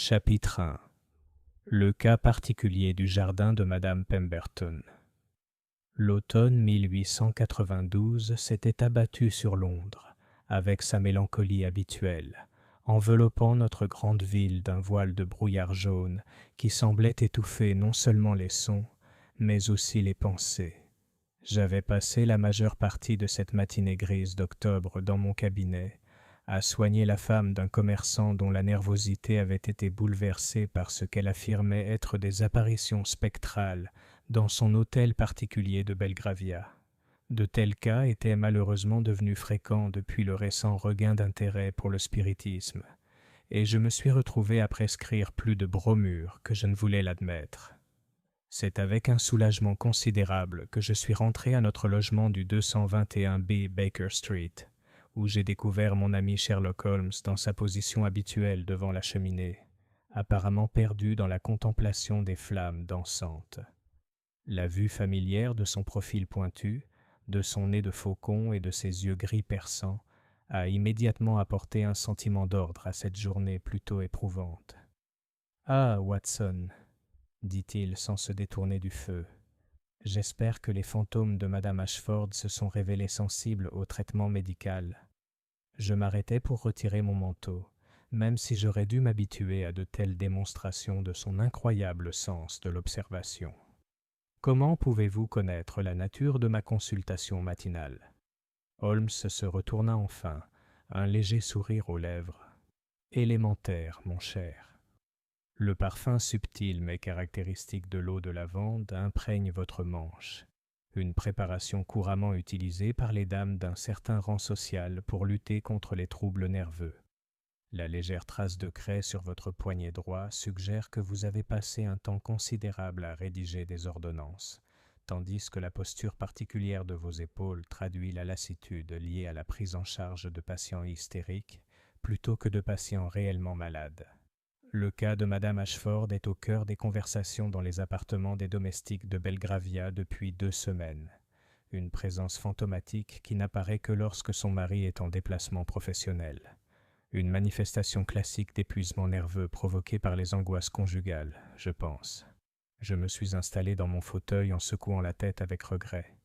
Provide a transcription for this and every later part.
Chapitre 1. Le cas particulier du jardin de Madame Pemberton. L'automne 1892 s'était abattu sur Londres, avec sa mélancolie habituelle, enveloppant notre grande ville d'un voile de brouillard jaune qui semblait étouffer non seulement les sons, mais aussi les pensées. J'avais passé la majeure partie de cette matinée grise d'octobre dans mon cabinet, à soigner la femme d'un commerçant dont la nervosité avait été bouleversée par ce qu'elle affirmait être des apparitions spectrales dans son hôtel particulier de Belgravia. De tels cas étaient malheureusement devenus fréquents depuis le récent regain d'intérêt pour le spiritisme, et je me suis retrouvé à prescrire plus de bromure que je ne voulais l'admettre. C'est avec un soulagement considérable que je suis rentré à notre logement du 221B Baker Street, où j'ai découvert mon ami Sherlock Holmes dans sa position habituelle devant la cheminée, apparemment perdu dans la contemplation des flammes dansantes. La vue familière de son profil pointu, de son nez de faucon et de ses yeux gris perçants a immédiatement apporté un sentiment d'ordre à cette journée plutôt éprouvante. « Ah, Watson !» dit-il sans se détourner du feu. « J'espère que les fantômes de Madame Ashford se sont révélés sensibles au traitement médical. » Je m'arrêtai pour retirer mon manteau, même si j'aurais dû m'habituer à de telles démonstrations de son incroyable sens de l'observation. « Comment pouvez-vous connaître la nature de ma consultation matinale ?» Holmes se retourna enfin, un léger sourire aux lèvres. « Élémentaire, mon cher. Le parfum subtil mais caractéristique de l'eau de lavande imprègne votre manche. Une préparation couramment utilisée par les dames d'un certain rang social pour lutter contre les troubles nerveux. La légère trace de craie sur votre poignet droit suggère que vous avez passé un temps considérable à rédiger des ordonnances, tandis que la posture particulière de vos épaules traduit la lassitude liée à la prise en charge de patients hystériques plutôt que de patients réellement malades. Le cas de Madame Ashford est au cœur des conversations dans les appartements des domestiques de Belgravia depuis 2 semaines. Une présence fantomatique qui n'apparaît que lorsque son mari est en déplacement professionnel. Une manifestation classique d'épuisement nerveux provoquée par les angoisses conjugales, je pense. Je me suis installé dans mon fauteuil en secouant la tête avec regret.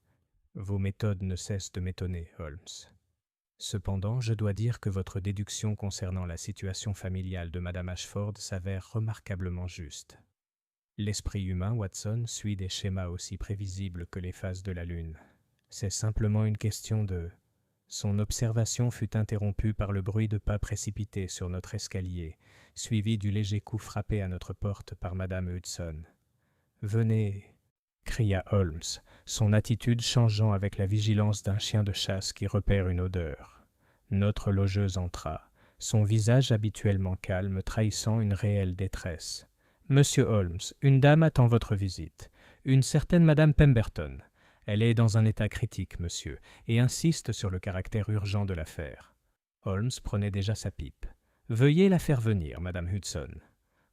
Vos méthodes ne cessent de m'étonner, Holmes. Cependant, je dois dire que votre déduction concernant la situation familiale de Madame Ashford s'avère remarquablement juste. L'esprit humain, Watson, suit des schémas aussi prévisibles que les phases de la Lune. C'est simplement une question de... Son observation fut interrompue par le bruit de pas précipités sur notre escalier, suivi du léger coup frappé à notre porte par Madame Hudson. « Venez !» cria Holmes, son attitude changeant avec la vigilance d'un chien de chasse qui repère une odeur. Notre logeuse entra, son visage habituellement calme trahissant une réelle détresse. « Monsieur Holmes, une dame attend votre visite. Une certaine Madame Pemberton. Elle est dans un état critique, monsieur, et insiste sur le caractère urgent de l'affaire. » Holmes prenait déjà sa pipe. « Veuillez la faire venir, Madame Hudson. »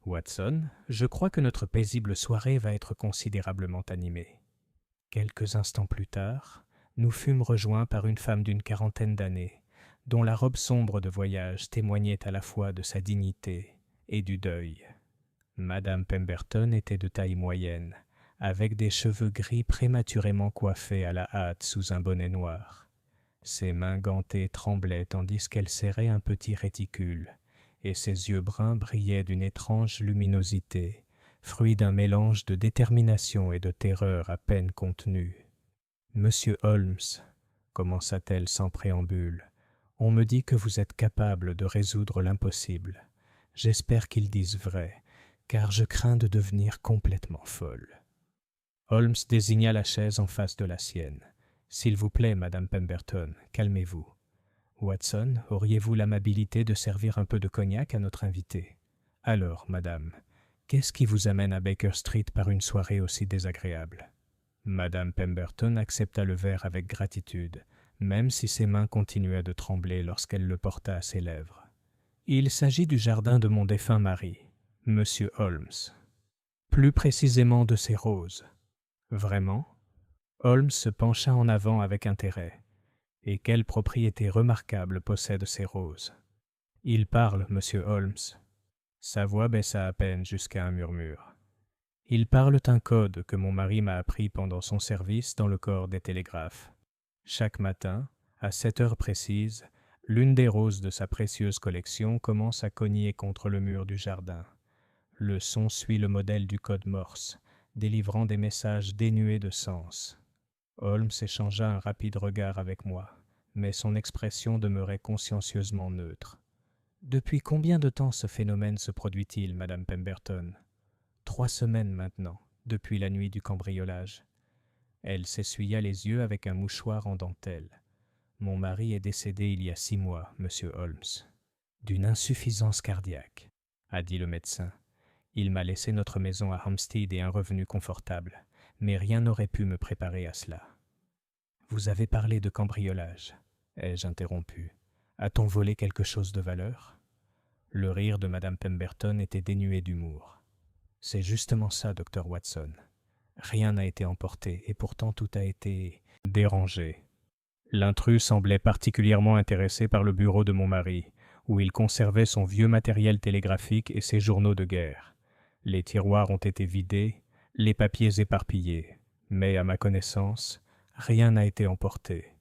Watson, je crois que notre paisible soirée va être considérablement animée. Quelques instants plus tard, nous fûmes rejoints par une femme d'une 40aine d'années, dont la robe sombre de voyage témoignait à la fois de sa dignité et du deuil. Madame Pemberton était de taille moyenne, avec des cheveux gris prématurément coiffés à la hâte sous un bonnet noir. Ses mains gantées tremblaient tandis qu'elle serrait un petit réticule, et ses yeux bruns brillaient d'une étrange luminosité, fruit d'un mélange de détermination et de terreur à peine contenue. « Monsieur Holmes, » commença-t-elle sans préambule, « on me dit que vous êtes capable de résoudre l'impossible. J'espère qu'ils disent vrai, car je crains de devenir complètement folle. » Holmes désigna la chaise en face de la sienne. « S'il vous plaît, Madame Pemberton, calmez-vous. Watson, auriez-vous l'amabilité de servir un peu de cognac à notre invité? Alors, madame, qu'est-ce qui vous amène à Baker Street par une soirée aussi désagréable ?» Madame Pemberton accepta le verre avec gratitude, même si ses mains continuaient de trembler lorsqu'elle le porta à ses lèvres. « Il s'agit du jardin de mon défunt mari, Monsieur Holmes. Plus précisément de ses roses. » « Vraiment ?» Holmes se pencha en avant avec intérêt. « Et quelle propriété remarquable possèdent ces roses ?» « Il parle, Monsieur Holmes. » Sa voix baissa à peine jusqu'à un murmure. Ils parlent un code que mon mari m'a appris pendant son service dans le corps des télégraphes. Chaque matin, à 7 heures précises, l'une des roses de sa précieuse collection commence à cogner contre le mur du jardin. Le son suit le modèle du code Morse, délivrant des messages dénués de sens. Holmes échangea un rapide regard avec moi, mais son expression demeurait consciencieusement neutre. « Depuis combien de temps ce phénomène se produit-il, Madame Pemberton ? » « 3 semaines maintenant, depuis la nuit du cambriolage. » Elle s'essuya les yeux avec un mouchoir en dentelle. « Mon mari est décédé il y a 6 mois, Monsieur Holmes. »« D'une insuffisance cardiaque, » a dit le médecin. « Il m'a laissé notre maison à Hampstead et un revenu confortable, mais rien n'aurait pu me préparer à cela. »« Vous avez parlé de cambriolage, » ai-je interrompu. « A-t-on volé quelque chose de valeur ?» Le rire de Madame Pemberton était dénué d'humour. « C'est justement ça, docteur Watson. Rien n'a été emporté et pourtant tout a été dérangé. » L'intrus semblait particulièrement intéressé par le bureau de mon mari, où il conservait son vieux matériel télégraphique et ses journaux de guerre. Les tiroirs ont été vidés, les papiers éparpillés, mais à ma connaissance, rien n'a été emporté.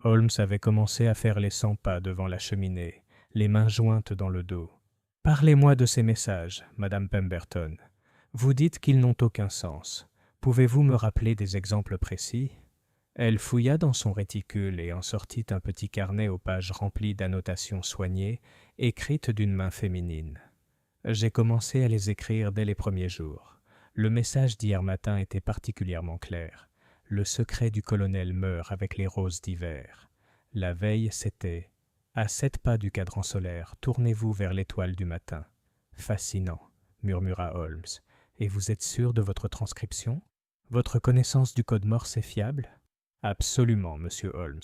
Holmes avait commencé à faire les 100 pas devant la cheminée, les mains jointes dans le dos. « Parlez-moi de ces messages, Madame Pemberton. Vous dites qu'ils n'ont aucun sens. Pouvez-vous me rappeler des exemples précis ?» Elle fouilla dans son réticule et en sortit un petit carnet aux pages remplies d'annotations soignées, écrites d'une main féminine. J'ai commencé à les écrire dès les premiers jours. Le message d'hier matin était particulièrement clair. Le secret du colonel meurt avec les roses d'hiver. La veille, c'était « À 7 pas du cadran solaire, tournez-vous vers l'étoile du matin. » « Fascinant, » murmura Holmes. « Et vous êtes sûr de votre transcription ? Votre connaissance du code Morse est fiable ? » « Absolument, monsieur Holmes.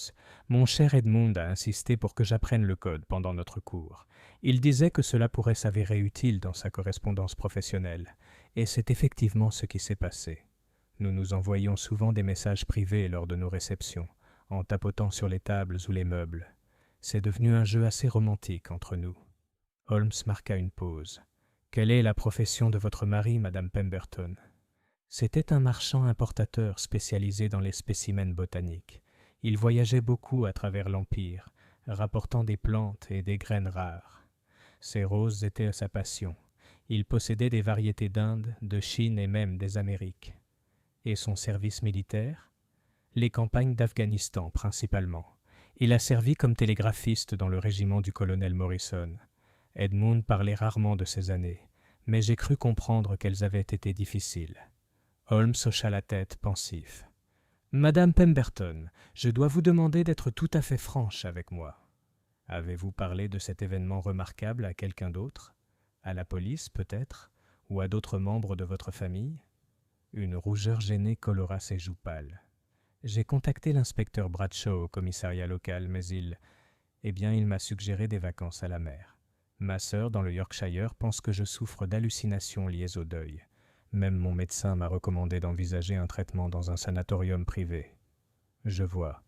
Mon cher Edmund a insisté pour que j'apprenne le code pendant notre cours. Il disait que cela pourrait s'avérer utile dans sa correspondance professionnelle, et c'est effectivement ce qui s'est passé. Nous nous envoyions souvent des messages privés lors de nos réceptions, en tapotant sur les tables ou les meubles. C'est devenu un jeu assez romantique entre nous. » Holmes marqua une pause. « Quelle est la profession de votre mari, Madame Pemberton ? » C'était un marchand importateur spécialisé dans les spécimens botaniques. Il voyageait beaucoup à travers l'Empire, rapportant des plantes et des graines rares. Ces roses étaient sa passion. Il possédait des variétés d'Inde, de Chine et même des Amériques. Et son service militaire ? Les campagnes d'Afghanistan principalement. Il a servi comme télégraphiste dans le régiment du colonel Morrison. Edmund parlait rarement de ces années, mais j'ai cru comprendre qu'elles avaient été difficiles. Holmes hocha la tête, pensif. « Madame Pemberton, je dois vous demander d'être tout à fait franche avec moi. Avez-vous parlé de cet événement remarquable à quelqu'un d'autre ? À la police, peut-être ? Ou à d'autres membres de votre famille ?» Une rougeur gênée colora ses joues pâles. « J'ai contacté l'inspecteur Bradshaw au commissariat local, mais il m'a suggéré des vacances à la mer. Ma sœur, dans le Yorkshire, pense que je souffre d'hallucinations liées au deuil. Même mon médecin m'a recommandé d'envisager un traitement dans un sanatorium privé. » « Je vois. »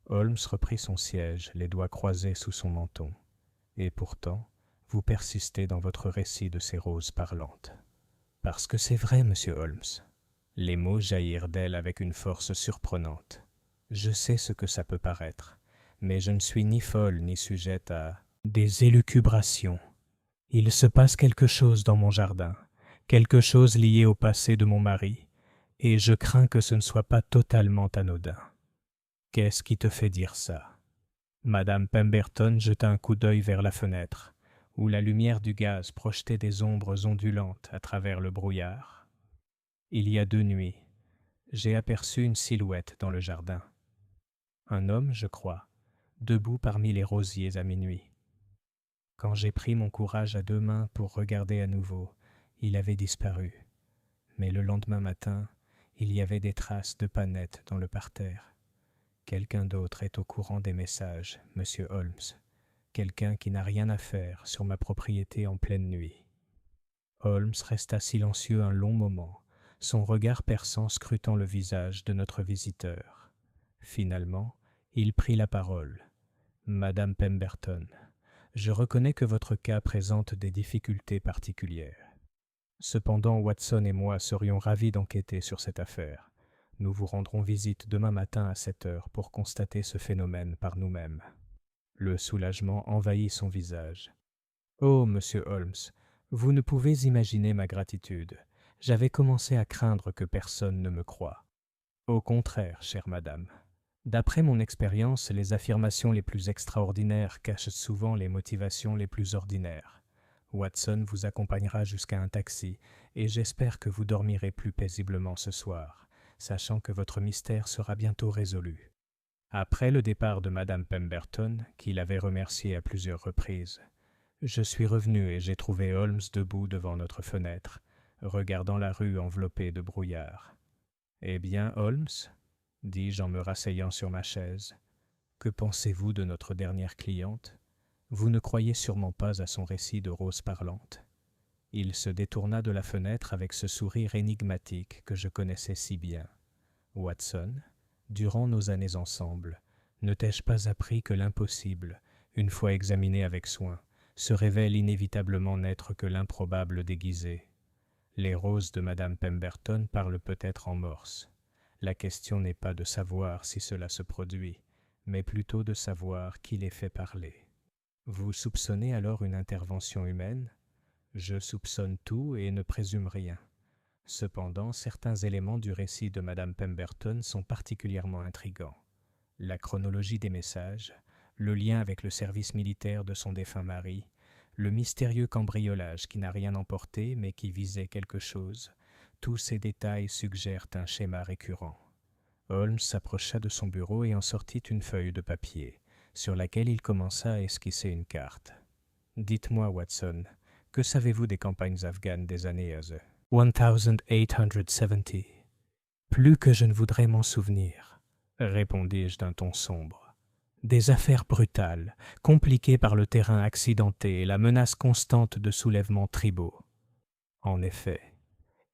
Holmes reprit son siège, les doigts croisés sous son menton. « Et pourtant, vous persistez dans votre récit de ces roses parlantes. »« Parce que c'est vrai, monsieur Holmes. » Les mots jaillirent d'elle avec une force surprenante. « Je sais ce que ça peut paraître, mais je ne suis ni folle ni sujette à des élucubrations. Il se passe quelque chose dans mon jardin. Quelque chose lié au passé de mon mari, et je crains que ce ne soit pas totalement anodin. » « Qu'est-ce qui te fait dire ça ?» Madame Pemberton jeta un coup d'œil vers la fenêtre, où la lumière du gaz projetait des ombres ondulantes à travers le brouillard. « Il y a 2 nuits, j'ai aperçu une silhouette dans le jardin. Un homme, je crois, debout parmi les rosiers à minuit. Quand j'ai pris mon courage à 2 mains pour regarder à nouveau, il avait disparu. Mais le lendemain matin, il y avait des traces de pas nettes dans le parterre. Quelqu'un d'autre est au courant des messages, monsieur Holmes. Quelqu'un qui n'a rien à faire sur ma propriété en pleine nuit. » Holmes resta silencieux un long moment, son regard perçant scrutant le visage de notre visiteur. Finalement, il prit la parole. « Madame Pemberton, Je reconnais que votre cas présente des difficultés particulières. Cependant, Watson et moi serions ravis d'enquêter sur cette affaire. Nous vous rendrons visite demain matin à 7 heures pour constater ce phénomène par nous-mêmes. » Le soulagement envahit son visage. « Oh, monsieur Holmes, vous ne pouvez imaginer ma gratitude. J'avais commencé à craindre que personne ne me croie. » « Au contraire, chère madame. D'après mon expérience, les affirmations les plus extraordinaires cachent souvent les motivations les plus ordinaires. Watson vous accompagnera jusqu'à un taxi et j'espère que vous dormirez plus paisiblement ce soir, sachant que votre mystère sera bientôt résolu. » Après le départ de madame Pemberton, qui l'avait remercié à plusieurs reprises, je suis revenu et j'ai trouvé Holmes debout devant notre fenêtre, regardant la rue enveloppée de brouillard. « Eh bien, Holmes, dis-je en me rasseyant sur ma chaise, que pensez-vous de notre dernière cliente ? Vous ne croyez sûrement pas à son récit de rose parlante. » Il se détourna de la fenêtre avec ce sourire énigmatique que je connaissais si bien. « Watson, durant nos années ensemble, ne t'ai-je pas appris que l'impossible, une fois examiné avec soin, se révèle inévitablement n'être que l'improbable déguisé ? Les roses de madame Pemberton parlent peut-être en morse. La question n'est pas de savoir si cela se produit, mais plutôt de savoir qui les fait parler. Vous soupçonnez alors une intervention humaine ? Je soupçonne tout et ne présume rien. Cependant, certains éléments du récit de madame Pemberton sont particulièrement intrigants. La chronologie des messages, le lien avec le service militaire de son défunt mari, le mystérieux cambriolage qui n'a rien emporté mais qui visait quelque chose, tous ces détails suggèrent un schéma récurrent. Holmes s'approcha de son bureau et en sortit une feuille de papier, sur laquelle il commença à esquisser une carte. « Dites-moi, Watson, que savez-vous des campagnes afghanes des années 1870 ? » « Plus que je ne voudrais m'en souvenir, » répondis-je d'un ton sombre. « Des affaires brutales, compliquées par le terrain accidenté et la menace constante de soulèvements tribaux. » En effet,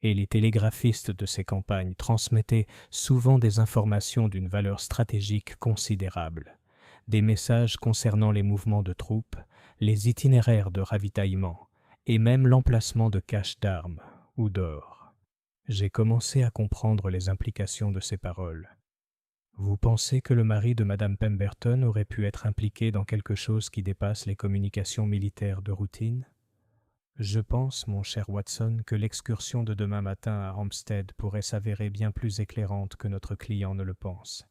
et les télégraphistes de ces campagnes transmettaient souvent des informations d'une valeur stratégique considérable, des messages concernant les mouvements de troupes, les itinéraires de ravitaillement et même l'emplacement de caches d'armes ou d'or. J'ai commencé à comprendre les implications de ces paroles. Vous pensez que le mari de madame Pemberton aurait pu être impliqué dans quelque chose qui dépasse les communications militaires de routine ? Je pense, mon cher Watson, que l'excursion de demain matin à Hampstead pourrait s'avérer bien plus éclairante que notre client ne le pense.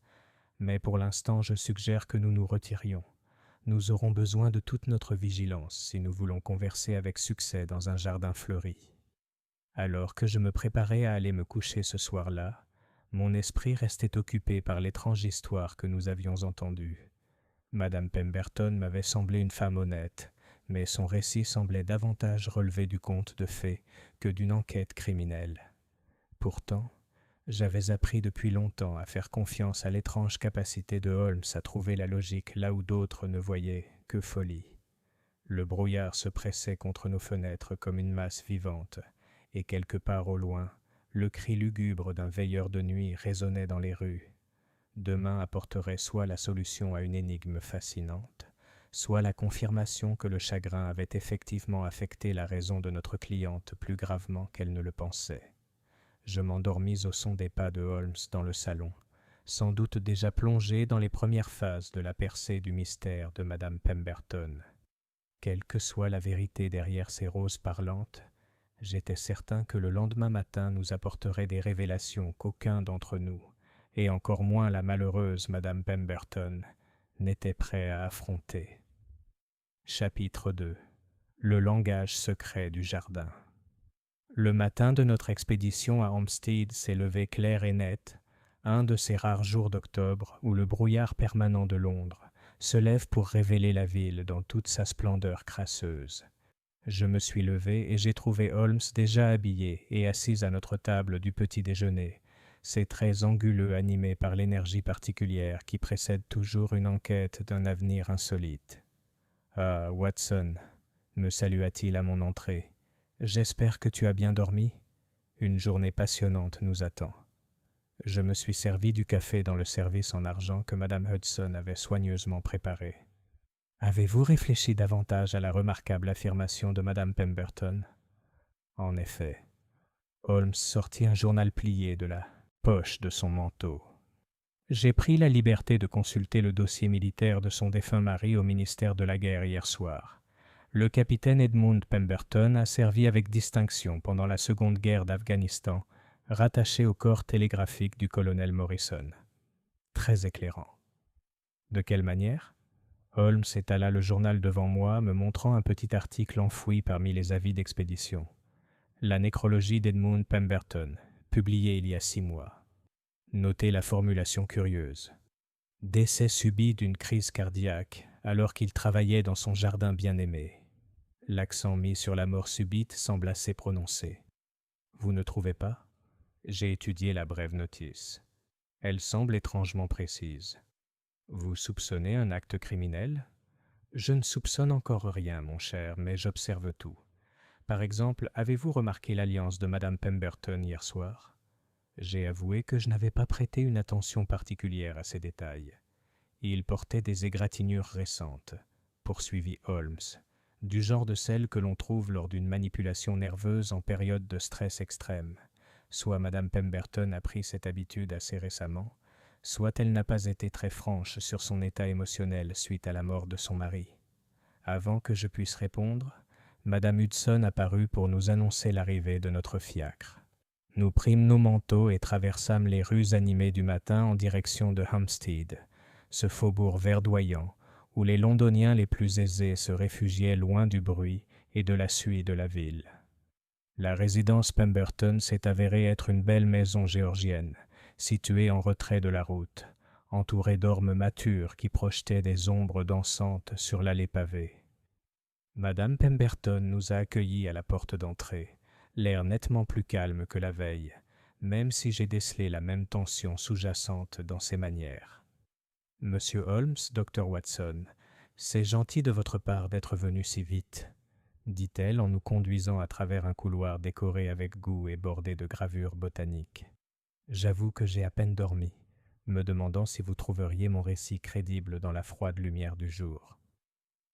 Mais pour l'instant, je suggère que nous nous retirions. Nous aurons besoin de toute notre vigilance si nous voulons converser avec succès dans un jardin fleuri. » Alors que je me préparais à aller me coucher ce soir-là, mon esprit restait occupé par l'étrange histoire que nous avions entendue. Madame Pemberton m'avait semblé une femme honnête, mais son récit semblait davantage relever du conte de fées que d'une enquête criminelle. Pourtant, j'avais appris depuis longtemps à faire confiance à l'étrange capacité de Holmes à trouver la logique là où d'autres ne voyaient que folie. Le brouillard se pressait contre nos fenêtres comme une masse vivante, et quelque part au loin, le cri lugubre d'un veilleur de nuit résonnait dans les rues. Demain apporterait soit la solution à une énigme fascinante, soit la confirmation que le chagrin avait effectivement affecté la raison de notre cliente plus gravement qu'elle ne le pensait. Je m'endormis au son des pas de Holmes dans le salon, sans doute déjà plongé dans les premières phases de la percée du mystère de madame Pemberton. Quelle que soit la vérité derrière ces roses parlantes, j'étais certain que le lendemain matin nous apporterait des révélations qu'aucun d'entre nous, et encore moins la malheureuse madame Pemberton, n'était prêt à affronter. Chapitre 2. Le langage secret du jardin. Le matin de notre expédition à Hampstead s'est levé clair et net, un de ces rares jours d'octobre où le brouillard permanent de Londres se lève pour révéler la ville dans toute sa splendeur crasseuse. Je me suis levé et j'ai trouvé Holmes déjà habillé et assis à notre table du petit déjeuner, ses traits anguleux animés par l'énergie particulière qui précède toujours une enquête d'un avenir insolite. « Ah, Watson » me salua-t-il à mon entrée. « J'espère que tu as bien dormi. Une journée passionnante nous attend. » Je me suis servi du café dans le service en argent que madame Hudson avait soigneusement préparé. Avez-vous réfléchi davantage à la remarquable affirmation de Madame Pemberton? En effet, Holmes sortit un journal plié de la poche de son manteau. J'ai pris la liberté de consulter le dossier militaire de son défunt mari au ministère de la Guerre hier soir. Le capitaine Edmund Pemberton a servi avec distinction pendant la Seconde Guerre d'Afghanistan, rattaché au corps télégraphique du colonel Morrison. Très éclairant. De quelle manière? Holmes étala le journal devant moi, me montrant un petit article enfoui parmi les avis d'expédition. La nécrologie d'Edmund Pemberton, publiée il y a 6 mois. Notez la formulation curieuse. Décès subit d'une crise cardiaque alors qu'il travaillait dans son jardin bien-aimé. L'accent mis sur la mort subite semble assez prononcé. Vous ne trouvez pas? J'ai étudié la brève notice. Elle semble étrangement précise. Vous soupçonnez un acte criminel? Je ne soupçonne encore rien, mon cher, mais j'observe tout. Par exemple, avez-vous remarqué l'alliance de Madame Pemberton hier soir? J'ai avoué que je n'avais pas prêté une attention particulière à ces détails. Il portait des égratignures récentes, poursuivit Holmes, du genre de celles que l'on trouve lors d'une manipulation nerveuse en période de stress extrême. Soit Madame Pemberton a pris cette habitude assez récemment, soit elle n'a pas été très franche sur son état émotionnel suite à la mort de son mari. Avant que je puisse répondre, Madame Hudson apparut pour nous annoncer l'arrivée de notre fiacre. Nous prîmes nos manteaux et traversâmes les rues animées du matin en direction de Hampstead, ce faubourg verdoyant où les Londoniens les plus aisés se réfugiaient loin du bruit et de la suie de la ville. La résidence Pemberton s'est avérée être une belle maison géorgienne, située en retrait de la route, entourée d'ormes matures qui projetaient des ombres dansantes sur l'allée pavée. Madame Pemberton nous a accueillis à la porte d'entrée, l'air nettement plus calme que la veille, même si j'ai décelé la même tension sous-jacente dans ses manières. « Monsieur Holmes, Dr. Watson, c'est gentil de votre part d'être venu si vite, » dit-elle en nous conduisant à travers un couloir décoré avec goût et bordé de gravures botaniques. J'avoue que j'ai à peine dormi, me demandant si vous trouveriez mon récit crédible dans la froide lumière du jour.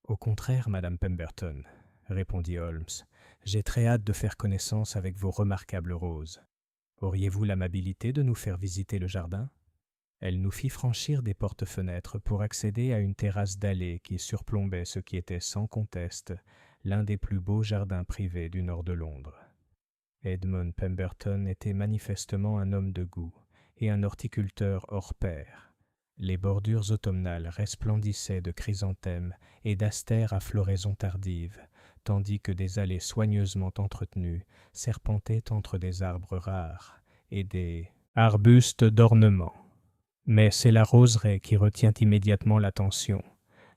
Au contraire, Madame Pemberton, répondit Holmes, j'ai très hâte de faire connaissance avec vos remarquables roses. Auriez-vous l'amabilité de nous faire visiter le jardin? Elle nous fit franchir des portes-fenêtres pour accéder à une terrasse dallée qui surplombait ce qui était sans conteste l'un des plus beaux jardins privés du nord de Londres. Edmund Pemberton était manifestement un homme de goût et un horticulteur hors pair. Les bordures automnales resplendissaient de chrysanthèmes et d'astères à floraison tardive, tandis que des allées soigneusement entretenues serpentaient entre des arbres rares et des arbustes d'ornement. Mais c'est la roseraie qui retient immédiatement l'attention.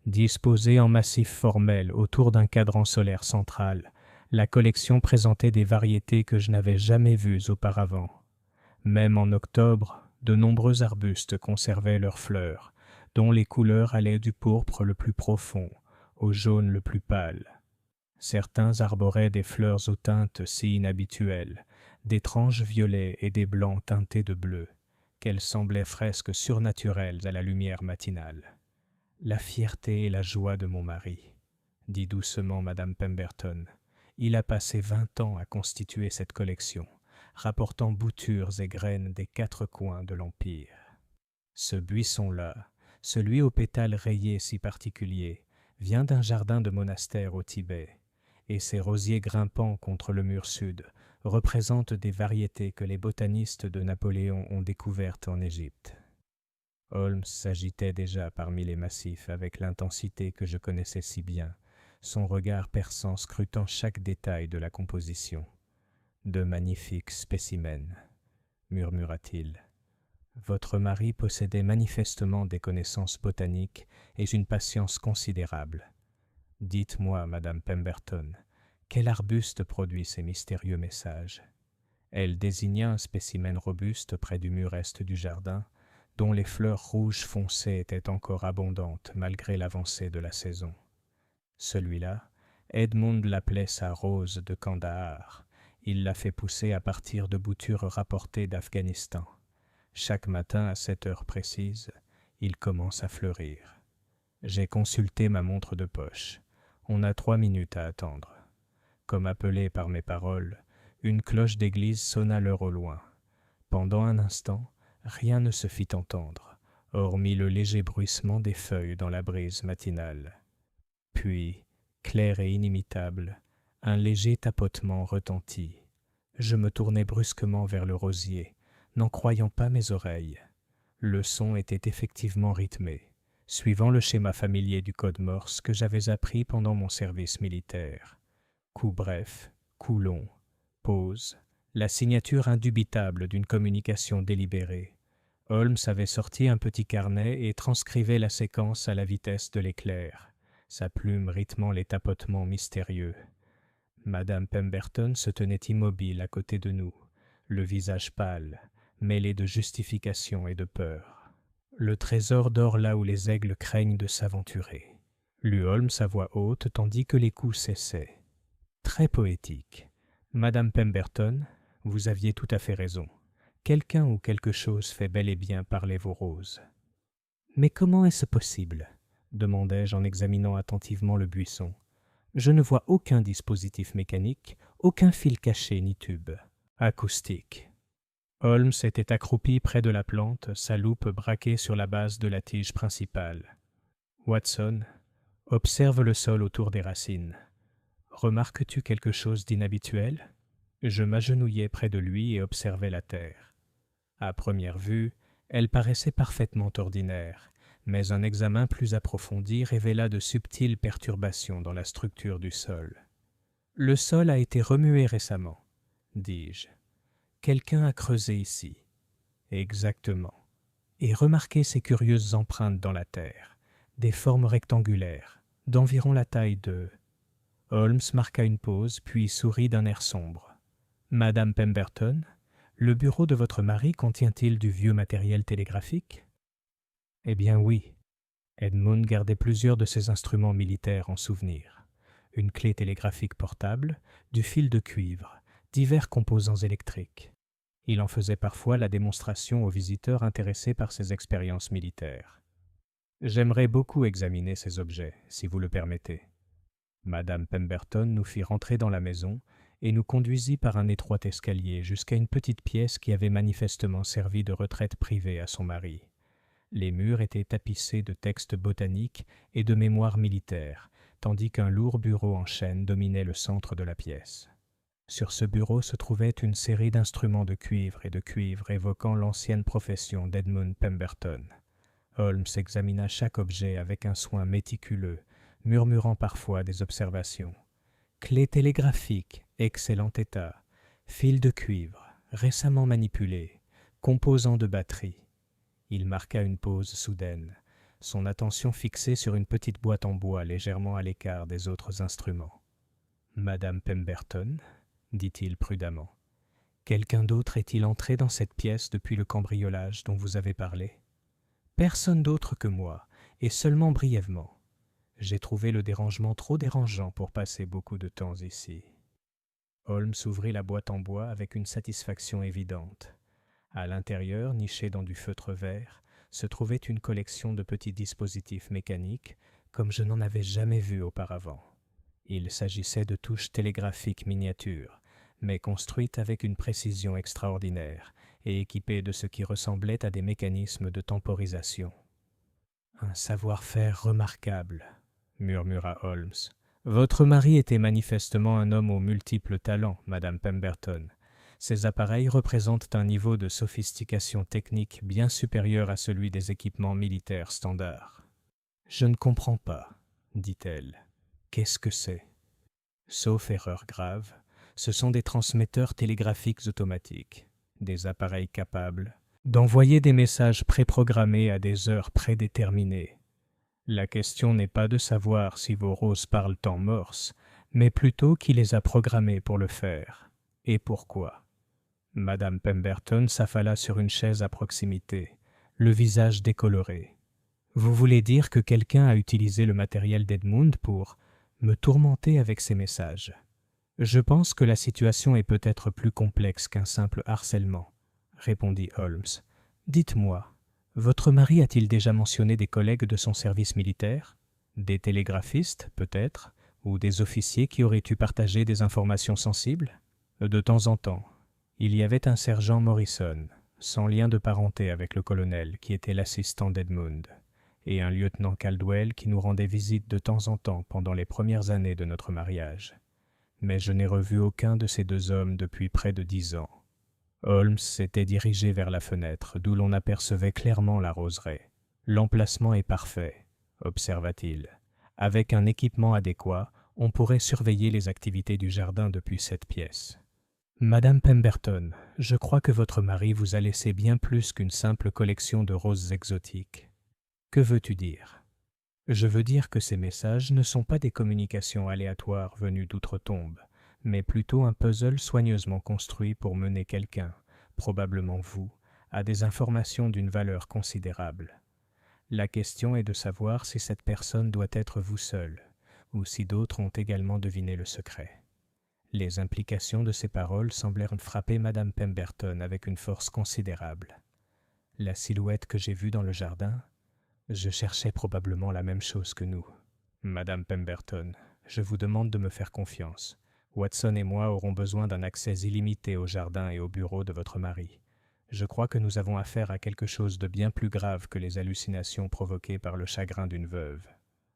Disposée en massif formel autour d'un cadran solaire central, la collection présentait des variétés que je n'avais jamais vues auparavant. Même en octobre, de nombreux arbustes conservaient leurs fleurs, dont les couleurs allaient du pourpre le plus profond au jaune le plus pâle. Certains arboraient des fleurs aux teintes si inhabituelles, d'étranges violets et des blancs teintés de bleu, qu'elles semblaient fresques surnaturelles à la lumière matinale. « La fierté et la joie de mon mari, » dit doucement Madame Pemberton. « Il a passé 20 ans à constituer cette collection, rapportant boutures et graines des 4 coins de l'Empire. Ce buisson-là, celui aux pétales rayés si particuliers, vient d'un jardin de monastère au Tibet, et ses rosiers grimpants contre le mur sud représentent des variétés que les botanistes de Napoléon ont découvertes en Égypte. » Holmes s'agitait déjà parmi les massifs avec l'intensité que je connaissais si bien, son regard perçant scrutant chaque détail de la composition. « De magnifiques spécimens, » murmura-t-il. « Votre mari possédait manifestement des connaissances botaniques et une patience considérable. Dites-moi, Madame Pemberton, quel arbuste produit ces mystérieux messages ?» Elle désigna un spécimen robuste près du mur est du jardin, dont les fleurs rouges foncées étaient encore abondantes malgré l'avancée de la saison. Celui-là, Edmund l'appelait sa rose de Kandahar. Il l'a fait pousser à partir de boutures rapportées d'Afghanistan. Chaque matin à cette heure précise, il commence à fleurir. J'ai consulté ma montre de poche. On a 3 minutes à attendre. Comme appelé par mes paroles, une cloche d'église sonna l'heure au loin. Pendant un instant, rien ne se fit entendre, hormis le léger bruissement des feuilles dans la brise matinale. Puis, clair et inimitable, un léger tapotement retentit. Je me tournai brusquement vers le rosier, n'en croyant pas mes oreilles. Le son était effectivement rythmé, suivant le schéma familier du code Morse que j'avais appris pendant mon service militaire. Coup bref, coup long, pause, la signature indubitable d'une communication délibérée. Holmes avait sorti un petit carnet et transcrivait la séquence à la vitesse de l'éclair, sa plume rythmant les tapotements mystérieux. Madame Pemberton se tenait immobile à côté de nous, le visage pâle, mêlé de justification et de peur. « Le trésor dort là où les aigles craignent de s'aventurer », lut Holmes à voix haute tandis que les coups cessaient. Très poétique. Madame Pemberton, vous aviez tout à fait raison. Quelqu'un ou quelque chose fait bel et bien parler vos roses. Mais comment est-ce possible ? Demandai-je en examinant attentivement le buisson. Je ne vois aucun dispositif mécanique, aucun fil caché ni tube. Acoustique. Holmes était accroupi près de la plante, sa loupe braquée sur la base de la tige principale. Watson, observe le sol autour des racines. Remarques-tu quelque chose d'inhabituel ? Je m'agenouillai près de lui et observai la terre. À première vue, elle paraissait parfaitement ordinaire, mais un examen plus approfondi révéla de subtiles perturbations dans la structure du sol. « Le sol a été remué récemment, dis-je. Quelqu'un a creusé ici. Exactement. Et remarquez ces curieuses empreintes dans la terre, des formes rectangulaires, d'environ la taille de... » Holmes marqua une pause, puis sourit d'un air sombre. « Madame Pemberton, le bureau de votre mari contient-il du vieux matériel télégraphique ?» Eh bien oui. Edmund gardait plusieurs de ses instruments militaires en souvenir. Une clé télégraphique portable, du fil de cuivre, divers composants électriques. Il en faisait parfois la démonstration aux visiteurs intéressés par ses expériences militaires. J'aimerais beaucoup examiner ces objets, si vous le permettez. Madame Pemberton nous fit rentrer dans la maison et nous conduisit par un étroit escalier jusqu'à une petite pièce qui avait manifestement servi de retraite privée à son mari. Les murs étaient tapissés de textes botaniques et de mémoires militaires, tandis qu'un lourd bureau en chêne dominait le centre de la pièce. Sur ce bureau se trouvait une série d'instruments de cuivre évoquant l'ancienne profession d'Edmund Pemberton. Holmes examina chaque objet avec un soin méticuleux, murmurant parfois des observations. Clé télégraphique, excellent état. Fil de cuivre, récemment manipulé. Composant de batterie. Il marqua une pause soudaine, son attention fixée sur une petite boîte en bois légèrement à l'écart des autres instruments. « Madame Pemberton ?» dit-il prudemment. « Quelqu'un d'autre est-il entré dans cette pièce depuis le cambriolage dont vous avez parlé ?»« Personne d'autre que moi, et seulement brièvement. J'ai trouvé le dérangement trop dérangeant pour passer beaucoup de temps ici. » Holmes ouvrit la boîte en bois avec une satisfaction évidente. À l'intérieur, niché dans du feutre vert, se trouvait une collection de petits dispositifs mécaniques comme je n'en avais jamais vu auparavant. Il s'agissait de touches télégraphiques miniatures, mais construites avec une précision extraordinaire et équipées de ce qui ressemblait à des mécanismes de temporisation. « Un savoir-faire remarquable », murmura Holmes. « Votre mari était manifestement un homme aux multiples talents, Madame Pemberton. Ces appareils représentent un niveau de sophistication technique bien supérieur à celui des équipements militaires standards. »« Je ne comprends pas, » dit-elle. « Qu'est-ce que c'est ? » Sauf erreur grave, ce sont des transmetteurs télégraphiques automatiques, des appareils capables d'envoyer des messages préprogrammés à des heures prédéterminées. La question n'est pas de savoir si vos roses parlent en morse, mais plutôt qui les a programmés pour le faire, et pourquoi. Madame Pemberton s'affala sur une chaise à proximité, le visage décoloré. « Vous voulez dire que quelqu'un a utilisé le matériel d'Edmund pour me tourmenter avec ses messages. Je pense que la situation est peut-être plus complexe qu'un simple harcèlement, » répondit Holmes. « Dites-moi, Votre mari a-t-il déjà mentionné des collègues de son service militaire? Des télégraphistes, peut-être, ou des officiers qui auraient eu partagé des informations sensibles? De temps en temps. Il y avait un sergent Morrison, sans lien de parenté avec le colonel, qui était l'assistant d'Edmund, et un lieutenant Caldwell qui nous rendait visite de temps en temps pendant les premières années de notre mariage. Mais je n'ai revu aucun de ces deux hommes depuis près de 10 ans. Holmes s'était dirigé vers la fenêtre, d'où l'on apercevait clairement la roseraie. L'emplacement est parfait, observa-t-il. Avec un équipement adéquat, on pourrait surveiller les activités du jardin depuis cette pièce. Madame Pemberton, je crois que votre mari vous a laissé bien plus qu'une simple collection de roses exotiques. Que veux-tu dire? Je veux dire que ces messages ne sont pas des communications aléatoires venues d'outre-tombe, mais plutôt un puzzle soigneusement construit pour mener quelqu'un, probablement vous, à des informations d'une valeur considérable. La question est de savoir si cette personne doit être vous seul, ou si d'autres ont également deviné le secret. Les implications de ces paroles semblèrent frapper Madame Pemberton avec une force considérable. La silhouette que j'ai vue dans le jardin, je cherchais probablement la même chose que nous. Madame Pemberton, je vous demande de me faire confiance. Watson et moi aurons besoin d'un accès illimité au jardin et au bureau de votre mari. Je crois que nous avons affaire à quelque chose de bien plus grave que les hallucinations provoquées par le chagrin d'une veuve.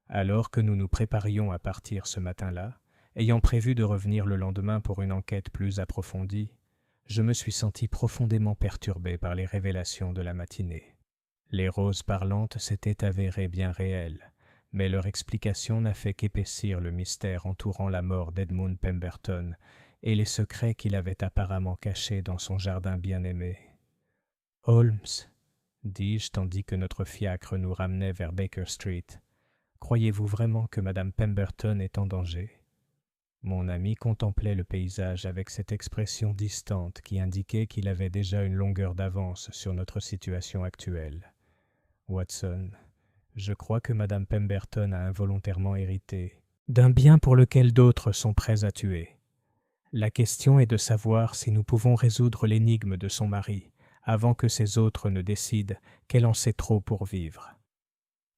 Alors que nous nous préparions à partir ce matin-là, ayant prévu de revenir le lendemain pour une enquête plus approfondie, je me suis senti profondément perturbé par les révélations de la matinée. Les roses parlantes s'étaient avérées bien réelles, mais leur explication n'a fait qu'épaissir le mystère entourant la mort d'Edmund Pemberton et les secrets qu'il avait apparemment cachés dans son jardin bien-aimé. « Holmes, dis-je tandis que notre fiacre nous ramenait vers Baker Street, croyez-vous vraiment que Madame Pemberton est en danger ?» Mon ami contemplait le paysage avec cette expression distante qui indiquait qu'il avait déjà une longueur d'avance sur notre situation actuelle. « Watson, je crois que Madame Pemberton a involontairement hérité d'un bien pour lequel d'autres sont prêts à tuer. La question est de savoir si nous pouvons résoudre l'énigme de son mari avant que ces autres ne décident qu'elle en sait trop pour vivre. »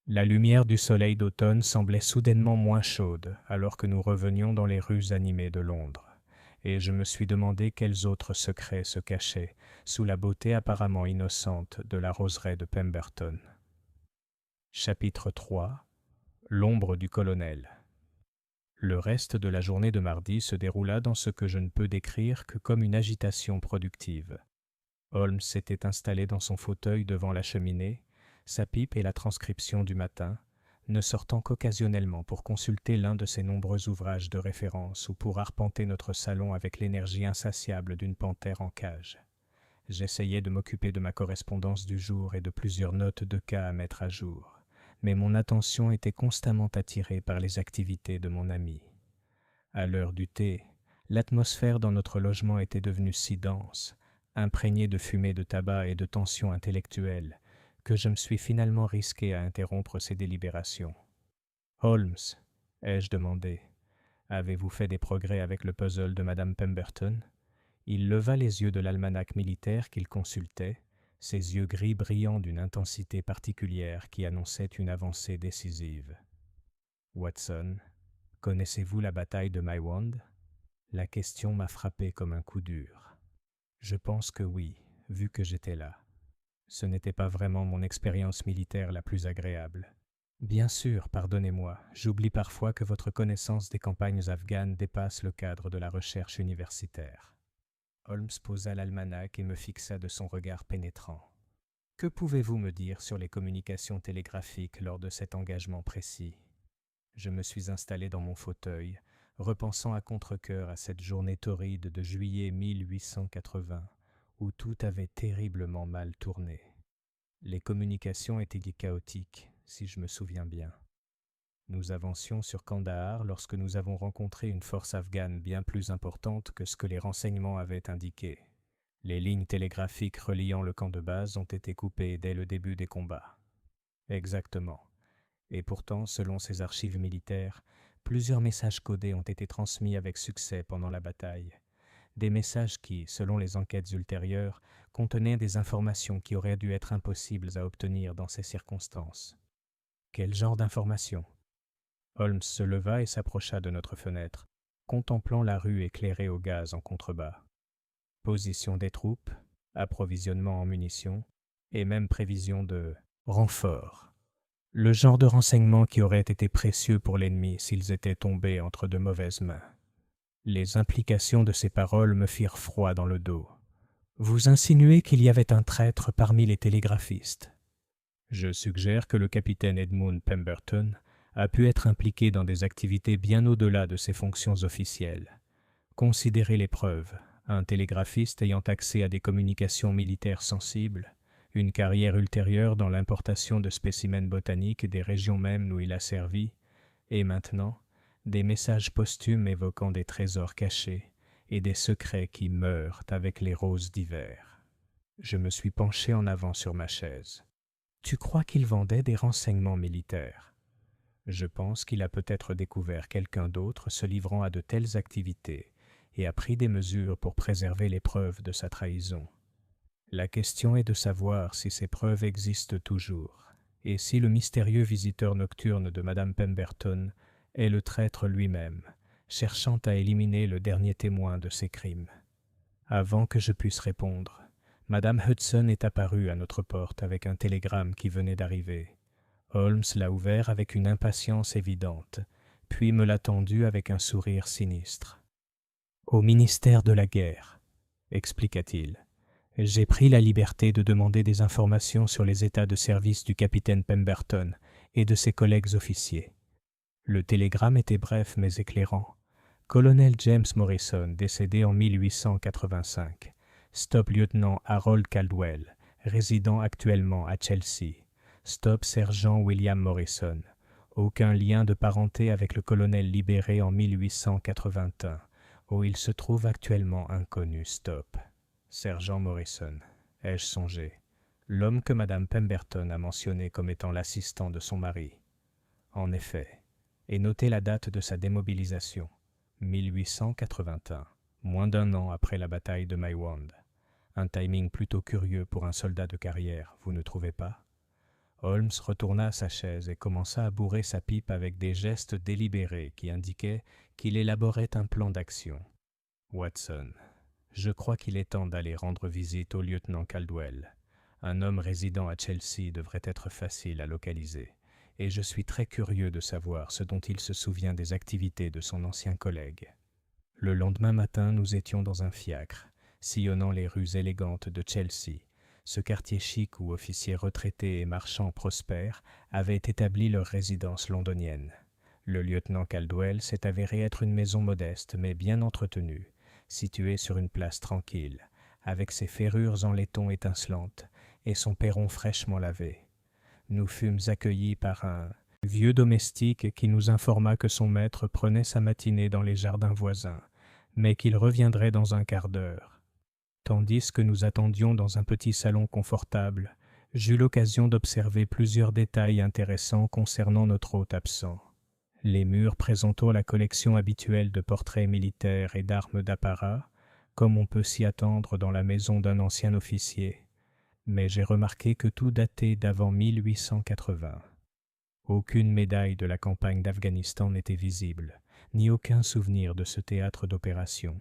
La lumière du soleil d'automne semblait soudainement moins chaude alors que nous revenions dans les rues animées de Londres, et je me suis demandé quels autres secrets se cachaient sous la beauté apparemment innocente de la roseraie de Pemberton. Chapitre 3. L'ombre du colonel. Le reste de la journée de mardi se déroula dans ce que je ne peux décrire que comme une agitation productive. Holmes s'était installé dans son fauteuil devant la cheminée, sa pipe et la transcription du matin, ne sortant qu'occasionnellement pour consulter l'un de ses nombreux ouvrages de référence ou pour arpenter notre salon avec l'énergie insatiable d'une panthère en cage. J'essayais de m'occuper de ma correspondance du jour et de plusieurs notes de cas à mettre à jour, mais mon attention était constamment attirée par les activités de mon ami. À l'heure du thé, l'atmosphère dans notre logement était devenue si dense, imprégnée de fumée de tabac et de tension intellectuelle, que je me suis finalement risqué à interrompre ces délibérations. « Holmes, ai-je demandé, avez-vous fait des progrès avec le puzzle de Madame Pemberton ?» Il leva les yeux de l'almanach militaire qu'il consultait, ses yeux gris brillants d'une intensité particulière qui annonçait une avancée décisive. « Watson, connaissez-vous la bataille de Maiwand ?» La question m'a frappé comme un coup dur. Je pense que oui, vu que j'étais là. Ce n'était pas vraiment mon expérience militaire la plus agréable. Bien sûr, pardonnez-moi, j'oublie parfois que votre connaissance des campagnes afghanes dépasse le cadre de la recherche universitaire. Holmes posa l'almanach et me fixa de son regard pénétrant. Que pouvez-vous me dire sur les communications télégraphiques lors de cet engagement précis? Je me suis installé dans mon fauteuil, repensant à contre-cœur à cette journée torride de juillet 1880, où tout avait terriblement mal tourné. Les communications étaient chaotiques, si je me souviens bien. Nous avancions sur Kandahar lorsque nous avons rencontré une force afghane bien plus importante que ce que les renseignements avaient indiqué. Les lignes télégraphiques reliant le camp de base ont été coupées dès le début des combats. Exactement. Et pourtant, selon ces archives militaires, plusieurs messages codés ont été transmis avec succès pendant la bataille. des messages qui, selon les enquêtes ultérieures, contenaient des informations qui auraient dû être impossibles à obtenir dans ces circonstances. Quel genre d'informations? Holmes se leva et s'approcha de notre fenêtre, contemplant la rue éclairée au gaz en contrebas. Position des troupes, approvisionnement en munitions, et même prévision de renfort. Le genre de renseignements qui aurait été précieux pour l'ennemi s'ils étaient tombés entre de mauvaises mains. Les implications de ces paroles me firent froid dans le dos. Vous insinuez qu'il y avait un traître parmi les télégraphistes. Je suggère que le capitaine Edmund Pemberton a pu être impliqué dans des activités bien au-delà de ses fonctions officielles. Considérez les preuves. Un télégraphiste ayant accès à des communications militaires sensibles, une carrière ultérieure dans l'importation de spécimens botaniques des régions mêmes où il a servi, et maintenant, des messages posthumes évoquant des trésors cachés et des secrets qui meurent avec les roses d'hiver. Je me suis penché en avant sur ma chaise. Tu crois qu'il vendait des renseignements militaires? Je pense qu'il a peut-être découvert quelqu'un d'autre se livrant à de telles activités et a pris des mesures pour préserver les preuves de sa trahison. La question est de savoir si ces preuves existent toujours, et si le mystérieux visiteur nocturne de Madame Pemberton est le traître lui-même, cherchant à éliminer le dernier témoin de ces crimes. Avant que je puisse répondre, Madame Hudson est apparue à notre porte avec un télégramme qui venait d'arriver. Holmes l'a ouvert avec une impatience évidente, puis me l'a tendu avec un sourire sinistre. « Au ministère de la guerre », expliqua-t-il. « J'ai pris la liberté de demander des informations sur les états de service du capitaine Pemberton et de ses collègues officiers. » Le télégramme était bref mais éclairant. Colonel James Morrison, décédé en 1885. Stop lieutenant Harold Caldwell, résidant actuellement à Chelsea. Stop sergent William Morrison. Aucun lien de parenté avec le colonel libéré en 1881, où il se trouve actuellement inconnu. Stop. Sergent Morrison. Ai-je songé? L'homme que Madame Pemberton a mentionné comme étant l'assistant de son mari. En effet. Et notez la date de sa démobilisation. 1881, moins d'un an après la bataille de Maiwand. Un timing plutôt curieux pour un soldat de carrière, vous ne trouvez pas? Holmes retourna à sa chaise et commença à bourrer sa pipe avec des gestes délibérés qui indiquaient qu'il élaborait un plan d'action. Watson, je crois qu'il est temps d'aller rendre visite au lieutenant Caldwell. Un homme résidant à Chelsea devrait être facile à localiser. Et je suis très curieux de savoir ce dont il se souvient des activités de son ancien collègue. Le lendemain matin, nous étions dans un fiacre, sillonnant les rues élégantes de Chelsea, ce quartier chic où officiers retraités et marchands prospères avaient établi leur résidence londonienne. Le lieutenant Caldwell s'est avéré être une maison modeste mais bien entretenue, située sur une place tranquille, avec ses ferrures en laiton étincelantes et son perron fraîchement lavé. Nous fûmes accueillis par un vieux domestique qui nous informa que son maître prenait sa matinée dans les jardins voisins, mais qu'il reviendrait dans un quart d'heure. Tandis que nous attendions dans un petit salon confortable, j'eus l'occasion d'observer plusieurs détails intéressants concernant notre hôte absent. Les murs présentant la collection habituelle de portraits militaires et d'armes d'apparat, comme on peut s'y attendre dans la maison d'un ancien officier. Mais j'ai remarqué que tout datait d'avant 1880. Aucune médaille de la campagne d'Afghanistan n'était visible, ni aucun souvenir de ce théâtre d'opération.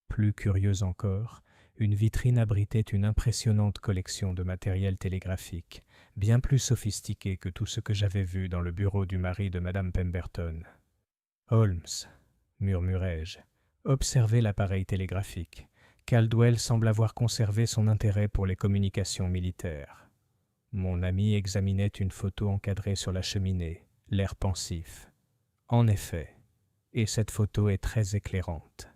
Plus curieux encore, une vitrine abritait une impressionnante collection de matériel télégraphique, bien plus sophistiqué que tout ce que j'avais vu dans le bureau du mari de Madame Pemberton. « Holmes, murmurai-je, observez l'appareil télégraphique. Caldwell semble avoir conservé son intérêt pour les communications militaires. » Mon ami examinait une photo encadrée sur la cheminée, l'air pensif. En effet, et cette photo est très éclairante.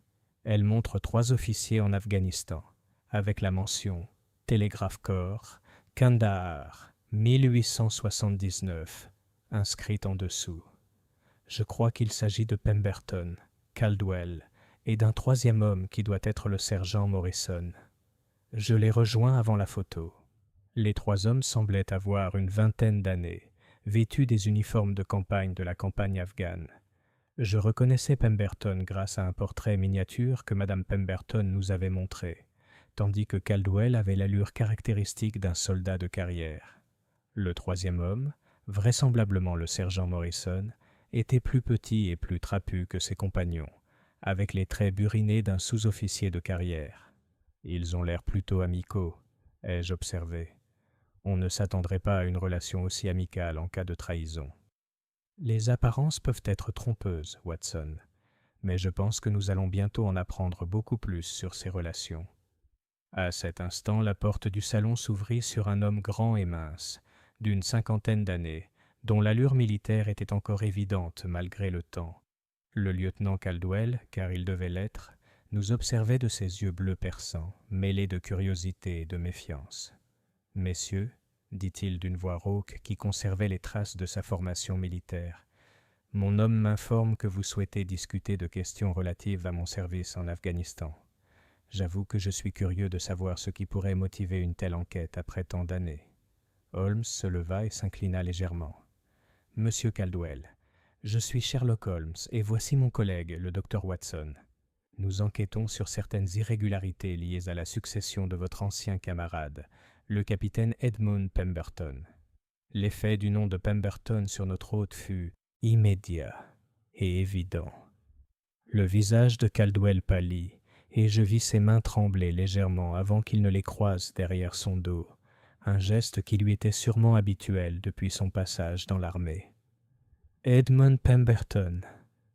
Elle montre 3 officiers en Afghanistan, avec la mention « Télégraphe Corps, Kandahar, 1879 » inscrite en dessous. Je crois qu'il s'agit de Pemberton, Caldwell, et d'un 3e homme qui doit être le sergent Morrison. Je les rejoins avant la photo. Les 3 hommes semblaient avoir une vingtaine d'années, vêtus des uniformes de campagne de la campagne afghane. Je reconnaissais Pemberton grâce à un portrait miniature que Madame Pemberton nous avait montré, tandis que Caldwell avait l'allure caractéristique d'un soldat de carrière. Le troisième homme, vraisemblablement le sergent Morrison, était plus petit et plus trapu que ses compagnons, avec les traits burinés d'un sous-officier de carrière. Ils ont l'air plutôt amicaux, ai-je observé. On ne s'attendrait pas à une relation aussi amicale en cas de trahison. Les apparences peuvent être trompeuses, Watson, mais je pense que nous allons bientôt en apprendre beaucoup plus sur ces relations. À cet instant, la porte du salon s'ouvrit sur un homme grand et mince, d'une 50aine d'années, dont l'allure militaire était encore évidente malgré le temps. Le lieutenant Caldwell, car il devait l'être, nous observait de ses yeux bleus perçants, mêlés de curiosité et de méfiance. « Messieurs, dit-il d'une voix rauque qui conservait les traces de sa formation militaire, mon homme m'informe que vous souhaitez discuter de questions relatives à mon service en Afghanistan. J'avoue que je suis curieux de savoir ce qui pourrait motiver une telle enquête après tant d'années. » Holmes se leva et s'inclina légèrement. « Monsieur Caldwell, je suis Sherlock Holmes et voici mon collègue, le docteur Watson. Nous enquêtons sur certaines irrégularités liées à la succession de votre ancien camarade, le capitaine Edmund Pemberton. L'effet du nom de Pemberton sur notre hôte fut immédiat et évident. » Le visage de Caldwell pâlit, et je vis ses mains trembler légèrement avant qu'il ne les croise derrière son dos, un geste qui lui était sûrement habituel depuis son passage dans l'armée. « Edmund Pemberton, »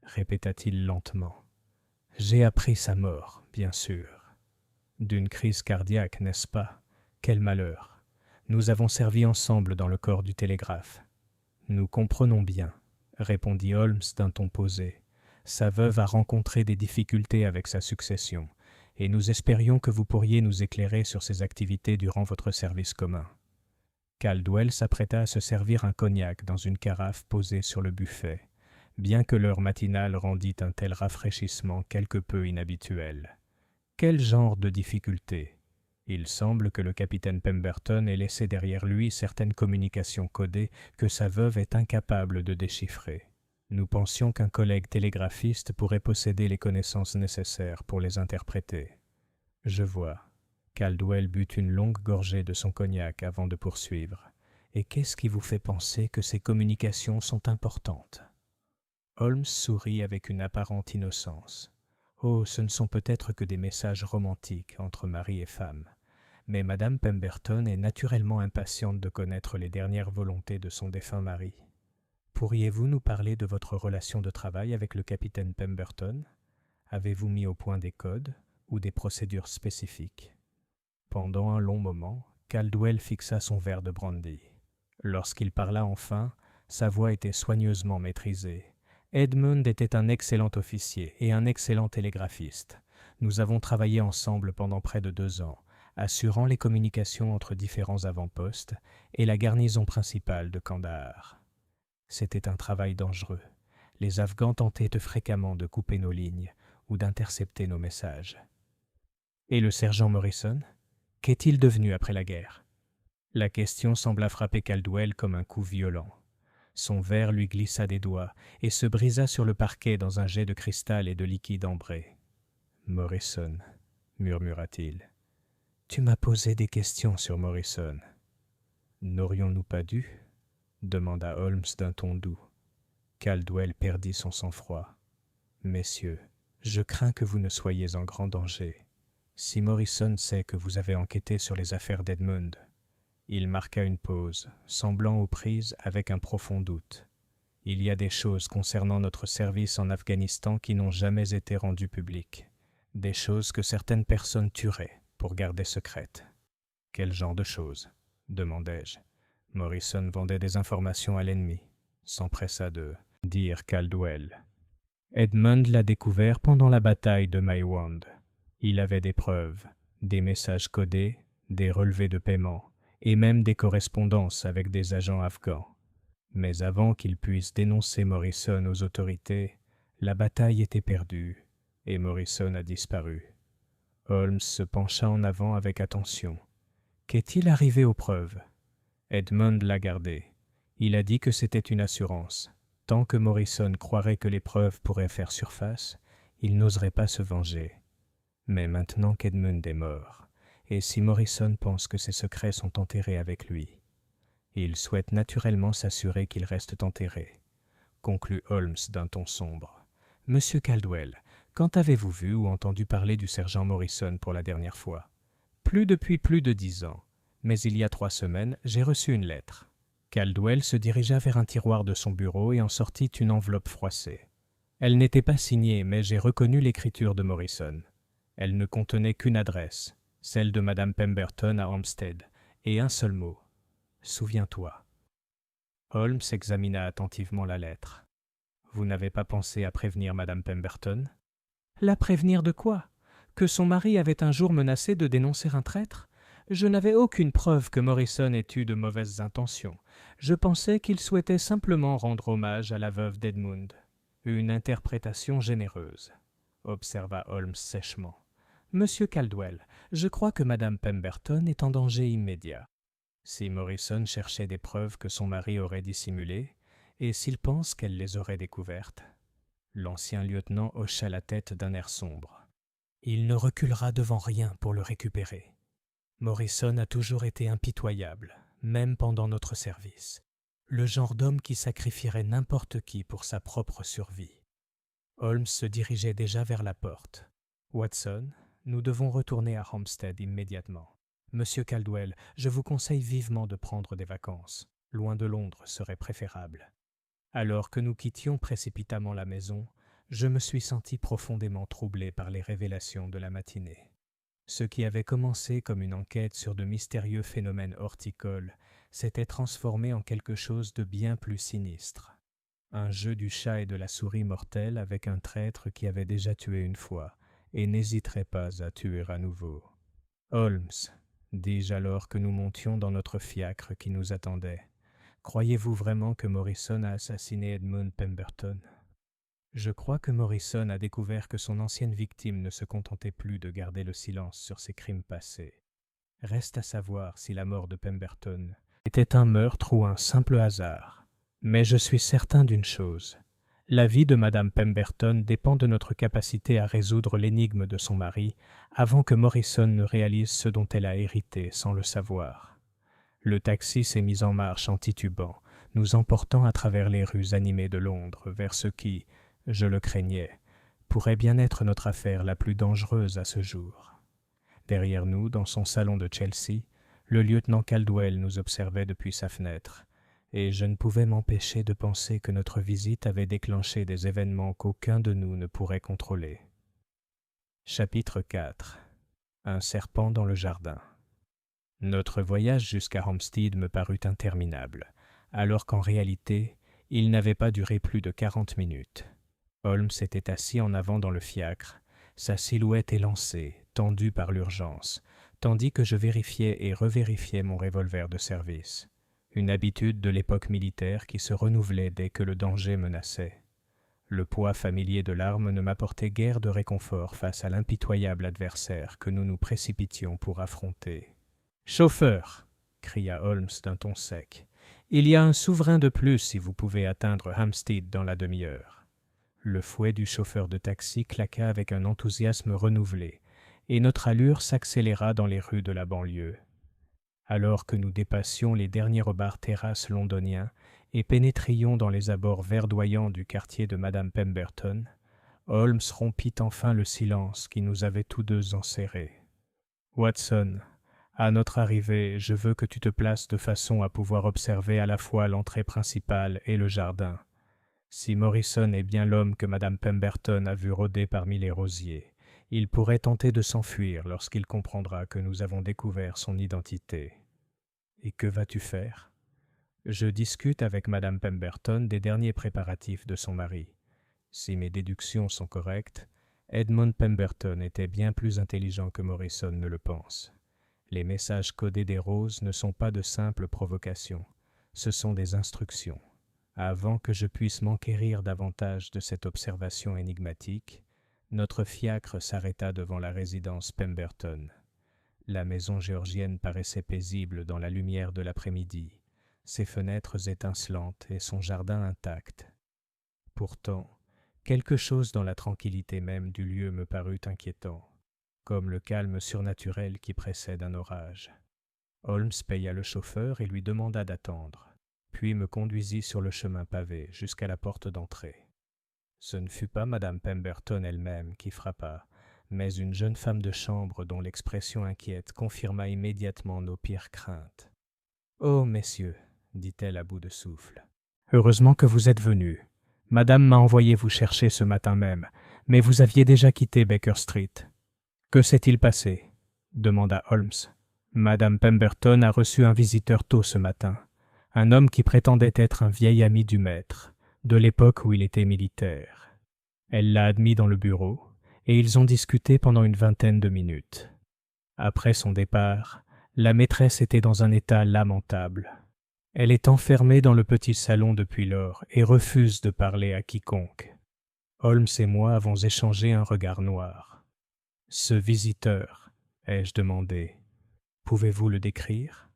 répéta-t-il lentement. « J'ai appris sa mort, bien sûr. D'une crise cardiaque, n'est-ce pas? Quel malheur! Nous avons servi ensemble dans le corps du télégraphe. »« Nous comprenons bien, » répondit Holmes d'un ton posé. « Sa veuve a rencontré des difficultés avec sa succession, et nous espérions que vous pourriez nous éclairer sur ses activités durant votre service commun. » Caldwell s'apprêta à se servir un cognac dans une carafe posée sur le buffet, bien que l'heure matinale rendît un tel rafraîchissement quelque peu inhabituel. Quel genre de difficultés? Il semble que le capitaine Pemberton ait laissé derrière lui certaines communications codées que sa veuve est incapable de déchiffrer. Nous pensions qu'un collègue télégraphiste pourrait posséder les connaissances nécessaires pour les interpréter. Je vois. Caldwell but une longue gorgée de son cognac avant de poursuivre. Et qu'est-ce qui vous fait penser que ces communications sont importantes? Holmes sourit avec une apparente innocence. Oh, ce ne sont peut-être que des messages romantiques entre mari et femme. Mais Madame Pemberton est naturellement impatiente de connaître les dernières volontés de son défunt mari. Pourriez-vous nous parler de votre relation de travail avec le capitaine Pemberton? Avez-vous mis au point des codes ou des procédures spécifiques? Pendant un long moment, Caldwell fixa son verre de brandy. Lorsqu'il parla enfin, sa voix était soigneusement maîtrisée. Edmund était un excellent officier et un excellent télégraphiste. Nous avons travaillé ensemble pendant près de 2 ans, assurant les communications entre différents avant-postes et la garnison principale de Kandahar. C'était un travail dangereux. Les Afghans tentaient fréquemment de couper nos lignes ou d'intercepter nos messages. Et le sergent Morrison? Qu'est-il devenu après la guerre? La question sembla frapper Caldwell comme un coup violent. Son verre lui glissa des doigts et se brisa sur le parquet dans un jet de cristal et de liquide ambré. « Morrison, » murmura-t-il. « Tu m'as posé des questions sur Morrison. »« N'aurions-nous pas dû ?» demanda Holmes d'un ton doux. Caldwell perdit son sang-froid. « Messieurs, je crains que vous ne soyez en grand danger. Si Morrison sait que vous avez enquêté sur les affaires d'Edmund. » Il marqua une pause, semblant aux prises avec un profond doute. « Il y a des choses concernant notre service en Afghanistan qui n'ont jamais été rendues publiques. Des choses que certaines personnes tueraient pour garder secrètes. »« Quel genre de choses ?» demandai-je. « Morrison vendait des informations à l'ennemi, » s'empressa de dire Caldwell. « Edmund l'a découvert pendant la bataille de Maiwand. Il avait des preuves, des messages codés, des relevés de paiement, et même des correspondances avec des agents afghans. Mais avant qu'il puisse dénoncer Morrison aux autorités, la bataille était perdue et Morrison a disparu. » Holmes se pencha en avant avec attention. « Qu'est-il arrivé aux preuves ? » Edmund l'a gardé. Il a dit que c'était une assurance. Tant que Morrison croirait que les preuves pourraient faire surface, il n'oserait pas se venger. Mais maintenant qu'Edmund est mort, et si Morrison pense que ses secrets sont enterrés avec lui, il souhaite naturellement s'assurer qu'ils restent enterrés, conclut Holmes d'un ton sombre. « Monsieur Caldwell, quand avez-vous vu ou entendu parler du sergent Morrison pour la dernière fois ?»« Plus depuis plus de 10 ans, mais il y a 3 semaines, j'ai reçu une lettre. » Caldwell se dirigea vers un tiroir de son bureau et en sortit une enveloppe froissée. Elle n'était pas signée, mais j'ai reconnu l'écriture de Morrison. Elle ne contenait qu'une adresse, celle de Madame Pemberton à Hampstead, et un seul mot. « Souviens-toi. » Holmes examina attentivement la lettre. « Vous n'avez pas pensé à prévenir Madame Pemberton ?»« La prévenir de quoi ? Que son mari avait un jour menacé de dénoncer un traître ? Je n'avais aucune preuve que Morrison ait eu de mauvaises intentions. Je pensais qu'il souhaitait simplement rendre hommage à la veuve d'Edmund. » « Une interprétation généreuse, » observa Holmes sèchement. « Monsieur Caldwell, je crois que Madame Pemberton est en danger immédiat. Si Morrison cherchait des preuves que son mari aurait dissimulées, et s'il pense qu'elle les aurait découvertes. » L'ancien lieutenant hocha la tête d'un air sombre. « Il ne reculera devant rien pour le récupérer. Morrison a toujours été impitoyable, même pendant notre service. Le genre d'homme qui sacrifierait n'importe qui pour sa propre survie. » Holmes se dirigeait déjà vers la porte. « Watson, nous devons retourner à Hampstead immédiatement. Monsieur Caldwell, je vous conseille vivement de prendre des vacances. Loin de Londres serait préférable. » Alors que nous quittions précipitamment la maison, je me suis senti profondément troublé par les révélations de la matinée. Ce qui avait commencé comme une enquête sur de mystérieux phénomènes horticoles s'était transformé en quelque chose de bien plus sinistre. Un jeu du chat et de la souris mortelle avec un traître qui avait déjà tué une fois et n'hésiterait pas à tuer à nouveau. « Holmes, dis-je alors que nous montions dans notre fiacre qui nous attendait, croyez-vous vraiment que Morrison a assassiné Edmund Pemberton ? » Je crois que Morrison a découvert que son ancienne victime ne se contentait plus de garder le silence sur ses crimes passés. Reste à savoir si la mort de Pemberton était un meurtre ou un simple hasard. Mais je suis certain d'une chose. La vie de Madame Pemberton dépend de notre capacité à résoudre l'énigme de son mari avant que Morrison ne réalise ce dont elle a hérité sans le savoir. Le taxi s'est mis en marche en titubant, nous emportant à travers les rues animées de Londres vers ce qui, je le craignais, pourrait bien être notre affaire la plus dangereuse à ce jour. Derrière nous, dans son salon de Chelsea, le lieutenant Caldwell nous observait depuis sa fenêtre, et je ne pouvais m'empêcher de penser que notre visite avait déclenché des événements qu'aucun de nous ne pourrait contrôler. Chapitre 4. Un serpent dans le jardin. Notre voyage jusqu'à Hampstead me parut interminable, alors qu'en réalité, il n'avait pas duré plus de 40 minutes. Holmes était assis en avant dans le fiacre, sa silhouette élancée, tendue par l'urgence, tandis que je vérifiais et revérifiais mon revolver de service. Une habitude de l'époque militaire qui se renouvelait dès que le danger menaçait. Le poids familier de l'arme ne m'apportait guère de réconfort face à l'impitoyable adversaire que nous nous précipitions pour affronter. « Chauffeur !» cria Holmes d'un ton sec. « Il y a un souverain de plus si vous pouvez atteindre Hampstead dans la demi-heure. » Le fouet du chauffeur de taxi claqua avec un enthousiasme renouvelé, et notre allure s'accéléra dans les rues de la banlieue. Alors que nous dépassions les derniers rebards terrasses londoniens et pénétrions dans les abords verdoyants du quartier de Madame Pemberton, Holmes rompit enfin le silence qui nous avait tous deux enserrés. « Watson, à notre arrivée, je veux que tu te places de façon à pouvoir observer à la fois l'entrée principale et le jardin. Si Morrison est bien l'homme que Madame Pemberton a vu rôder parmi les rosiers, il pourrait tenter de s'enfuir lorsqu'il comprendra que nous avons découvert son identité. Et que vas-tu faire ? Je discute avec Madame Pemberton des derniers préparatifs de son mari. Si mes déductions sont correctes, Edmund Pemberton était bien plus intelligent que Morrison ne le pense. Les messages codés des roses ne sont pas de simples provocations, ce sont des instructions. Avant que je puisse m'enquérir davantage de cette observation énigmatique, notre fiacre s'arrêta devant la résidence Pemberton. La maison géorgienne paraissait paisible dans la lumière de l'après-midi, ses fenêtres étincelantes et son jardin intact. Pourtant, quelque chose dans la tranquillité même du lieu me parut inquiétant, comme le calme surnaturel qui précède un orage. Holmes paya le chauffeur et lui demanda d'attendre, puis me conduisit sur le chemin pavé jusqu'à la porte d'entrée. Ce ne fut pas madame Pemberton elle-même qui frappa, mais une jeune femme de chambre dont l'expression inquiète confirma immédiatement nos pires craintes. « Oh, messieurs, dit-elle à bout de souffle, heureusement que vous êtes venus. Madame m'a envoyé vous chercher ce matin même, mais vous aviez déjà quitté Baker Street. »« Que s'est-il passé ?» demanda Holmes. « Madame Pemberton a reçu un visiteur tôt ce matin, un homme qui prétendait être un vieil ami du maître, de l'époque où il était militaire. Elle l'a admis dans le bureau, et ils ont discuté pendant une vingtaine de minutes. Après son départ, la maîtresse était dans un état lamentable. Elle est enfermée dans le petit salon depuis lors et refuse de parler à quiconque. Holmes et moi avons échangé un regard noir. « Ce visiteur, ai-je demandé, pouvez-vous le décrire ?»«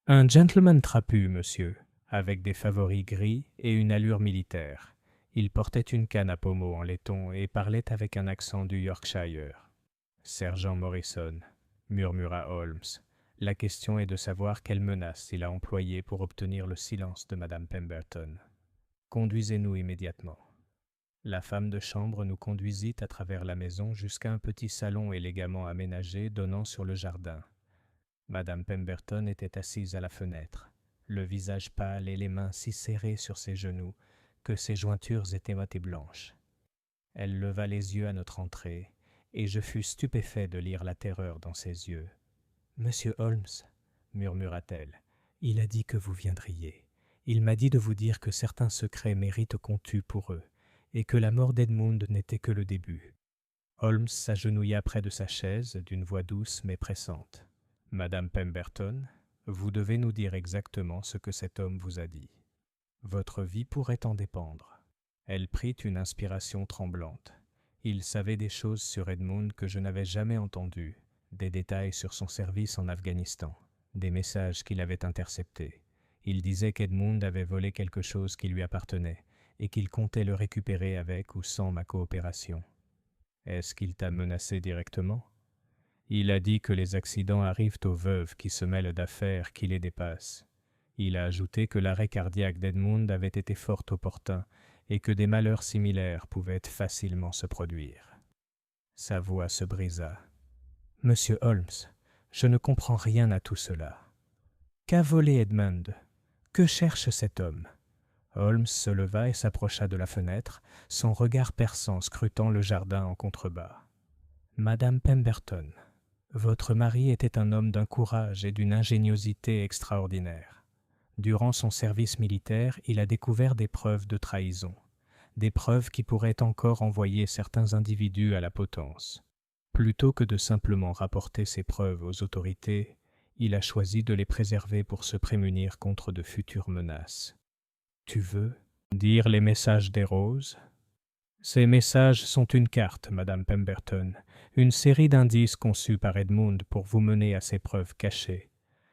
Un gentleman trapu, monsieur, avec des favoris gris et une allure militaire. Il portait une canne à pommeau en laiton et parlait avec un accent du Yorkshire. »« Sergent Morrison, murmura Holmes. La question est de savoir quelle menace il a employée pour obtenir le silence de madame Pemberton. Conduisez-nous immédiatement. » La femme de chambre nous conduisit à travers la maison jusqu'à un petit salon élégamment aménagé donnant sur le jardin. Madame Pemberton était assise à la fenêtre, le visage pâle et les mains si serrées sur ses genoux que ses jointures étaient mottes et blanches. Elle leva les yeux à notre entrée, et je fus stupéfait de lire la terreur dans ses yeux. « Monsieur Holmes, murmura-t-elle, il a dit que vous viendriez. Il m'a dit de vous dire que certains secrets méritent qu'on tue pour eux, et que la mort d'Edmund n'était que le début. » Holmes s'agenouilla près de sa chaise d'une voix douce mais pressante. « Madame Pemberton, vous devez nous dire exactement ce que cet homme vous a dit. Votre vie pourrait en dépendre. » Elle prit une inspiration tremblante. Il savait des choses sur Edmund que je n'avais jamais entendues, des détails sur son service en Afghanistan, des messages qu'il avait interceptés. Il disait qu'Edmund avait volé quelque chose qui lui appartenait et qu'il comptait le récupérer avec ou sans ma coopération. Est-ce qu'il t'a menacé directement ? Il a dit que les accidents arrivent aux veuves qui se mêlent d'affaires qui les dépassent. Il a ajouté que l'arrêt cardiaque d'Edmund avait été fort opportun et que des malheurs similaires pouvaient facilement se produire. Sa voix se brisa. « Monsieur Holmes, je ne comprends rien à tout cela. Qu'a volé Edmund ? Que cherche cet homme ?» Holmes se leva et s'approcha de la fenêtre, son regard perçant scrutant le jardin en contrebas. « Madame Pemberton, votre mari était un homme d'un courage et d'une ingéniosité extraordinaires. Durant son service militaire, il a découvert des preuves de trahison, des preuves qui pourraient encore envoyer certains individus à la potence. Plutôt que de simplement rapporter ces preuves aux autorités, il a choisi de les préserver pour se prémunir contre de futures menaces. Tu veux dire les messages des roses ? Ces messages sont une carte, Madame Pemberton, une série d'indices conçus par Edmund pour vous mener à ces preuves cachées.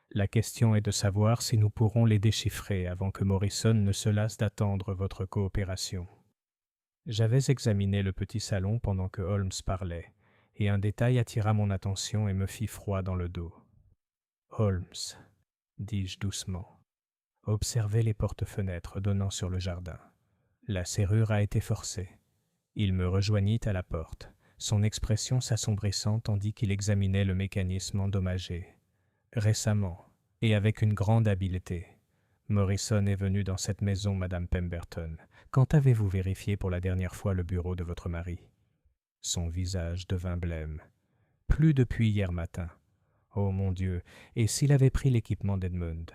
La question est de savoir si nous pourrons les déchiffrer avant que Morrison ne se lasse d'attendre votre coopération. » J'avais examiné le petit salon pendant que Holmes parlait, et un détail attira mon attention et me fit froid dans le dos. « Holmes, dis-je doucement, observez les portes-fenêtres donnant sur le jardin. La serrure a été forcée. » Il me rejoignit à la porte, son expression s'assombrissant tandis qu'il examinait le mécanisme endommagé. Récemment, et avec une grande habileté, Morrison est venu dans cette maison, Madame Pemberton. Quand avez-vous vérifié pour la dernière fois le bureau de votre mari ? Son visage devint blême. Plus depuis hier matin. Oh mon Dieu, et s'il avait pris l'équipement d'Edmund ?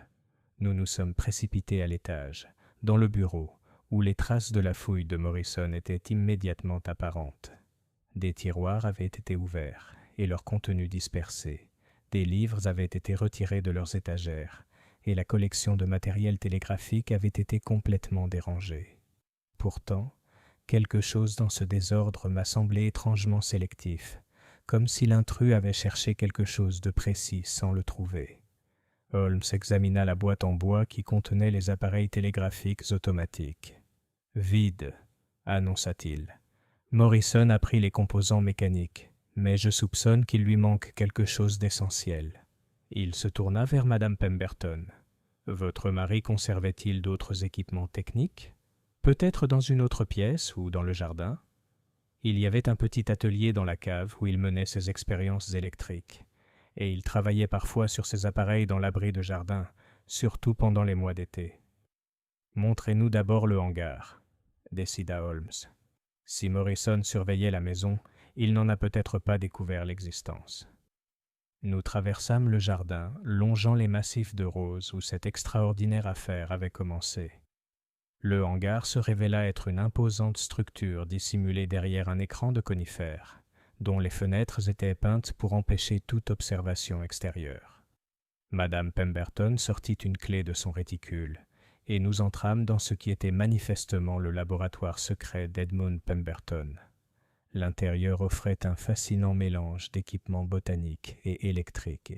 Nous nous sommes précipités à l'étage, dans le bureau, où les traces de la fouille de Morrison étaient immédiatement apparentes. Des tiroirs avaient été ouverts et leur contenu dispersé. Des livres avaient été retirés de leurs étagères et la collection de matériel télégraphique avait été complètement dérangée. Pourtant, quelque chose dans ce désordre m'a semblé étrangement sélectif, comme si l'intrus avait cherché quelque chose de précis sans le trouver. Holmes examina la boîte en bois qui contenait les appareils télégraphiques automatiques. Vide, annonça-t-il. Morrison a pris les composants mécaniques, mais je soupçonne qu'il lui manque quelque chose d'essentiel. Il se tourna vers Madame Pemberton. Votre mari conservait-il d'autres équipements techniques? Peut-être dans une autre pièce ou dans le jardin? Il y avait un petit atelier dans la cave où il menait ses expériences électriques, et il travaillait parfois sur ses appareils dans l'abri de jardin, surtout pendant les mois d'été. Montrez-nous d'abord le hangar, décida Holmes. Si Morrison surveillait la maison, il n'en a peut-être pas découvert l'existence. Nous traversâmes le jardin, longeant les massifs de roses où cette extraordinaire affaire avait commencé. Le hangar se révéla être une imposante structure dissimulée derrière un écran de conifères, dont les fenêtres étaient peintes pour empêcher toute observation extérieure. Madame Pemberton sortit une clé de son réticule, et nous entrâmes dans ce qui était manifestement le laboratoire secret d'Edmund Pemberton. L'intérieur offrait un fascinant mélange d'équipements botaniques et électriques.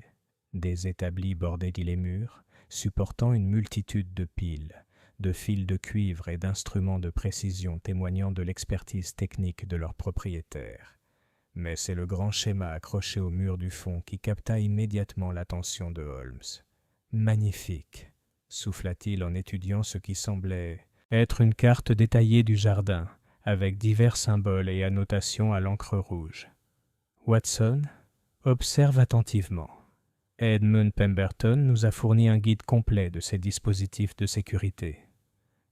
Des établis bordaient les murs, supportant une multitude de piles, de fils de cuivre et d'instruments de précision témoignant de l'expertise technique de leurs propriétaires. Mais c'est le grand schéma accroché au mur du fond qui capta immédiatement l'attention de Holmes. « Magnifique !» souffla-t-il en étudiant ce qui semblait être une carte détaillée du jardin, avec divers symboles et annotations à l'encre rouge. Watson, observe attentivement. Edmund Pemberton nous a fourni un guide complet de ces dispositifs de sécurité.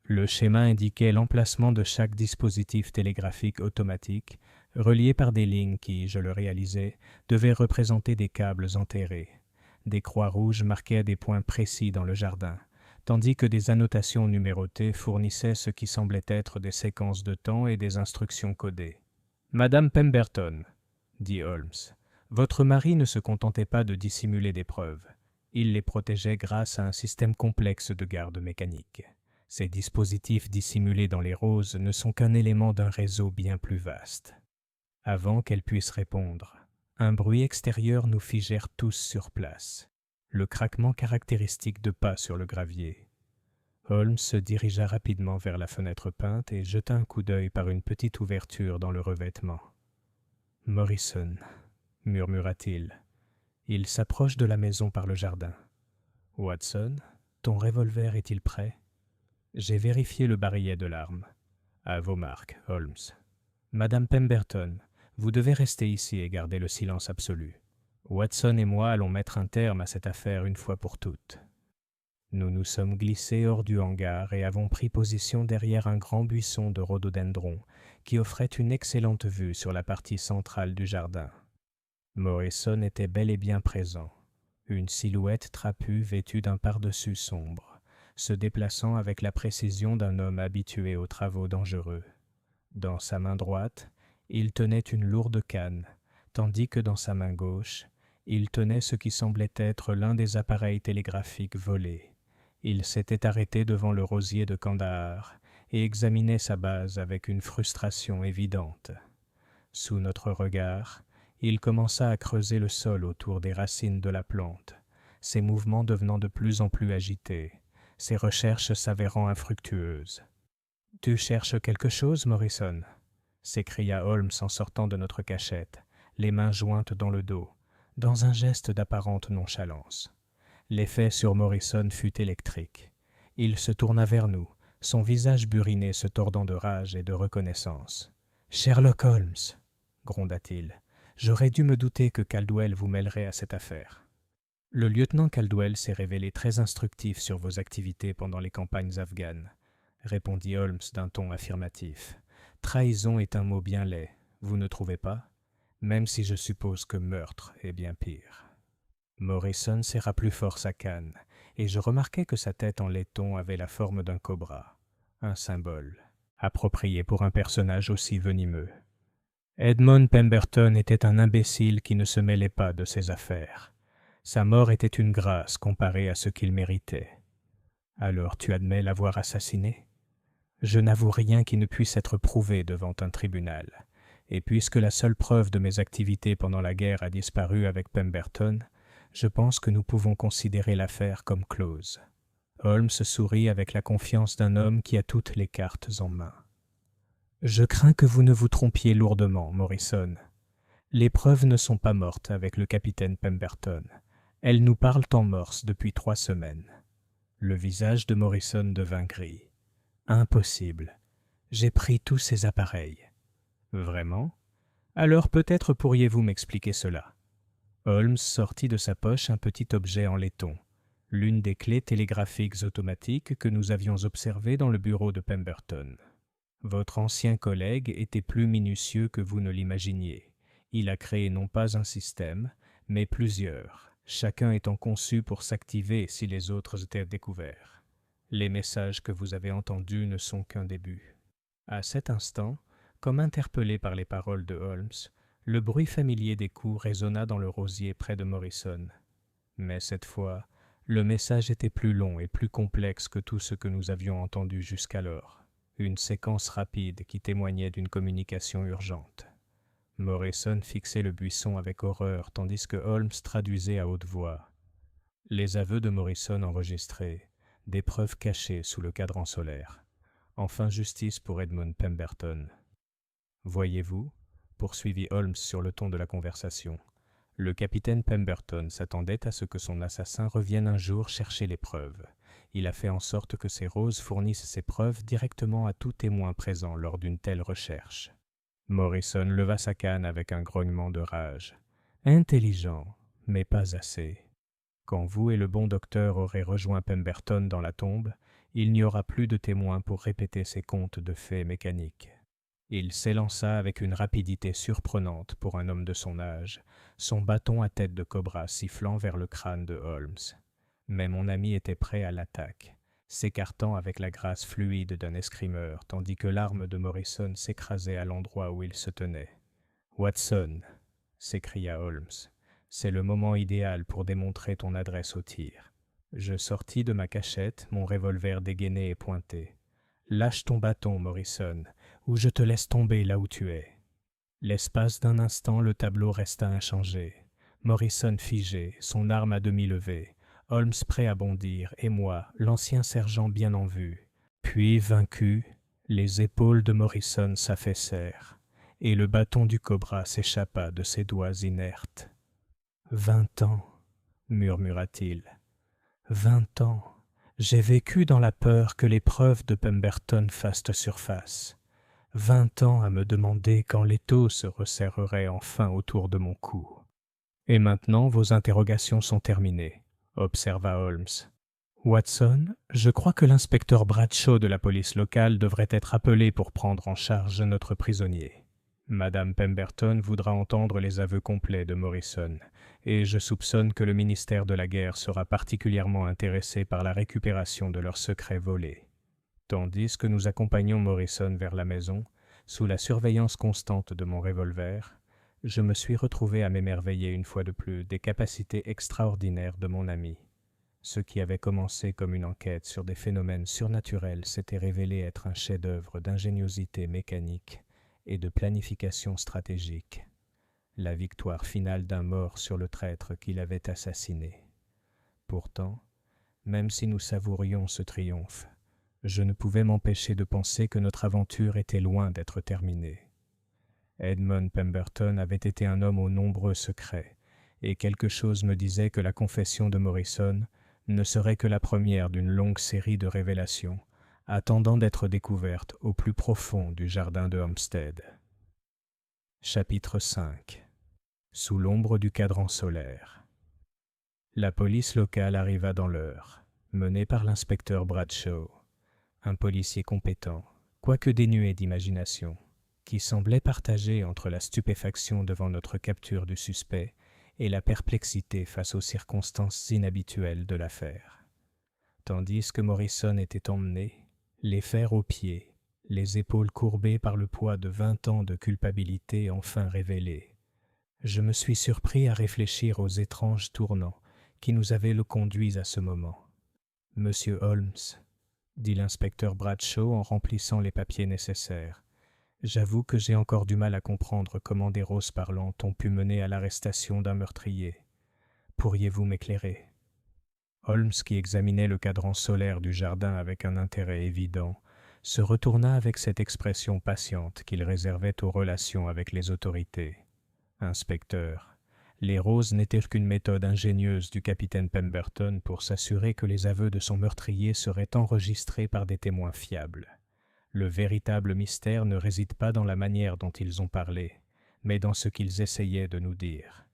Le schéma indiquait l'emplacement de chaque dispositif télégraphique automatique, relié par des lignes qui, je le réalisais, devaient représenter des câbles enterrés. Des croix rouges marquaient des points précis dans le jardin, tandis que des annotations numérotées fournissaient ce qui semblait être des séquences de temps et des instructions codées. « Madame Pemberton, » dit Holmes, « votre mari ne se contentait pas de dissimuler des preuves. Il les protégeait grâce à un système complexe de garde mécanique. Ces dispositifs dissimulés dans les roses ne sont qu'un élément d'un réseau bien plus vaste. » Avant qu'elle puisse répondre, un bruit extérieur nous figèrent tous sur place. Le craquement caractéristique de pas sur le gravier. Holmes se dirigea rapidement vers la fenêtre peinte et jeta un coup d'œil par une petite ouverture dans le revêtement. « Morrison, » murmura-t-il. Il s'approche de la maison par le jardin. « Watson, ton revolver est-il prêt ?» J'ai vérifié le barillet de l'arme. À vos marques, Holmes. « Madame Pemberton, vous devez rester ici et garder le silence absolu. Watson et moi allons mettre un terme à cette affaire une fois pour toutes. » Nous nous sommes glissés hors du hangar et avons pris position derrière un grand buisson de rhododendrons qui offrait une excellente vue sur la partie centrale du jardin. Morrison était bel et bien présent, une silhouette trapue vêtue d'un pardessus sombre, se déplaçant avec la précision d'un homme habitué aux travaux dangereux. Dans sa main droite, il tenait une lourde canne, tandis que dans sa main gauche, il tenait ce qui semblait être l'un des appareils télégraphiques volés. Il s'était arrêté devant le rosier de Kandahar et examinait sa base avec une frustration évidente. Sous notre regard, il commença à creuser le sol autour des racines de la plante, ses mouvements devenant de plus en plus agités, ses recherches s'avérant infructueuses. « Tu cherches quelque chose, Morrison ?» s'écria Holmes en sortant de notre cachette, les mains jointes dans le dos, dans un geste d'apparente nonchalance. L'effet sur Morrison fut électrique. Il se tourna vers nous, son visage buriné se tordant de rage et de reconnaissance. « Sherlock Holmes !» gronda-t-il. « J'aurais dû me douter que Caldwell vous mêlerait à cette affaire. » « Le lieutenant Caldwell s'est révélé très instructif sur vos activités pendant les campagnes afghanes, » répondit Holmes d'un ton affirmatif. « Trahison est un mot bien laid, vous ne trouvez pas ? Même si je suppose que meurtre est bien pire. » Morrison serra plus fort sa canne, et je remarquai que sa tête en laiton avait la forme d'un cobra, un symbole, approprié pour un personnage aussi venimeux. Edmund Pemberton était un imbécile qui ne se mêlait pas de ses affaires. Sa mort était une grâce comparée à ce qu'il méritait. Alors tu admets l'avoir assassiné ? Je n'avoue rien qui ne puisse être prouvé devant un tribunal, et puisque la seule preuve de mes activités pendant la guerre a disparu avec Pemberton, je pense que nous pouvons considérer l'affaire comme close. Holmes sourit avec la confiance d'un homme qui a toutes les cartes en main. Je crains que vous ne vous trompiez lourdement, Morrison. Les preuves ne sont pas mortes avec le capitaine Pemberton. Elles nous parlent en morse depuis 3 semaines. Le visage de Morrison devint gris. Impossible. J'ai pris tous ces appareils. Vraiment? Alors peut-être pourriez-vous m'expliquer cela. Holmes sortit de sa poche un petit objet en laiton, l'une des clés télégraphiques automatiques que nous avions observées dans le bureau de Pemberton. Votre ancien collègue était plus minutieux que vous ne l'imaginiez. Il a créé non pas un système, mais plusieurs, chacun étant conçu pour s'activer si les autres étaient découverts. Les messages que vous avez entendus ne sont qu'un début. À cet instant, comme interpellé par les paroles de Holmes, le bruit familier des coups résonna dans le rosier près de Morrison. Mais cette fois, le message était plus long et plus complexe que tout ce que nous avions entendu jusqu'alors. Une séquence rapide qui témoignait d'une communication urgente. Morrison fixait le buisson avec horreur tandis que Holmes traduisait à haute voix. Les aveux de Morrison enregistrés, des preuves cachées sous le cadran solaire. Enfin justice pour Edmund Pemberton. Voyez-vous, poursuivit Holmes sur le ton de la conversation, le capitaine Pemberton s'attendait à ce que son assassin revienne un jour chercher les preuves. Il a fait en sorte que ces roses fournissent ces preuves directement à tout témoin présent lors d'une telle recherche. Morrison leva sa canne avec un grognement de rage. Intelligent, mais pas assez. Quand vous et le bon docteur aurez rejoint Pemberton dans la tombe, il n'y aura plus de témoins pour répéter ces contes de fées mécaniques. Il s'élança avec une rapidité surprenante pour un homme de son âge, son bâton à tête de cobra sifflant vers le crâne de Holmes. Mais mon ami était prêt à l'attaque, s'écartant avec la grâce fluide d'un escrimeur, tandis que l'arme de Morrison s'écrasait à l'endroit où il se tenait. « Watson !» s'écria Holmes. « C'est le moment idéal pour démontrer ton adresse au tir. » Je sortis de ma cachette, mon revolver dégainé et pointé. « Lâche ton bâton, Morrison, ou je te laisse tomber là où tu es. » L'espace d'un instant, le tableau resta inchangé. Morrison figé, son arme à demi levée, Holmes prêt à bondir, et moi, l'ancien sergent bien en vue. Puis, vaincu, les épaules de Morrison s'affaissèrent, et le bâton du cobra s'échappa de ses doigts inertes. « 20 ans, murmura-t-il. 20 ans. J'ai vécu dans la peur que les preuves de Pemberton fassent surface. 20 ans à me demander quand l'étau se resserrerait enfin autour de mon cou. Et maintenant, vos interrogations sont terminées, observa Holmes. Watson, je crois que l'inspecteur Bradshaw de la police locale devrait être appelé pour prendre en charge notre prisonnier. Madame Pemberton voudra entendre les aveux complets de Morrison, et je soupçonne que le ministère de la Guerre sera particulièrement intéressé par la récupération de leurs secrets volés. Tandis que nous accompagnions Morrison vers la maison, sous la surveillance constante de mon revolver, je me suis retrouvé à m'émerveiller une fois de plus des capacités extraordinaires de mon ami. Ce qui avait commencé comme une enquête sur des phénomènes surnaturels s'était révélé être un chef-d'œuvre d'ingéniosité mécanique et de planification stratégique, la victoire finale d'un mort sur le traître qui l'avait assassiné. Pourtant, même si nous savourions ce triomphe, je ne pouvais m'empêcher de penser que notre aventure était loin d'être terminée. Edmund Pemberton avait été un homme aux nombreux secrets, et quelque chose me disait que la confession de Morrison ne serait que la première d'une longue série de révélations, attendant d'être découverte au plus profond du jardin de Hampstead. Chapitre 5. Sous l'ombre du cadran solaire. La police locale arriva dans l'heure, menée par l'inspecteur Bradshaw, un policier compétent, quoique dénué d'imagination, qui semblait partagé entre la stupéfaction devant notre capture du suspect et la perplexité face aux circonstances inhabituelles de l'affaire. Tandis que Morrison était emmené, les fers aux pieds, les épaules courbées par le poids de 20 ans de culpabilité enfin révélés, je me suis surpris à réfléchir aux étranges tournants qui nous avaient le conduits à ce moment. « Monsieur Holmes, » dit l'inspecteur Bradshaw en remplissant les papiers nécessaires, « j'avoue que j'ai encore du mal à comprendre comment des roses parlantes ont pu mener à l'arrestation d'un meurtrier. Pourriez-vous m'éclairer ?» Holmes, qui examinait le cadran solaire du jardin avec un intérêt évident, se retourna avec cette expression patiente qu'il réservait aux relations avec les autorités. « Inspecteur, les roses n'étaient qu'une méthode ingénieuse du capitaine Pemberton pour s'assurer que les aveux de son meurtrier seraient enregistrés par des témoins fiables. Le véritable mystère ne réside pas dans la manière dont ils ont parlé, mais dans ce qu'ils essayaient de nous dire. »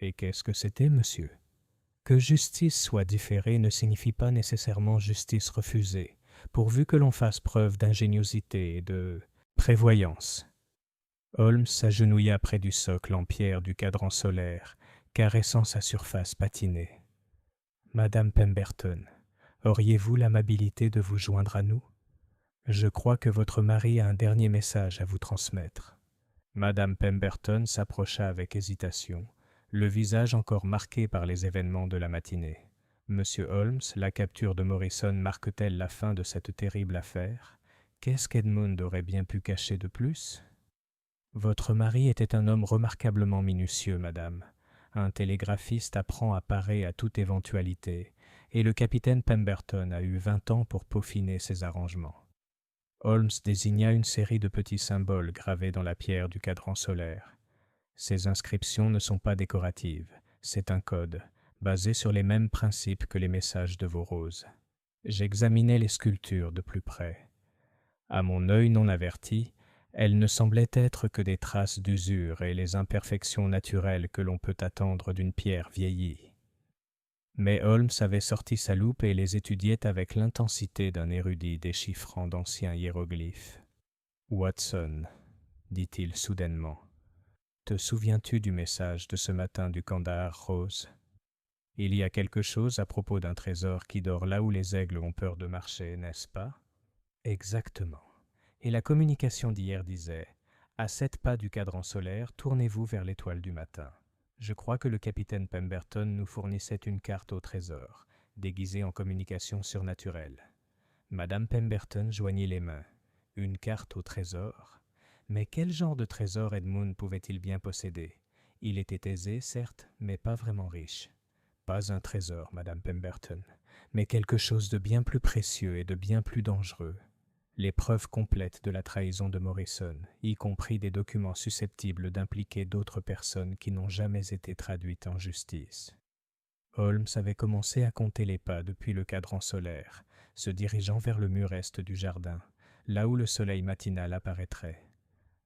« Et qu'est-ce que c'était, monsieur ? » Que justice soit différée ne signifie pas nécessairement justice refusée, pourvu que l'on fasse preuve d'ingéniosité et de prévoyance. Holmes s'agenouilla près du socle en pierre du cadran solaire, caressant sa surface patinée. « Madame Pemberton, auriez-vous l'amabilité de vous joindre à nous ? Je crois que votre mari a un dernier message à vous transmettre. » Madame Pemberton s'approcha avec hésitation, le visage encore marqué par les événements de la matinée. « Monsieur Holmes, la capture de Morrison marque-t-elle la fin de cette terrible affaire ? Qu'est-ce qu'Edmund aurait bien pu cacher de plus ? » « Votre mari était un homme remarquablement minutieux, madame. Un télégraphiste apprend à parer à toute éventualité, et le capitaine Pemberton a eu 20 ans pour peaufiner ses arrangements. » Holmes désigna une série de petits symboles gravés dans la pierre du cadran solaire. « Ces inscriptions ne sont pas décoratives, c'est un code, basé sur les mêmes principes que les messages de vos roses. J'examinai les sculptures de plus près. À mon œil non averti, elles ne semblaient être que des traces d'usure et les imperfections naturelles que l'on peut attendre d'une pierre vieillie. » Mais Holmes avait sorti sa loupe et les étudiait avec l'intensité d'un érudit déchiffrant d'anciens hiéroglyphes. « Watson, dit-il soudainement, te souviens-tu du message de ce matin du Kandahar rose ? Il y a quelque chose à propos d'un trésor qui dort là où les aigles ont peur de marcher, n'est-ce pas ? » « Exactement. Et la communication d'hier disait « À 7 pas du cadran solaire, tournez-vous vers l'étoile du matin. » Je crois que le capitaine Pemberton nous fournissait une carte au trésor, déguisée en communication surnaturelle. Madame Pemberton joignit les mains. Une carte au trésor ? Mais quel genre de trésor Edmund pouvait-il bien posséder ? Il était aisé, certes, mais pas vraiment riche. Pas un trésor, Madame Pemberton, mais quelque chose de bien plus précieux et de bien plus dangereux. Les preuves complètes de la trahison de Morrison, y compris des documents susceptibles d'impliquer d'autres personnes qui n'ont jamais été traduites en justice. Holmes avait commencé à compter les pas depuis le cadran solaire, se dirigeant vers le mur est du jardin, là où le soleil matinal apparaîtrait.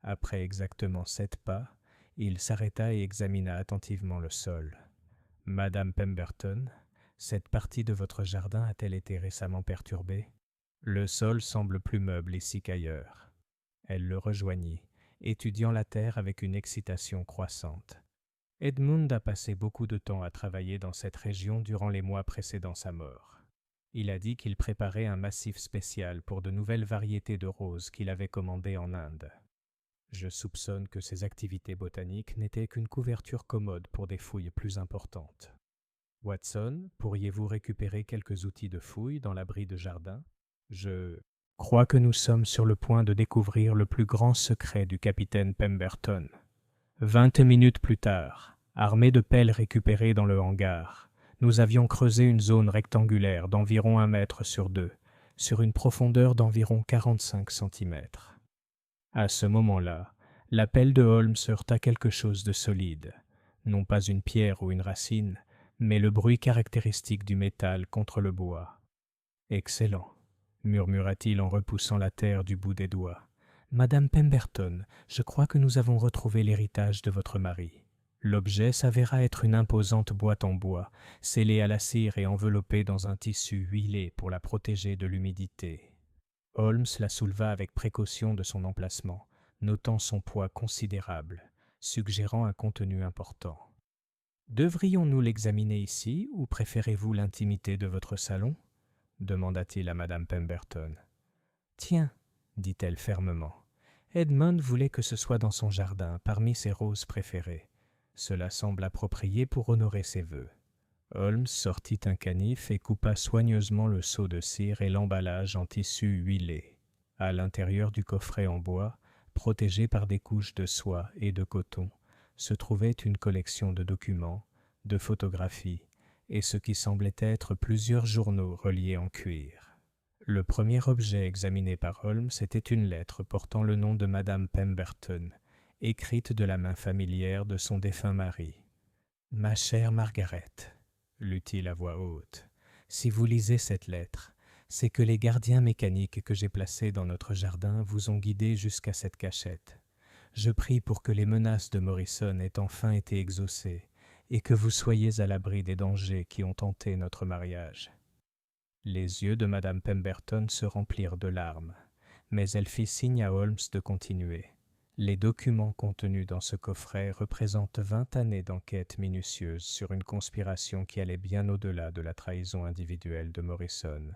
Après exactement 7 pas, il s'arrêta et examina attentivement le sol. « Madame Pemberton, cette partie de votre jardin a-t-elle été récemment perturbée ? Le sol semble plus meuble ici qu'ailleurs. » Elle le rejoignit, étudiant la terre avec une excitation croissante. Edmund a passé beaucoup de temps à travailler dans cette région durant les mois précédant sa mort. Il a dit qu'il préparait un massif spécial pour de nouvelles variétés de roses qu'il avait commandées en Inde. Je soupçonne que ces activités botaniques n'étaient qu'une couverture commode pour des fouilles plus importantes. Watson, pourriez-vous récupérer quelques outils de fouille dans l'abri de jardin ? Je crois que nous sommes sur le point de découvrir le plus grand secret du capitaine Pemberton. 20 minutes plus tard, armés de pelles récupérées dans le hangar, nous avions creusé une zone rectangulaire d'environ 1 mètre sur 2, sur une profondeur d'environ 45 cm. À ce moment-là, la pelle de Holmes heurta quelque chose de solide, non pas une pierre ou une racine, mais le bruit caractéristique du métal contre le bois. « Excellent, » murmura-t-il en repoussant la terre du bout des doigts. « Madame Pemberton, je crois que nous avons retrouvé l'héritage de votre mari. » L'objet s'avéra être une imposante boîte en bois, scellée à la cire et enveloppée dans un tissu huilé pour la protéger de l'humidité. Holmes la souleva avec précaution de son emplacement, notant son poids considérable, suggérant un contenu important. « Devrions-nous l'examiner ici ou préférez-vous l'intimité de votre salon ? » demanda-t-il à Madame Pemberton. « Tiens, dit-elle fermement, Edmund voulait que ce soit dans son jardin, parmi ses roses préférées. Cela semble approprié pour honorer ses vœux. » Holmes sortit un canif et coupa soigneusement le seau de cire et l'emballage en tissu huilé. À l'intérieur du coffret en bois, protégé par des couches de soie et de coton, se trouvait une collection de documents, de photographies et ce qui semblait être plusieurs journaux reliés en cuir. Le premier objet examiné par Holmes était une lettre portant le nom de Madame Pemberton, écrite de la main familière de son défunt mari. « Ma chère Margaret », lut-il à voix haute, « si vous lisez cette lettre, c'est que les gardiens mécaniques que j'ai placés dans notre jardin vous ont guidé jusqu'à cette cachette. Je prie pour que les menaces de Morrison aient enfin été exaucées et que vous soyez à l'abri des dangers qui ont tenté notre mariage. » Les yeux de Madame Pemberton se remplirent de larmes, mais elle fit signe à Holmes de continuer. Les documents contenus dans ce coffret représentent 20 années d'enquête minutieuse sur une conspiration qui allait bien au-delà de la trahison individuelle de Morrison.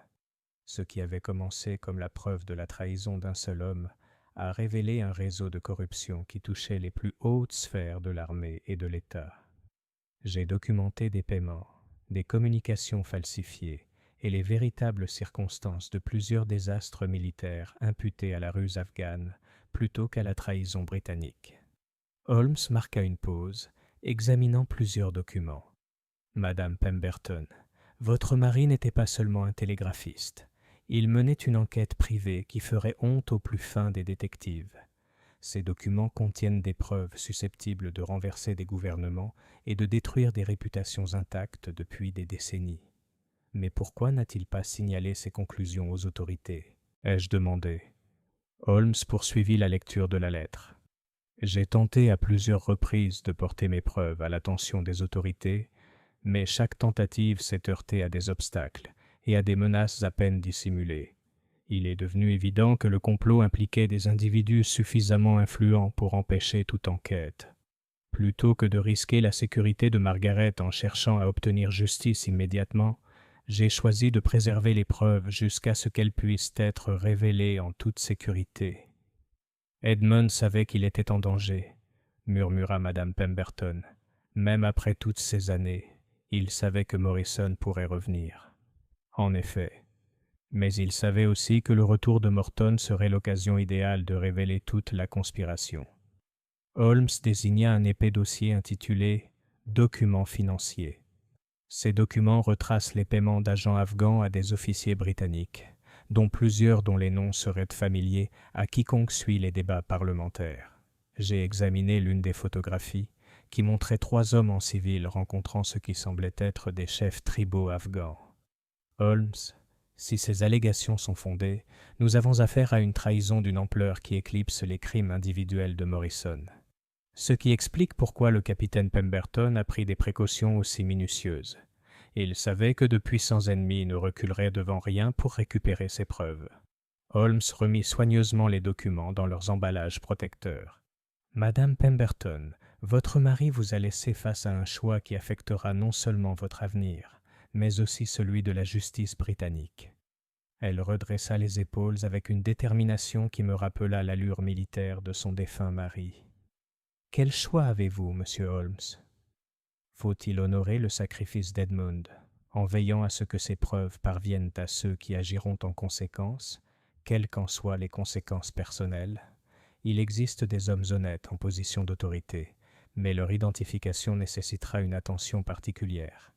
Ce qui avait commencé comme la preuve de la trahison d'un seul homme a révélé un réseau de corruption qui touchait les plus hautes sphères de l'armée et de l'État. J'ai documenté des paiements, des communications falsifiées, et les véritables circonstances de plusieurs désastres militaires imputés à la ruse afghane plutôt qu'à la trahison britannique. Holmes marqua une pause, examinant plusieurs documents. « Madame Pemberton, votre mari n'était pas seulement un télégraphiste. Il menait une enquête privée qui ferait honte aux plus fins des détectives. Ces documents contiennent des preuves susceptibles de renverser des gouvernements et de détruire des réputations intactes depuis des décennies. Mais pourquoi n'a-t-il pas signalé ces conclusions aux autorités ? Ai-je demandé. Holmes poursuivit la lecture de la lettre. J'ai tenté à plusieurs reprises de porter mes preuves à l'attention des autorités, mais chaque tentative s'est heurtée à des obstacles et à des menaces à peine dissimulées. Il est devenu évident que le complot impliquait des individus suffisamment influents pour empêcher toute enquête. Plutôt que de risquer la sécurité de Margaret en cherchant à obtenir justice immédiatement, j'ai choisi de préserver les preuves jusqu'à ce qu'elles puissent être révélées en toute sécurité. Edmund savait qu'il était en danger, murmura Madame Pemberton. Même après toutes ces années, il savait que Morrison pourrait revenir. En effet, mais il savait aussi que le retour de Morton serait l'occasion idéale de révéler toute la conspiration. Holmes désigna un épais dossier intitulé « Documents financiers ». Ces documents retracent les paiements d'agents afghans à des officiers britanniques, dont plusieurs dont les noms seraient familiers à quiconque suit les débats parlementaires. J'ai examiné l'une des photographies qui montrait 3 hommes en civil rencontrant ce qui semblait être des chefs tribaux afghans. Holmes, si ces allégations sont fondées, nous avons affaire à une trahison d'une ampleur qui éclipse les crimes individuels de Morrison. Ce qui explique pourquoi le capitaine Pemberton a pris des précautions aussi minutieuses. Il savait que de puissants ennemis ne reculeraient devant rien pour récupérer ces preuves. Holmes remit soigneusement les documents dans leurs emballages protecteurs. « Madame Pemberton, votre mari vous a laissé face à un choix qui affectera non seulement votre avenir, mais aussi celui de la justice britannique. » Elle redressa les épaules avec une détermination qui me rappela l'allure militaire de son défunt mari. « Quel choix avez-vous, monsieur Holmes ? Faut-il honorer le sacrifice d'Edmund en veillant à ce que ces preuves parviennent à ceux qui agiront en conséquence, quelles qu'en soient les conséquences personnelles ? Il existe des hommes honnêtes en position d'autorité, mais leur identification nécessitera une attention particulière.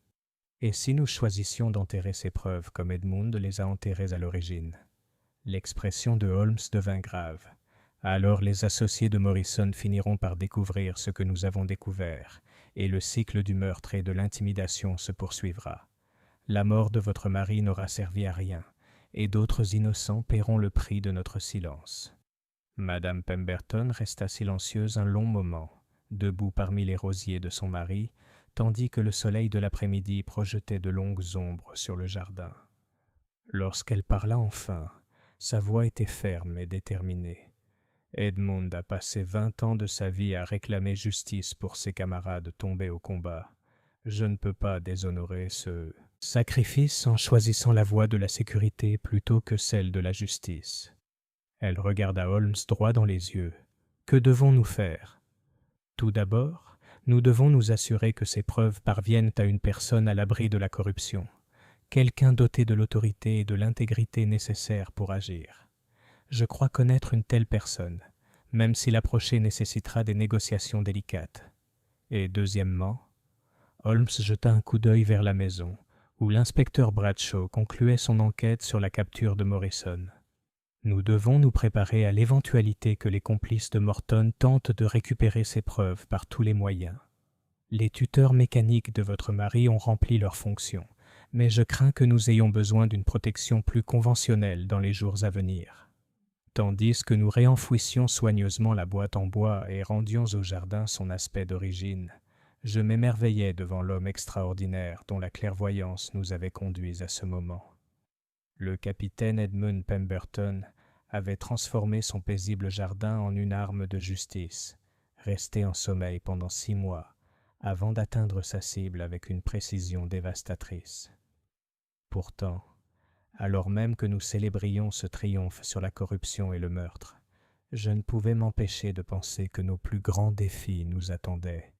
Et si nous choisissions d'enterrer ces preuves comme Edmund les a enterrées à l'origine ? L'expression de Holmes devint grave. Alors les associés de Morrison finiront par découvrir ce que nous avons découvert, et le cycle du meurtre et de l'intimidation se poursuivra. La mort de votre mari n'aura servi à rien, et d'autres innocents paieront le prix de notre silence. » Madame Pemberton resta silencieuse un long moment, debout parmi les rosiers de son mari, tandis que le soleil de l'après-midi projetait de longues ombres sur le jardin. Lorsqu'elle parla enfin, sa voix était ferme et déterminée. Edmund a passé 20 ans de sa vie à réclamer justice pour ses camarades tombés au combat. Je ne peux pas déshonorer ce sacrifice en choisissant la voie de la sécurité plutôt que celle de la justice. Elle regarda Holmes droit dans les yeux. Que devons-nous faire ? Tout d'abord, nous devons nous assurer que ces preuves parviennent à une personne à l'abri de la corruption, quelqu'un doté de l'autorité et de l'intégrité nécessaires pour agir. Je crois connaître une telle personne, même si l'approcher nécessitera des négociations délicates. Et deuxièmement, Holmes jeta un coup d'œil vers la maison, où l'inspecteur Bradshaw concluait son enquête sur la capture de Morrison. Nous devons nous préparer à l'éventualité que les complices de Morton tentent de récupérer ces preuves par tous les moyens. Les tuteurs mécaniques de votre mari ont rempli leur fonction, mais je crains que nous ayons besoin d'une protection plus conventionnelle dans les jours à venir. Tandis que nous réenfouissions soigneusement la boîte en bois et rendions au jardin son aspect d'origine, je m'émerveillais devant l'homme extraordinaire dont la clairvoyance nous avait conduits à ce moment. Le capitaine Edmund Pemberton avait transformé son paisible jardin en une arme de justice, resté en sommeil pendant 6 mois, avant d'atteindre sa cible avec une précision dévastatrice. Pourtant, alors même que nous célébrions ce triomphe sur la corruption et le meurtre, je ne pouvais m'empêcher de penser que nos plus grands défis nous attendaient.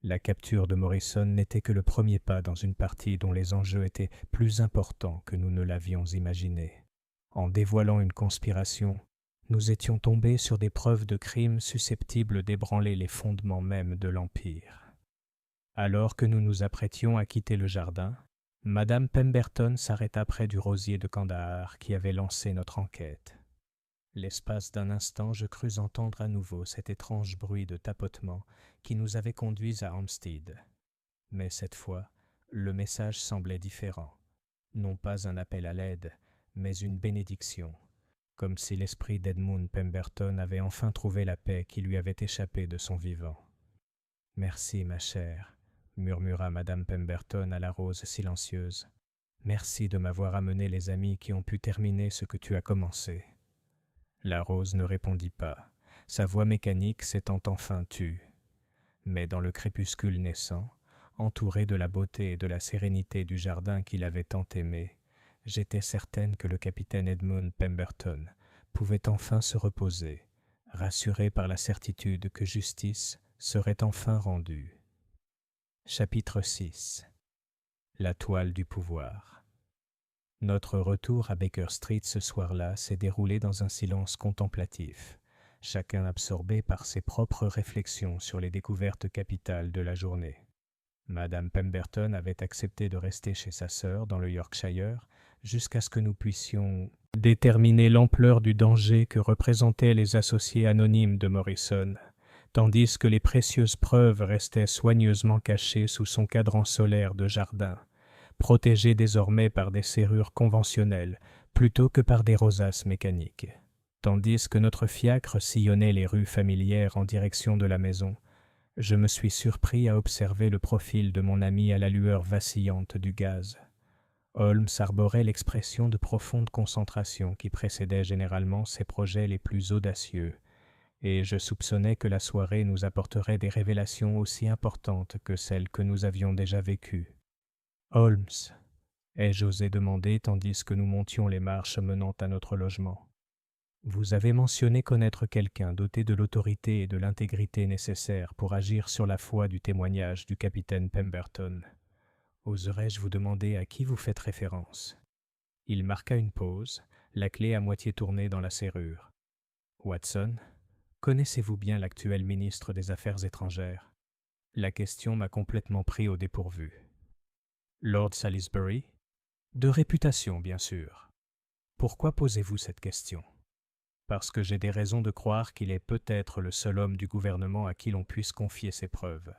La capture de Morrison n'était que le premier pas dans une partie dont les enjeux étaient plus importants que nous ne l'avions imaginé. En dévoilant une conspiration, nous étions tombés sur des preuves de crimes susceptibles d'ébranler les fondements mêmes de l'Empire. Alors que nous nous apprêtions à quitter le jardin, Madame Pemberton s'arrêta près du rosier de Kandahar qui avait lancé notre enquête. L'espace d'un instant, je crus entendre à nouveau cet étrange bruit de tapotement qui nous avait conduits à Hampstead. Mais cette fois, le message semblait différent. Non pas un appel à l'aide, mais une bénédiction, comme si l'esprit d'Edmund Pemberton avait enfin trouvé la paix qui lui avait échappé de son vivant. « Merci, ma chère », murmura Madame Pemberton à la rose silencieuse. « Merci de m'avoir amené les amis qui ont pu terminer ce que tu as commencé. » La rose ne répondit pas, sa voix mécanique s'étant enfin tue. Mais dans le crépuscule naissant, entouré de la beauté et de la sérénité du jardin qu'il avait tant aimé, j'étais certaine que le capitaine Edmund Pemberton pouvait enfin se reposer, rassuré par la certitude que justice serait enfin rendue. Chapitre 6. La toile du pouvoir. Notre retour à Baker Street ce soir-là s'est déroulé dans un silence contemplatif, chacun absorbé par ses propres réflexions sur les découvertes capitales de la journée. Madame Pemberton avait accepté de rester chez sa sœur dans le Yorkshire jusqu'à ce que nous puissions déterminer l'ampleur du danger que représentaient les associés anonymes de Morrison, tandis que les précieuses preuves restaient soigneusement cachées sous son cadran solaire de jardin, protégé désormais par des serrures conventionnelles plutôt que par des rosaces mécaniques. Tandis que notre fiacre sillonnait les rues familières en direction de la maison, je me suis surpris à observer le profil de mon ami à la lueur vacillante du gaz. Holmes arborait l'expression de profonde concentration qui précédait généralement ses projets les plus audacieux, et je soupçonnais que la soirée nous apporterait des révélations aussi importantes que celles que nous avions déjà vécues. « Holmes », ai-je osé demander tandis que nous montions les marches menant à notre logement. « Vous avez mentionné connaître quelqu'un doté de l'autorité et de l'intégrité nécessaires pour agir sur la foi du témoignage du capitaine Pemberton. Oserais-je vous demander à qui vous faites référence ?» Il marqua une pause, la clé à moitié tournée dans la serrure. « Watson, connaissez-vous bien l'actuel ministre des Affaires étrangères ?» La question m'a complètement pris au dépourvu. « Lord Salisbury ?» « De réputation, bien sûr. Pourquoi posez-vous cette question ? » Parce que j'ai des raisons de croire qu'il est peut-être le seul homme du gouvernement à qui l'on puisse confier ces preuves.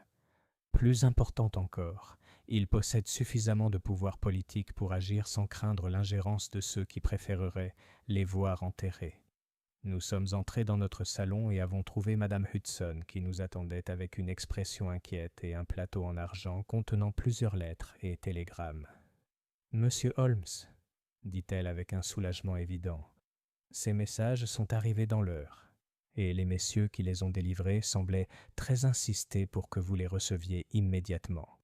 Plus important encore, il possède suffisamment de pouvoir politique pour agir sans craindre l'ingérence de ceux qui préféreraient les voir enterrés. Nous sommes entrés dans notre salon et avons trouvé Madame Hudson qui nous attendait avec une expression inquiète et un plateau en argent contenant plusieurs lettres et télégrammes. « Monsieur Holmes, » dit-elle avec un soulagement évident, « ces messages sont arrivés dans l'heure, et les messieurs qui les ont délivrés semblaient très insister pour que vous les receviez immédiatement. »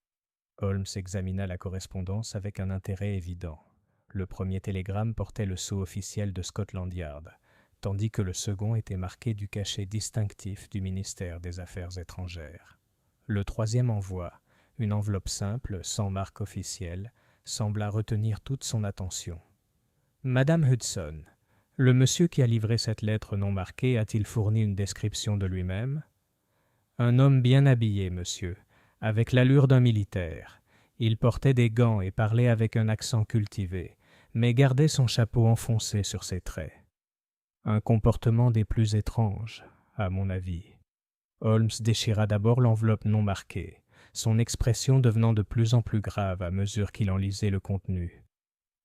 Holmes examina la correspondance avec un intérêt évident. Le premier télégramme portait le sceau officiel de Scotland Yard, tandis que le second était marqué du cachet distinctif du ministère des Affaires étrangères. Le troisième envoi, une enveloppe simple, sans marque officielle, sembla retenir toute son attention. « Madame Hudson, le monsieur qui a livré cette lettre non marquée a-t-il fourni une description de lui-même ? » « Un homme bien habillé, monsieur, avec l'allure d'un militaire. Il portait des gants et parlait avec un accent cultivé, mais gardait son chapeau enfoncé sur ses traits. Un comportement des plus étranges, à mon avis. Holmes déchira d'abord l'enveloppe non marquée, son expression devenant de plus en plus grave à mesure qu'il en lisait le contenu.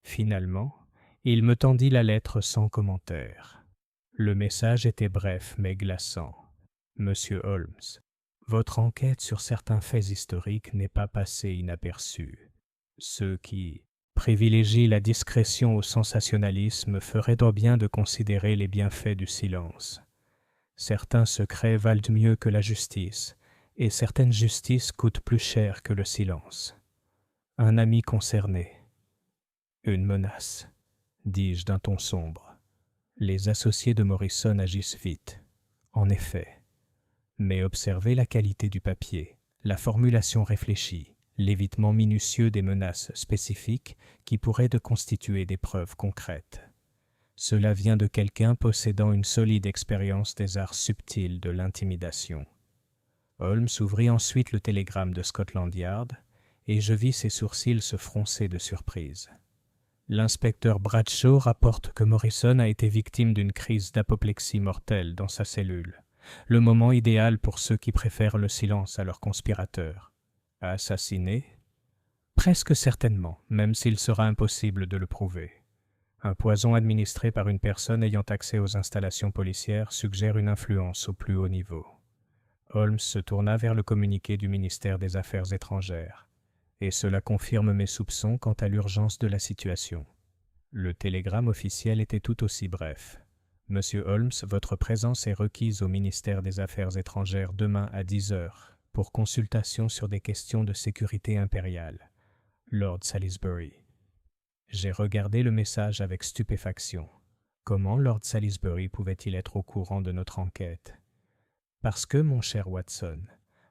Finalement, il me tendit la lettre sans commentaire. Le message était bref mais glaçant. « Monsieur Holmes, votre enquête sur certains faits historiques n'est pas passée inaperçue. Ceux qui privilégient la discrétion au sensationnalisme feraient donc bien de considérer les bienfaits du silence. Certains secrets valent mieux que la justice, et certaines justices coûtent plus cher que le silence. Un ami concerné. Une menace, dis-je d'un ton sombre. Les associés de Morrison agissent vite. En effet. Mais observez la qualité du papier, la formulation réfléchie, l'évitement minutieux des menaces spécifiques qui pourraient de constituer des preuves concrètes. Cela vient de quelqu'un possédant une solide expérience des arts subtils de l'intimidation. Holmes ouvrit ensuite le télégramme de Scotland Yard, et je vis ses sourcils se froncer de surprise. L'inspecteur Bradshaw rapporte que Morrison a été victime d'une crise d'apoplexie mortelle dans sa cellule, le moment idéal pour ceux qui préfèrent le silence à leur conspirateur. Assassiné ? Presque certainement, même s'il sera impossible de le prouver. Un poison administré par une personne ayant accès aux installations policières suggère une influence au plus haut niveau. Holmes se tourna vers le communiqué du ministère des Affaires étrangères, et cela confirme mes soupçons quant à l'urgence de la situation. Le télégramme officiel était tout aussi bref. « Monsieur Holmes, votre présence est requise au ministère des Affaires étrangères demain à 10 heures pour consultation sur des questions de sécurité impériale. Lord Salisbury. » J'ai regardé le message avec stupéfaction. Comment Lord Salisbury pouvait-il être au courant de notre enquête ? Parce que, mon cher Watson,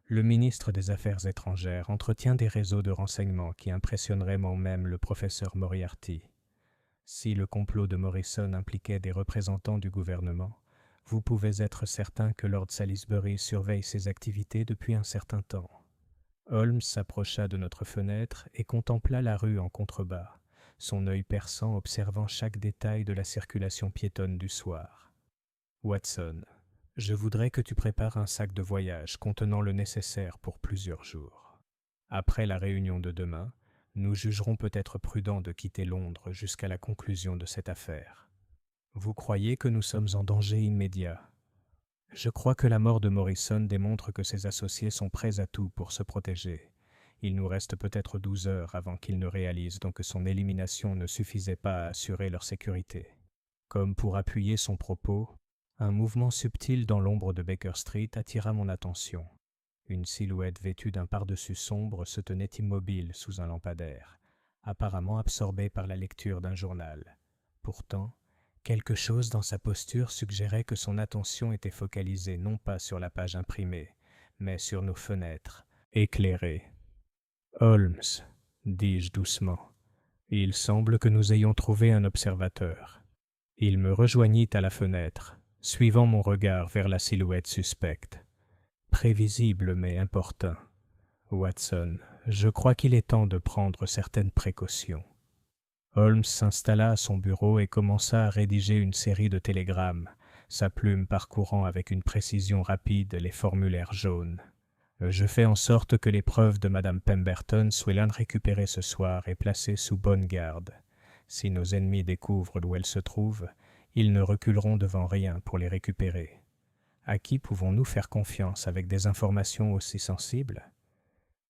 le ministre des Affaires étrangères entretient des réseaux de renseignements qui impressionneraient même le professeur Moriarty. Si le complot de Morrison impliquait des représentants du gouvernement, vous pouvez être certain que Lord Salisbury surveille ses activités depuis un certain temps. Holmes s'approcha de notre fenêtre et contempla la rue en contrebas, son œil perçant observant chaque détail de la circulation piétonne du soir. « Watson, je voudrais que tu prépares un sac de voyage contenant le nécessaire pour plusieurs jours. Après la réunion de demain, nous jugerons peut-être prudent de quitter Londres jusqu'à la conclusion de cette affaire. Vous croyez que nous sommes en danger immédiat ? Je crois que la mort de Morrison démontre que ses associés sont prêts à tout pour se protéger. Il nous reste peut-être 12 heures avant qu'ils ne réalisent donc que son élimination ne suffisait pas à assurer leur sécurité. » Comme pour appuyer son propos, un mouvement subtil dans l'ombre de Baker Street attira mon attention. Une silhouette vêtue d'un pardessus sombre se tenait immobile sous un lampadaire, apparemment absorbée par la lecture d'un journal. Pourtant, quelque chose dans sa posture suggérait que son attention était focalisée non pas sur la page imprimée, mais sur nos fenêtres, éclairées. « Holmes, dis-je doucement, il semble que nous ayons trouvé un observateur. » Il me rejoignit à la fenêtre, suivant mon regard vers la silhouette suspecte. Prévisible mais importun. « Watson, je crois qu'il est temps de prendre certaines précautions. » Holmes s'installa à son bureau et commença à rédiger une série de télégrammes, sa plume parcourant avec une précision rapide les formulaires jaunes. Je fais en sorte que les preuves de Madame Pemberton soient récupérées ce soir et placées sous bonne garde. Si nos ennemis découvrent où elles se trouvent, ils ne reculeront devant rien pour les récupérer. À qui pouvons-nous faire confiance avec des informations aussi sensibles ?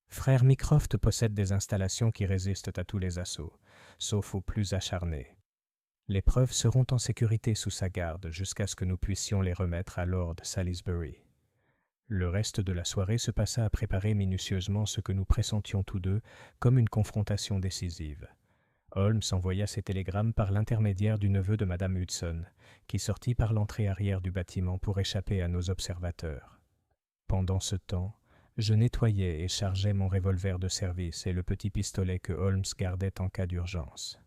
Frère Mycroft possède des installations qui résistent à tous les assauts, sauf aux plus acharnés. Les preuves seront en sécurité sous sa garde jusqu'à ce que nous puissions les remettre à Lord Salisbury. Le reste de la soirée se passa à préparer minutieusement ce que nous pressentions tous deux comme une confrontation décisive. Holmes envoya ses télégrammes par l'intermédiaire du neveu de Madame Hudson, qui sortit par l'entrée arrière du bâtiment pour échapper à nos observateurs. Pendant ce temps, je nettoyais et chargeais mon revolver de service et le petit pistolet que Holmes gardait en cas d'urgence.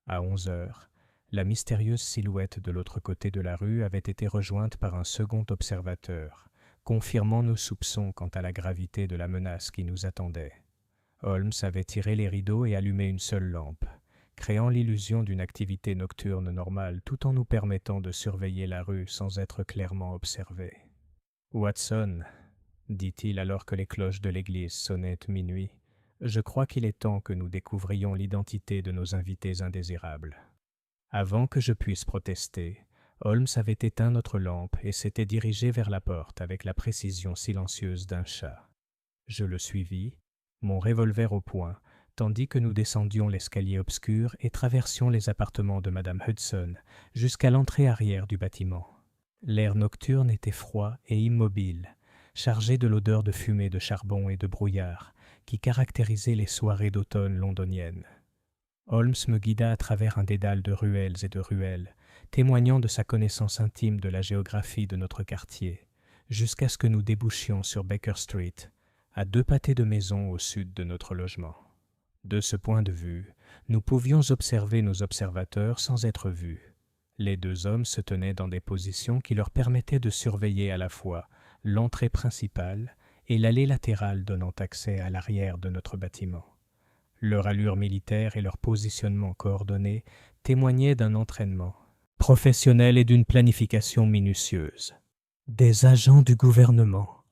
À 11 heures, la mystérieuse silhouette de l'autre côté de la rue avait été rejointe par un second observateur, confirmant nos soupçons quant à la gravité de la menace qui nous attendait. Holmes avait tiré les rideaux et allumé une seule lampe, créant l'illusion d'une activité nocturne normale tout en nous permettant de surveiller la rue sans être clairement observés. « Watson, dit-il alors que les cloches de l'église sonnaient minuit, je crois qu'il est temps que nous découvrions l'identité de nos invités indésirables. » Avant que je puisse protester, Holmes avait éteint notre lampe et s'était dirigé vers la porte avec la précision silencieuse d'un chat. Je le suivis, mon revolver au poing, tandis que nous descendions l'escalier obscur et traversions les appartements de Madame Hudson jusqu'à l'entrée arrière du bâtiment. L'air nocturne était froid et immobile, chargé de l'odeur de fumée de charbon et de brouillard qui caractérisait les soirées d'automne londoniennes. Holmes me guida à travers un dédale de ruelles et de ruelles, témoignant de sa connaissance intime de la géographie de notre quartier, jusqu'à ce que nous débouchions sur Baker Street, à 2 pâtés de maisons au sud de notre logement. De ce point de vue, nous pouvions observer nos observateurs sans être vus. Les 2 hommes se tenaient dans des positions qui leur permettaient de surveiller à la fois l'entrée principale et l'allée latérale donnant accès à l'arrière de notre bâtiment. Leur allure militaire et leur positionnement coordonné témoignaient d'un entraînement professionnel et d'une planification minutieuse. « Des agents du gouvernement, »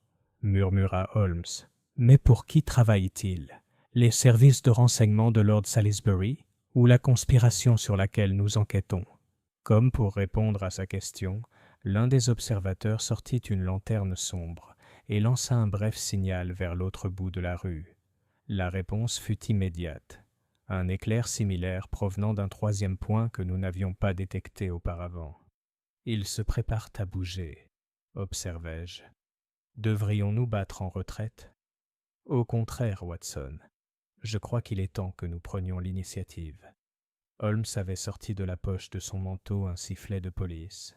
murmura Holmes. « Mais pour qui travaillent-ils? Les services de renseignement de Lord Salisbury ou la conspiration sur laquelle nous enquêtons ?» Comme pour répondre à sa question, l'un des observateurs sortit une lanterne sombre et lança un bref signal vers l'autre bout de la rue. La réponse fut immédiate. Un éclair similaire provenant d'un 3e point que nous n'avions pas détecté auparavant. « Ils se préparent à bouger, » observai-je. « Devrions-nous battre en retraite? » « Au contraire, Watson. Je crois qu'il est temps que nous prenions l'initiative. » Holmes avait sorti de la poche de son manteau un sifflet de police,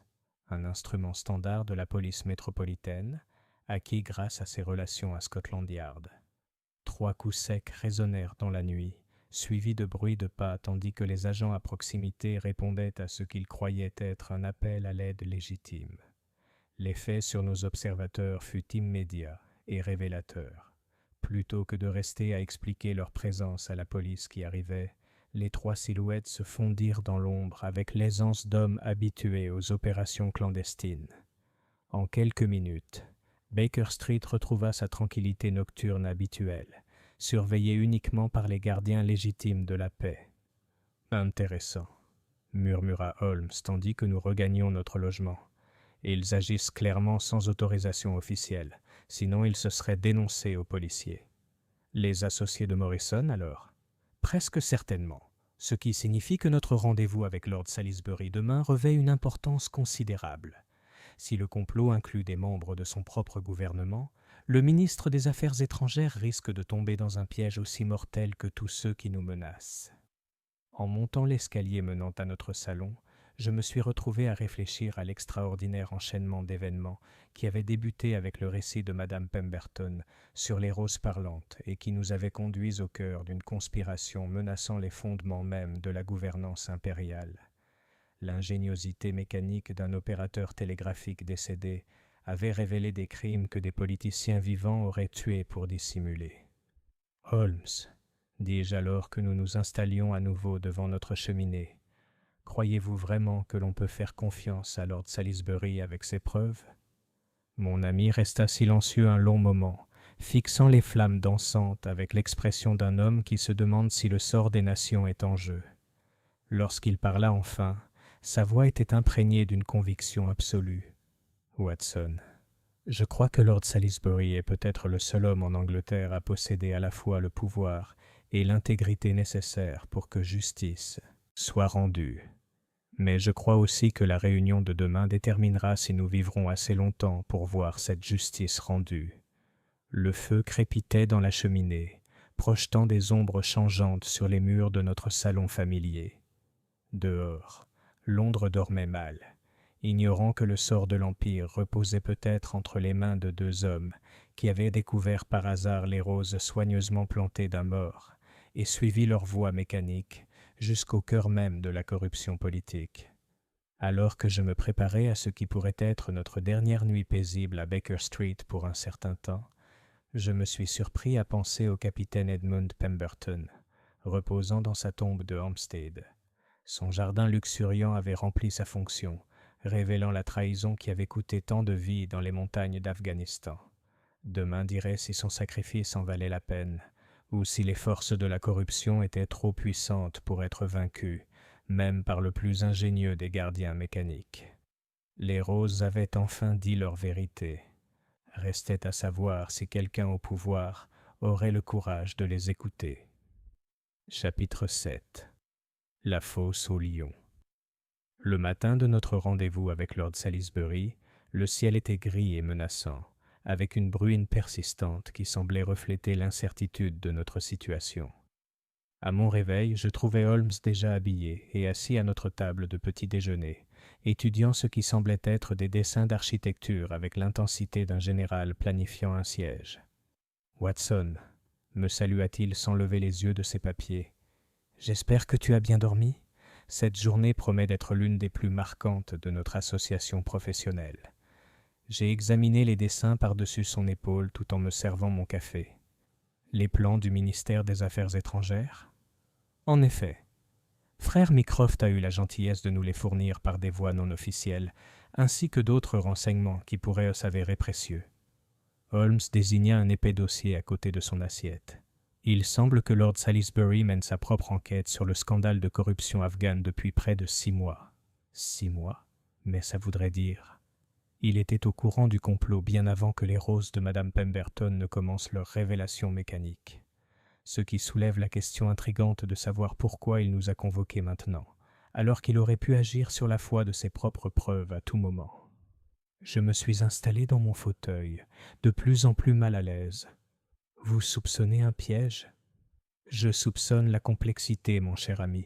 un instrument standard de la police métropolitaine, acquis grâce à ses relations à Scotland Yard. 3 coups secs résonnèrent dans la nuit, suivis de bruits de pas tandis que les agents à proximité répondaient à ce qu'ils croyaient être un appel à l'aide légitime. L'effet sur nos observateurs fut immédiat et révélateur. Plutôt que de rester à expliquer leur présence à la police qui arrivait, les 3 silhouettes se fondirent dans l'ombre avec l'aisance d'hommes habitués aux opérations clandestines. En quelques minutes, Baker Street retrouva sa tranquillité nocturne habituelle, surveillée uniquement par les gardiens légitimes de la paix. « Intéressant, » murmura Holmes tandis que nous regagnions notre logement. « Ils agissent clairement sans autorisation officielle, sinon ils se seraient dénoncés aux policiers. » « Les associés de Morrison, alors ? » ?»« Presque certainement, ce qui signifie que notre rendez-vous avec Lord Salisbury demain revêt une importance considérable. Si le complot inclut des membres de son propre gouvernement, le ministre des Affaires étrangères risque de tomber dans un piège aussi mortel que tous ceux qui nous menacent. » En montant l'escalier menant à notre salon, je me suis retrouvé à réfléchir à l'extraordinaire enchaînement d'événements qui avait débuté avec le récit de Madame Pemberton sur les roses parlantes et qui nous avait conduits au cœur d'une conspiration menaçant les fondements mêmes de la gouvernance impériale. L'ingéniosité mécanique d'un opérateur télégraphique décédé avait révélé des crimes que des politiciens vivants auraient tués pour dissimuler. « Holmes, » dis-je alors que nous nous installions à nouveau devant notre cheminée, « croyez-vous vraiment que l'on peut faire confiance à Lord Salisbury avec ses preuves ?» Mon ami resta silencieux un long moment, fixant les flammes dansantes avec l'expression d'un homme qui se demande si le sort des nations est en jeu. Lorsqu'il parla enfin, sa voix était imprégnée d'une conviction absolue. « Watson, je crois que Lord Salisbury est peut-être le seul homme en Angleterre à posséder à la fois le pouvoir et l'intégrité nécessaires pour que justice soit rendue. Mais je crois aussi que la réunion de demain déterminera si nous vivrons assez longtemps pour voir cette justice rendue. » Le feu crépitait dans la cheminée, projetant des ombres changeantes sur les murs de notre salon familier. Dehors, Londres dormait mal, ignorant que le sort de l'Empire reposait peut-être entre les mains de 2 hommes qui avaient découvert par hasard les roses soigneusement plantées d'un mort et suivi leur voie mécanique jusqu'au cœur même de la corruption politique. Alors que je me préparais à ce qui pourrait être notre dernière nuit paisible à Baker Street pour un certain temps, Je me suis surpris à penser au capitaine Edmund Pemberton, reposant dans sa tombe de Hampstead. Son jardin luxuriant avait rempli sa fonction, révélant la trahison qui avait coûté tant de vies dans les montagnes d'Afghanistan. Demain dirait si son sacrifice en valait la peine, ou si les forces de la corruption étaient trop puissantes pour être vaincues, même par le plus ingénieux des gardiens mécaniques. Les roses avaient enfin dit leur vérité. Restait à savoir si quelqu'un au pouvoir aurait le courage de les écouter. Chapitre 7. La fosse au lion. Le matin de notre rendez-vous avec Lord Salisbury, le ciel était gris et menaçant, avec une bruine persistante qui semblait refléter l'incertitude de notre situation. À mon réveil, je trouvai Holmes déjà habillé et assis à notre table de petit déjeuner, étudiant ce qui semblait être des dessins d'architecture avec l'intensité d'un général planifiant un siège. « Watson » me salua-t-il sans lever les yeux de ses papiers. « J'espère que tu as bien dormi. Cette journée promet d'être l'une des plus marquantes de notre association professionnelle. » J'ai examiné les dessins par-dessus son épaule tout en me servant mon café. Les plans du ministère des Affaires étrangères ? En effet. Frère Mycroft a eu la gentillesse de nous les fournir par des voies non officielles, ainsi que d'autres renseignements qui pourraient s'avérer précieux. Holmes désigna un épais dossier à côté de son assiette. Il semble que Lord Salisbury mène sa propre enquête sur le scandale de corruption afghane depuis près de 6 mois. 6 mois ? Mais ça voudrait dire... Il était au courant du complot bien avant que les roses de Madame Pemberton ne commencent leur révélation mécanique. Ce qui soulève la question intrigante de savoir pourquoi il nous a convoqués maintenant, alors qu'il aurait pu agir sur la foi de ses propres preuves à tout moment. Je me suis installé dans mon fauteuil, de plus en plus mal à l'aise. Vous soupçonnez un piège ? Je soupçonne la complexité, mon cher ami.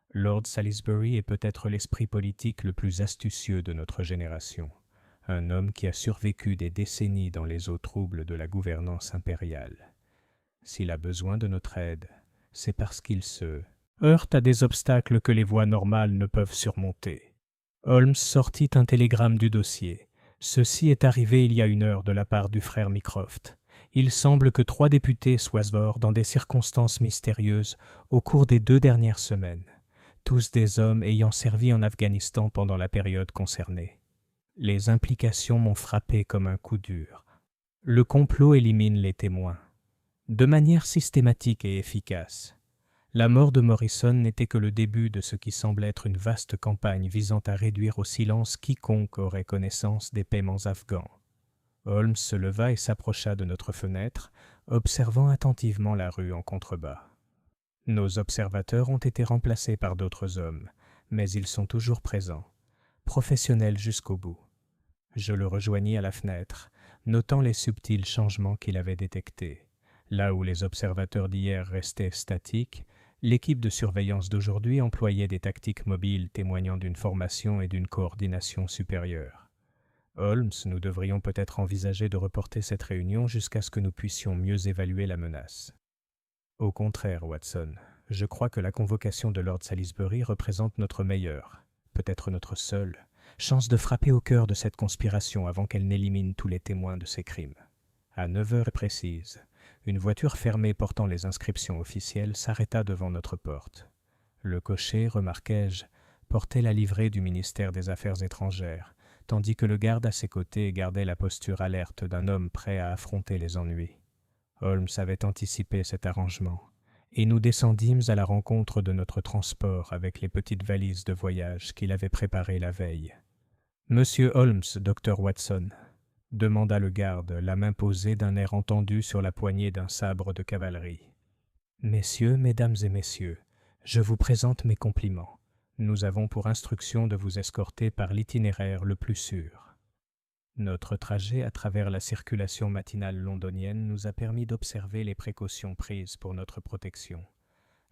Lord Salisbury est peut-être l'esprit politique le plus astucieux de notre génération. Un homme qui a survécu des décennies dans les eaux troubles de la gouvernance impériale. S'il a besoin de notre aide, c'est parce qu'il se heurte à des obstacles que les voies normales ne peuvent surmonter. Holmes sortit un télégramme du dossier. Ceci est arrivé il y a 1 heure de la part du frère Mycroft. Il semble que 3 députés soient morts dans des circonstances mystérieuses au cours des 2 dernières semaines, tous des hommes ayant servi en Afghanistan pendant la période concernée. Les implications m'ont frappé comme un coup dur. Le complot élimine les témoins, de manière systématique et efficace. La mort de Morrison n'était que le début de ce qui semble être une vaste campagne visant à réduire au silence quiconque aurait connaissance des paiements afghans. Holmes se leva et s'approcha de notre fenêtre, observant attentivement la rue en contrebas. Nos observateurs ont été remplacés par d'autres hommes, mais ils sont toujours présents, professionnels jusqu'au bout. Je le rejoignis à la fenêtre, notant les subtils changements qu'il avait détectés. Là où les observateurs d'hier restaient statiques, l'équipe de surveillance d'aujourd'hui employait des tactiques mobiles témoignant d'une formation et d'une coordination supérieure. Holmes, nous devrions peut-être envisager de reporter cette réunion jusqu'à ce que nous puissions mieux évaluer la menace. Au contraire, Watson, je crois que la convocation de Lord Salisbury représente notre meilleure, peut-être notre seule, chance de frapper au cœur de cette conspiration avant qu'elle n'élimine tous les témoins de ces crimes. À 9 heures précises, une voiture fermée portant les inscriptions officielles s'arrêta devant notre porte. Le cocher, remarquai-je, portait la livrée du ministère des Affaires étrangères, tandis que le garde à ses côtés gardait la posture alerte d'un homme prêt à affronter les ennuis. Holmes avait anticipé cet arrangement, et nous descendîmes à la rencontre de notre transport avec les petites valises de voyage qu'il avait préparées la veille. « Monsieur Holmes, docteur Watson » demanda le garde, la main posée d'un air entendu sur la poignée d'un sabre de cavalerie. « Messieurs, mesdames et messieurs, je vous présente mes compliments. Nous avons pour instruction de vous escorter par l'itinéraire le plus sûr. » Notre trajet à travers la circulation matinale londonienne nous a permis d'observer les précautions prises pour notre protection.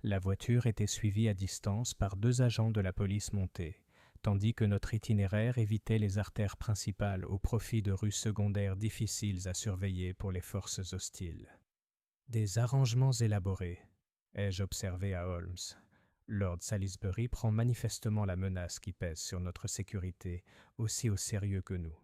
La voiture était suivie à distance par 2 agents de la police montés, tandis que notre itinéraire évitait les artères principales au profit de rues secondaires difficiles à surveiller pour les forces hostiles. Des arrangements élaborés, ai-je observé à Holmes. Lord Salisbury prend manifestement la menace qui pèse sur notre sécurité aussi au sérieux que nous.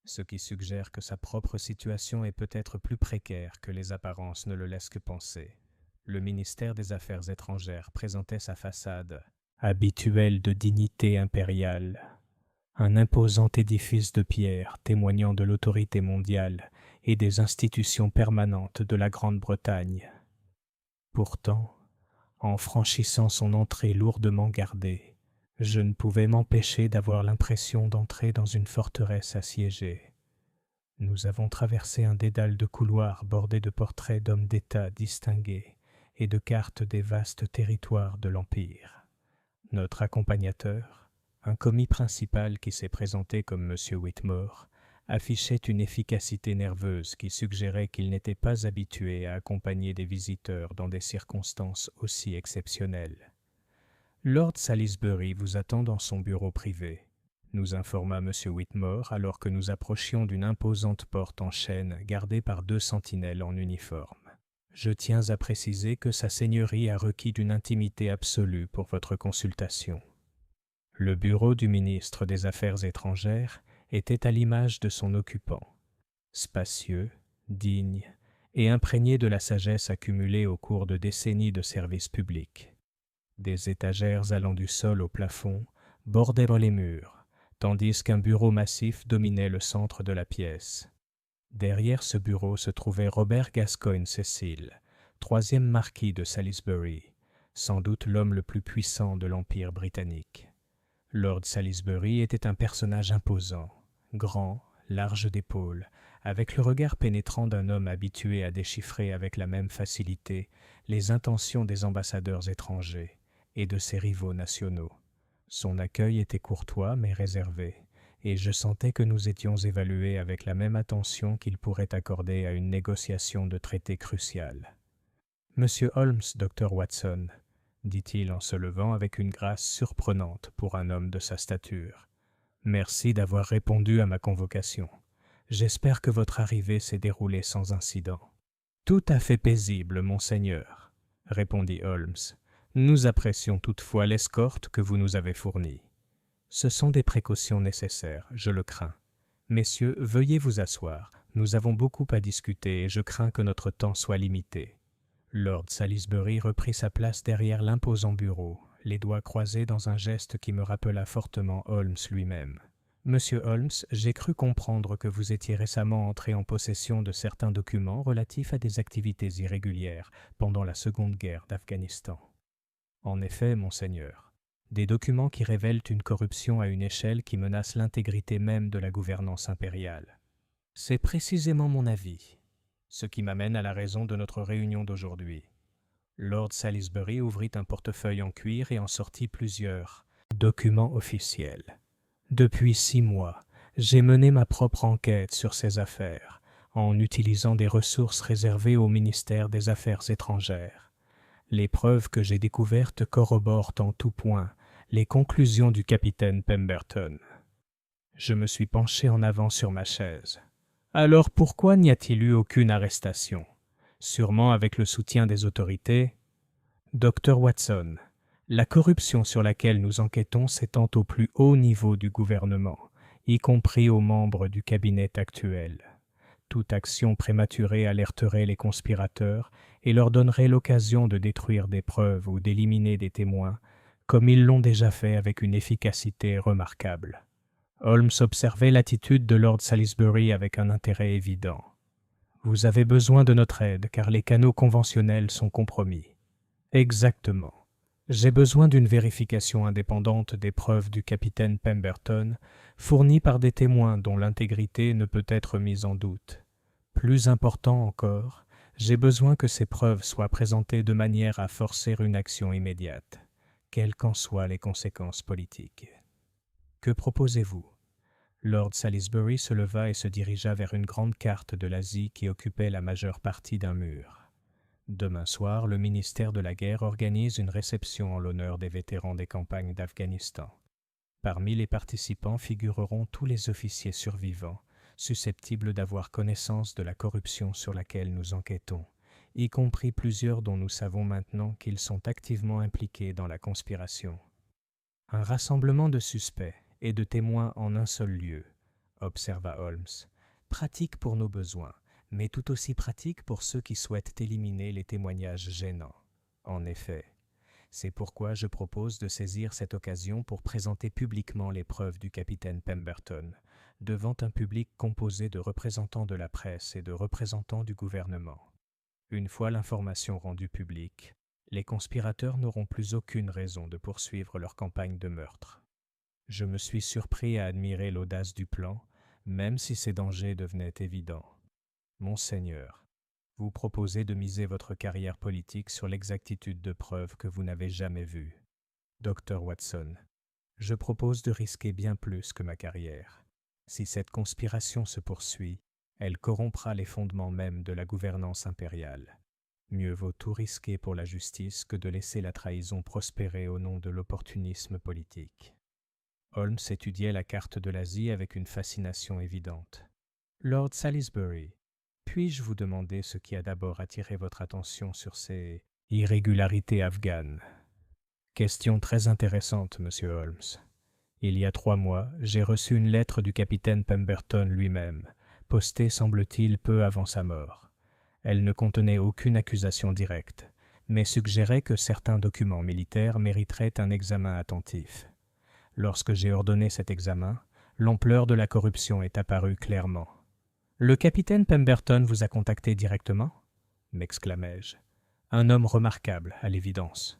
ce qui suggère que sa propre situation est peut-être plus précaire que les apparences ne le laissent que penser. Le ministère des Affaires étrangères présentait sa façade habituelle de dignité impériale, un imposant édifice de pierre témoignant de l'autorité mondiale et des institutions permanentes de la Grande-Bretagne. Pourtant, en franchissant son entrée lourdement gardée, je ne pouvais m'empêcher d'avoir l'impression d'entrer dans une forteresse assiégée. Nous avons traversé un dédale de couloirs bordés de portraits d'hommes d'État distingués et de cartes des vastes territoires de l'Empire. Notre accompagnateur, un commis principal qui s'est présenté comme M. Whitmore, affichait une efficacité nerveuse qui suggérait qu'il n'était pas habitué à accompagner des visiteurs dans des circonstances aussi exceptionnelles. « Lord Salisbury vous attend dans son bureau privé », nous informa M. Whitmore alors que nous approchions d'une imposante porte en chêne gardée par 2 sentinelles en uniforme. « Je tiens à préciser que sa seigneurie a requis d'une intimité absolue pour votre consultation. » Le bureau du ministre des Affaires étrangères était à l'image de son occupant, spacieux, digne et imprégné de la sagesse accumulée au cours de décennies de service public. Des étagères allant du sol au plafond bordaient les murs, tandis qu'un bureau massif dominait le centre de la pièce. Derrière ce bureau se trouvait Robert Gascoigne-Cecil, 3e marquis de Salisbury, sans doute l'homme le plus puissant de l'Empire britannique. Lord Salisbury était un personnage imposant, grand, large d'épaules, avec le regard pénétrant d'un homme habitué à déchiffrer avec la même facilité les intentions des ambassadeurs étrangers et de ses rivaux nationaux. Son accueil était courtois mais réservé, et je sentais que nous étions évalués avec la même attention qu'il pourrait accorder à une négociation de traité crucial. « Monsieur Holmes, Dr. Watson », dit-il en se levant avec une grâce surprenante pour un homme de sa stature. « Merci d'avoir répondu à ma convocation. J'espère que votre arrivée s'est déroulée sans incident. »« Tout à fait paisible, monseigneur, » répondit Holmes. « Nous apprécions toutefois l'escorte que vous nous avez fournie. Ce sont des précautions nécessaires, je le crains. Messieurs, veuillez vous asseoir. Nous avons beaucoup à discuter et je crains que notre temps soit limité. » Lord Salisbury reprit sa place derrière l'imposant bureau, les doigts croisés dans un geste qui me rappela fortement Holmes lui-même. « Monsieur Holmes, j'ai cru comprendre que vous étiez récemment entré en possession de certains documents relatifs à des activités irrégulières pendant la Seconde Guerre d'Afghanistan. » « En effet, monseigneur, des documents qui révèlent une corruption à une échelle qui menace l'intégrité même de la gouvernance impériale. C'est précisément mon avis. Ce qui m'amène à la raison de notre réunion d'aujourd'hui. » Lord Salisbury ouvrit un portefeuille en cuir et en sortit plusieurs documents officiels. « Depuis 6 mois, j'ai mené ma propre enquête sur ces affaires, en utilisant des ressources réservées au ministère des Affaires étrangères. Les preuves que j'ai découvertes corroborent en tout point les conclusions du capitaine Pemberton. » Je me suis penché en avant sur ma chaise. Alors pourquoi n'y a-t-il eu aucune arrestation? Sûrement avec le soutien des autorités. Dr. Watson, la corruption sur laquelle nous enquêtons s'étend au plus haut niveau du gouvernement, y compris aux membres du cabinet actuel. Toute action prématurée alerterait les conspirateurs et leur donnerait l'occasion de détruire des preuves ou d'éliminer des témoins, comme ils l'ont déjà fait avec une efficacité remarquable. Holmes observait l'attitude de Lord Salisbury avec un intérêt évident. « Vous avez besoin de notre aide, car les canaux conventionnels sont compromis. » « Exactement. J'ai besoin d'une vérification indépendante des preuves du capitaine Pemberton, fournies par des témoins dont l'intégrité ne peut être mise en doute. Plus important encore, j'ai besoin que ces preuves soient présentées de manière à forcer une action immédiate, quelles qu'en soient les conséquences politiques. Que proposez-vous ? » Lord Salisbury se leva et se dirigea vers une grande carte de l'Asie qui occupait la majeure partie d'un mur. Demain soir, le ministère de la Guerre organise une réception en l'honneur des vétérans des campagnes d'Afghanistan. Parmi les participants figureront tous les officiers survivants, susceptibles d'avoir connaissance de la corruption sur laquelle nous enquêtons, y compris plusieurs dont nous savons maintenant qu'ils sont activement impliqués dans la conspiration. Un rassemblement de suspects et de témoins en un seul lieu, observa Holmes. Pratique pour nos besoins, mais tout aussi pratique pour ceux qui souhaitent éliminer les témoignages gênants. En effet, c'est pourquoi je propose de saisir cette occasion pour présenter publiquement les preuves du capitaine Pemberton, devant un public composé de représentants de la presse et de représentants du gouvernement. Une fois l'information rendue publique, les conspirateurs n'auront plus aucune raison de poursuivre leur campagne de meurtre. Je me suis surpris à admirer l'audace du plan, même si ses dangers devenaient évidents. Monseigneur, vous proposez de miser votre carrière politique sur l'exactitude de preuves que vous n'avez jamais vues. Dr. Watson, je propose de risquer bien plus que ma carrière. Si cette conspiration se poursuit, elle corrompra les fondements mêmes de la gouvernance impériale. Mieux vaut tout risquer pour la justice que de laisser la trahison prospérer au nom de l'opportunisme politique. Holmes étudiait la carte de l'Asie avec une fascination évidente. Lord Salisbury, puis-je vous demander ce qui a d'abord attiré votre attention sur ces irrégularités afghanes? Question très intéressante, monsieur Holmes. Il y a 3 mois, j'ai reçu une lettre du capitaine Pemberton lui-même, postée semble-t-il peu avant sa mort. Elle ne contenait aucune accusation directe, mais suggérait que certains documents militaires mériteraient un examen attentif. Lorsque j'ai ordonné cet examen, l'ampleur de la corruption est apparue clairement. « Le capitaine Pemberton vous a contacté directement » m'exclamai-je. Un homme remarquable, à l'évidence.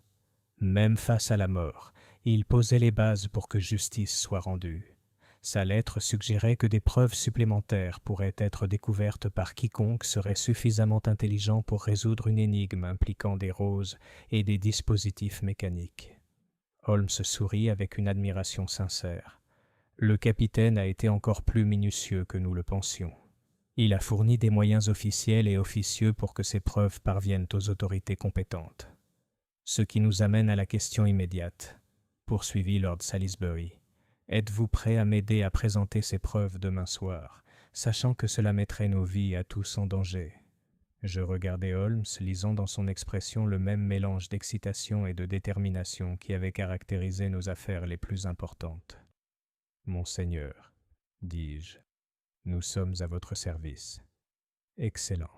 Même face à la mort, il posait les bases pour que justice soit rendue. Sa lettre suggérait que des preuves supplémentaires pourraient être découvertes par quiconque serait suffisamment intelligent pour résoudre une énigme impliquant des roses et des dispositifs mécaniques. Holmes sourit avec une admiration sincère. Le capitaine a été encore plus minutieux que nous le pensions. Il a fourni des moyens officiels et officieux pour que ces preuves parviennent aux autorités compétentes. Ce qui nous amène à la question immédiate, poursuivit Lord Salisbury. Êtes-vous prêt à m'aider à présenter ces preuves demain soir, sachant que cela mettrait nos vies à tous en danger? Je regardai Holmes, lisant dans son expression le même mélange d'excitation et de détermination qui avait caractérisé nos affaires les plus importantes. Monseigneur, dis-je, nous sommes à votre service. Excellent.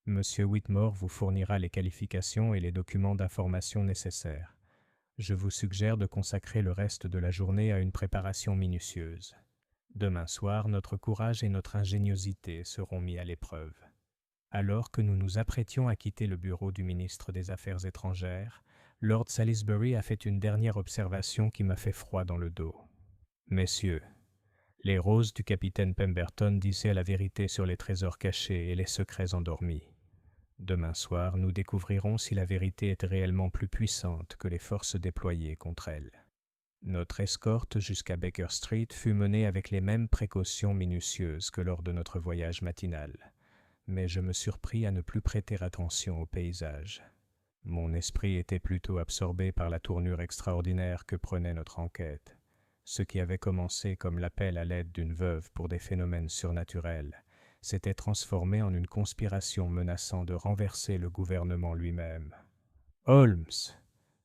Monsieur Whitmore vous fournira les qualifications et les documents d'information nécessaires. Je vous suggère de consacrer le reste de la journée à une préparation minutieuse. Demain soir, notre courage et notre ingéniosité seront mis à l'épreuve. Alors que nous nous apprêtions à quitter le bureau du ministre des Affaires étrangères, Lord Salisbury a fait une dernière observation qui m'a fait froid dans le dos. « Messieurs, les roses du capitaine Pemberton disaient la vérité sur les trésors cachés et les secrets endormis. Demain soir, nous découvrirons si la vérité est réellement plus puissante que les forces déployées contre elle. » Notre escorte jusqu'à Baker Street fut menée avec les mêmes précautions minutieuses que lors de notre voyage matinal, mais je me surpris à ne plus prêter attention au paysage. Mon esprit était plutôt absorbé par la tournure extraordinaire que prenait notre enquête. Ce qui avait commencé comme l'appel à l'aide d'une veuve pour des phénomènes surnaturels s'était transformé en une conspiration menaçant de renverser le gouvernement lui-même. « Holmes !»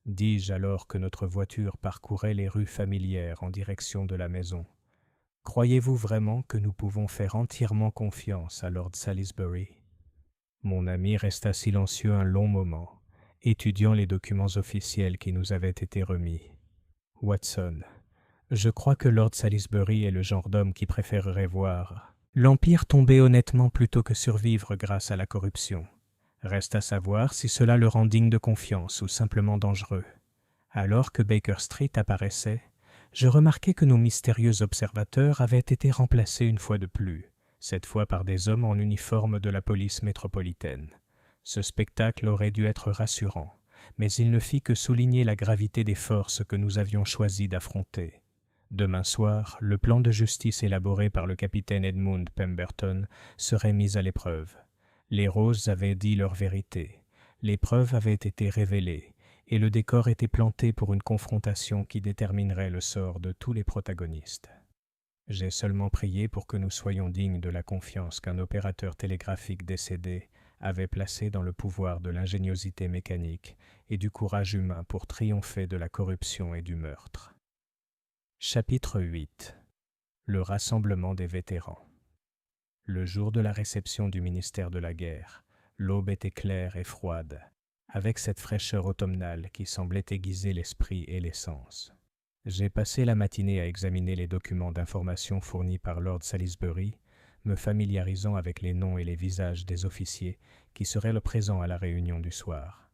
dis-je alors que notre voiture parcourait les rues familières en direction de la maison. « Croyez-vous vraiment que nous pouvons faire entièrement confiance à Lord Salisbury ?» Mon ami resta silencieux un long moment, étudiant les documents officiels qui nous avaient été remis. « Watson, je crois que Lord Salisbury est le genre d'homme qui préférerait voir l'Empire tomber honnêtement plutôt que survivre grâce à la corruption. Reste à savoir si cela le rend digne de confiance ou simplement dangereux. » Alors que Baker Street apparaissait, je remarquai que nos mystérieux observateurs avaient été remplacés une fois de plus, cette fois par des hommes en uniforme de la police métropolitaine. Ce spectacle aurait dû être rassurant, mais il ne fit que souligner la gravité des forces que nous avions choisi d'affronter. Demain soir, le plan de justice élaboré par le capitaine Edmund Pemberton serait mis à l'épreuve. Les roses avaient dit leur vérité, les preuves avaient été révélées, et le décor était planté pour une confrontation qui déterminerait le sort de tous les protagonistes. J'ai seulement prié pour que nous soyons dignes de la confiance qu'un opérateur télégraphique décédé avait placée dans le pouvoir de l'ingéniosité mécanique et du courage humain pour triompher de la corruption et du meurtre. Chapitre 8. le rassemblement des vétérans. Le jour de la réception du ministère de la Guerre, l'aube était claire et froide, avec cette fraîcheur automnale qui semblait aiguiser l'esprit et les sens. J'ai passé la matinée à examiner les documents d'information fournis par Lord Salisbury, me familiarisant avec les noms et les visages des officiers qui seraient présents à la réunion du soir.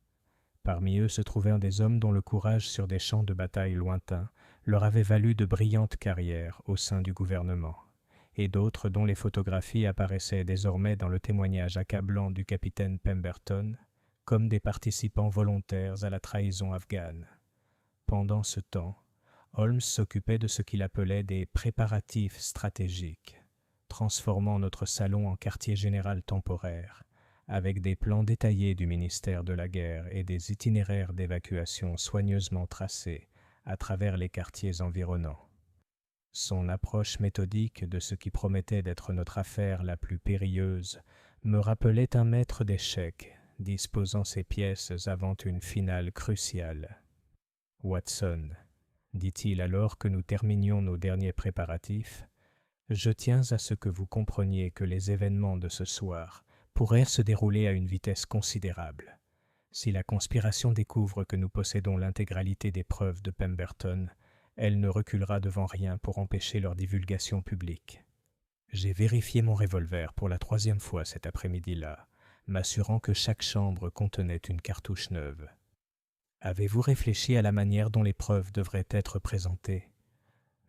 Parmi eux se trouvaient des hommes dont le courage sur des champs de bataille lointains leur avait valu de brillantes carrières au sein du gouvernement, et d'autres dont les photographies apparaissaient désormais dans le témoignage accablant du capitaine Pemberton comme des participants volontaires à la trahison afghane. Pendant ce temps, Holmes s'occupait de ce qu'il appelait des préparatifs stratégiques, transformant notre salon en quartier général temporaire, avec des plans détaillés du ministère de la Guerre et des itinéraires d'évacuation soigneusement tracés à travers les quartiers environnants. Son approche méthodique de ce qui promettait d'être notre affaire la plus périlleuse me rappelait un maître d'échecs disposant ses pièces avant une finale cruciale. « Watson, dit-il alors que nous terminions nos derniers préparatifs, je tiens à ce que vous compreniez que les événements de ce soir pourraient se dérouler à une vitesse considérable. Si la conspiration découvre que nous possédons l'intégralité des preuves de Pemberton, elle ne reculera devant rien pour empêcher leur divulgation publique. J'ai vérifié mon revolver pour la 3e fois cet après-midi-là, m'assurant que chaque chambre contenait une cartouche neuve. Avez-vous réfléchi à la manière dont les preuves devraient être présentées ?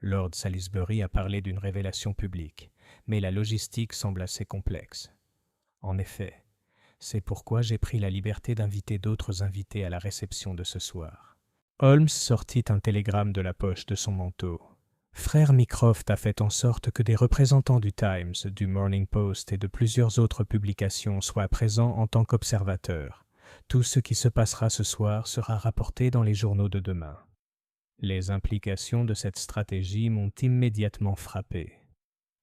Lord Salisbury a parlé d'une révélation publique, mais la logistique semble assez complexe. En effet, c'est pourquoi j'ai pris la liberté d'inviter d'autres invités à la réception de ce soir. Holmes sortit un télégramme de la poche de son manteau. Frère Mycroft a fait en sorte que des représentants du Times, du Morning Post et de plusieurs autres publications soient présents en tant qu'observateurs. Tout ce qui se passera ce soir sera rapporté dans les journaux de demain. Les implications de cette stratégie m'ont immédiatement frappé.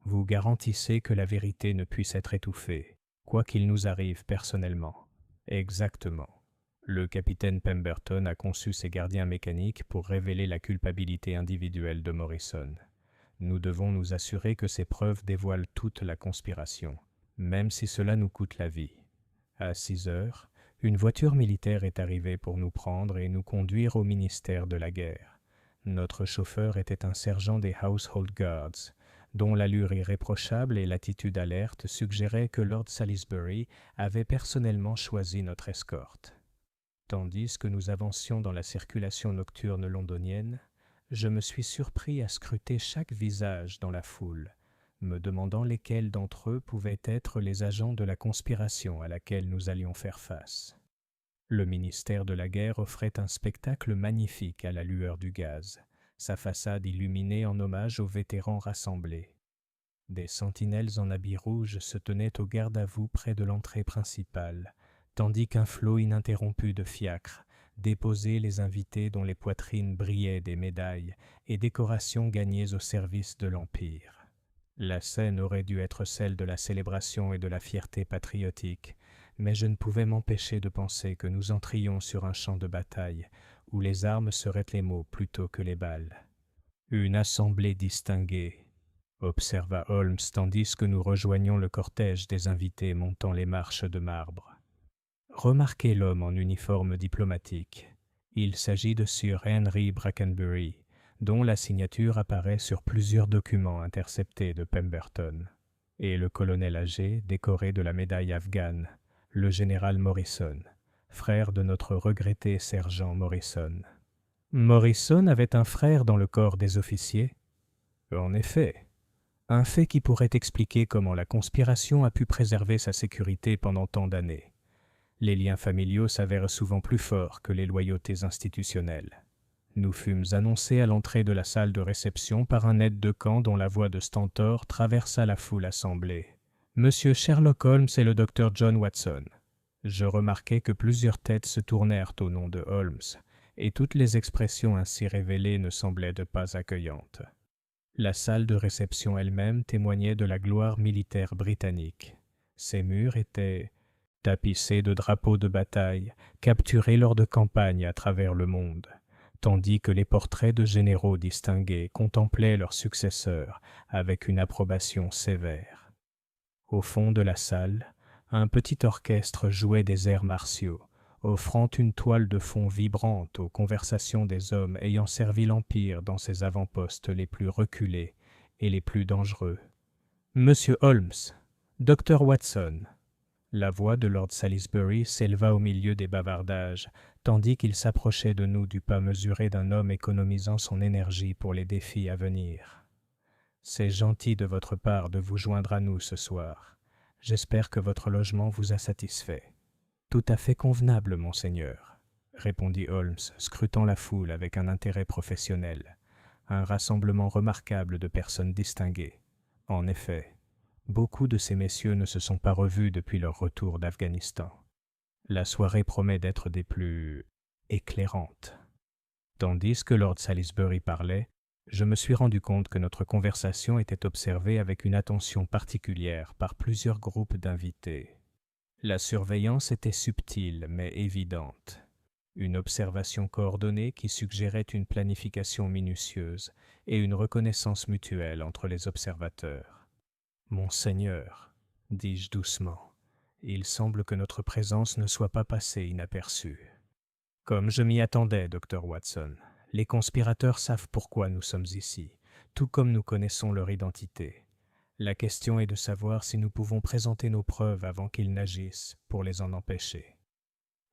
Vous garantissez que la vérité ne puisse être étouffée, quoi qu'il nous arrive personnellement. Exactement. Le capitaine Pemberton a conçu ses gardiens mécaniques pour révéler la culpabilité individuelle de Morrison. Nous devons nous assurer que ces preuves dévoilent toute la conspiration, même si cela nous coûte la vie. À 6 heures, une voiture militaire est arrivée pour nous prendre et nous conduire au ministère de la Guerre. Notre chauffeur était un sergent des Household Guards, dont l'allure irréprochable et l'attitude alerte suggéraient que Lord Salisbury avait personnellement choisi notre escorte. Tandis que nous avancions dans la circulation nocturne londonienne, je me suis surpris à scruter chaque visage dans la foule, me demandant lesquels d'entre eux pouvaient être les agents de la conspiration à laquelle nous allions faire face. Le ministère de la Guerre offrait un spectacle magnifique à la lueur du gaz, sa façade illuminée en hommage aux vétérans rassemblés. Des sentinelles en habits rouges se tenaient au garde-à-vous près de l'entrée principale, tandis qu'un flot ininterrompu de fiacres déposait les invités dont les poitrines brillaient des médailles et décorations gagnées au service de l'Empire. La scène aurait dû être celle de la célébration et de la fierté patriotique, mais je ne pouvais m'empêcher de penser que nous entrions sur un champ de bataille où les armes seraient les mots plutôt que les balles. Une assemblée distinguée, observa Holmes tandis que nous rejoignions le cortège des invités montant les marches de marbre. Remarquez l'homme en uniforme diplomatique. Il s'agit de Sir Henry Brackenbury, dont la signature apparaît sur plusieurs documents interceptés de Pemberton, et le colonel âgé décoré de la médaille afghane, le général Morrison, frère de notre regretté sergent Morrison. Morrison avait un frère dans le corps des officiers ? En effet, un fait qui pourrait expliquer comment la conspiration a pu préserver sa sécurité pendant tant d'années. Les liens familiaux s'avèrent souvent plus forts que les loyautés institutionnelles. Nous fûmes annoncés à l'entrée de la salle de réception par un aide de camp dont la voix de stentor traversa la foule assemblée. « Monsieur Sherlock Holmes et le docteur John Watson. » Je remarquai que plusieurs têtes se tournèrent au nom de Holmes, et toutes les expressions ainsi révélées ne semblaient pas accueillantes. La salle de réception elle-même témoignait de la gloire militaire britannique. Ses murs étaient tapissés de drapeaux de bataille, capturés lors de campagnes à travers le monde, tandis que les portraits de généraux distingués contemplaient leurs successeurs avec une approbation sévère. Au fond de la salle, un petit orchestre jouait des airs martiaux, offrant une toile de fond vibrante aux conversations des hommes ayant servi l'Empire dans ses avant-postes les plus reculés et les plus dangereux. « Monsieur Holmes, Dr. Watson !» La voix de Lord Salisbury s'éleva au milieu des bavardages, tandis qu'il s'approchait de nous du pas mesuré d'un homme économisant son énergie pour les défis à venir. « C'est gentil de votre part de vous joindre à nous ce soir. J'espère que votre logement vous a satisfait. »« Tout à fait convenable, monseigneur, » répondit Holmes, scrutant la foule avec un intérêt professionnel. Un rassemblement remarquable de personnes distinguées. En effet, beaucoup de ces messieurs ne se sont pas revus depuis leur retour d'Afghanistan. La soirée promet d'être des plus éclairantes. Tandis que Lord Salisbury parlait, je me suis rendu compte que notre conversation était observée avec une attention particulière par plusieurs groupes d'invités. La surveillance était subtile mais évidente. Une observation coordonnée qui suggérait une planification minutieuse et une reconnaissance mutuelle entre les observateurs. « Monseigneur, » dis-je doucement, « il semble que notre présence ne soit pas passée inaperçue. » « Comme je m'y attendais, Dr. Watson, les conspirateurs savent pourquoi nous sommes ici, tout comme nous connaissons leur identité. La question est de savoir si nous pouvons présenter nos preuves avant qu'ils n'agissent pour les en empêcher. »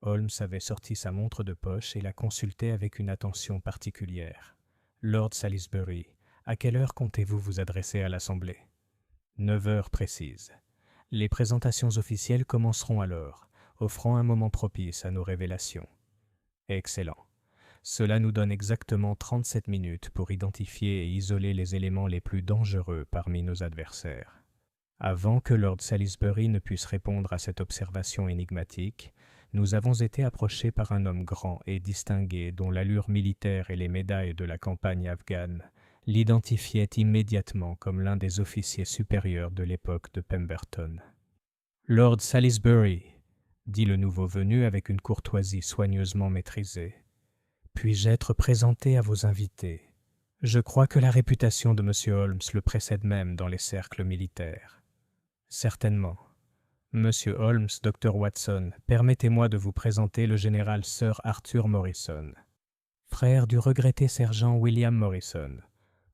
Holmes avait sorti sa montre de poche et la consultait avec une attention particulière. « Lord Salisbury, à quelle heure comptez-vous vous adresser à l'Assemblée ? » « 9 heures précises. Les présentations officielles commenceront alors, offrant un moment propice à nos révélations. » Excellent. Cela nous donne exactement 37 minutes pour identifier et isoler les éléments les plus dangereux parmi nos adversaires. Avant que Lord Salisbury ne puisse répondre à cette observation énigmatique, nous avons été approchés par un homme grand et distingué dont l'allure militaire et les médailles de la campagne afghane l'identifiaient immédiatement comme l'un des officiers supérieurs de l'époque de Pemberton. « Lord Salisbury !» dit le nouveau venu avec une courtoisie soigneusement maîtrisée. « Puis-je être présenté à vos invités ? Je crois que la réputation de M. Holmes le précède même dans les cercles militaires. »« Certainement. Monsieur Holmes, Dr. Watson, permettez-moi de vous présenter le général Sir Arthur Morrison, frère du regretté sergent William Morrison, »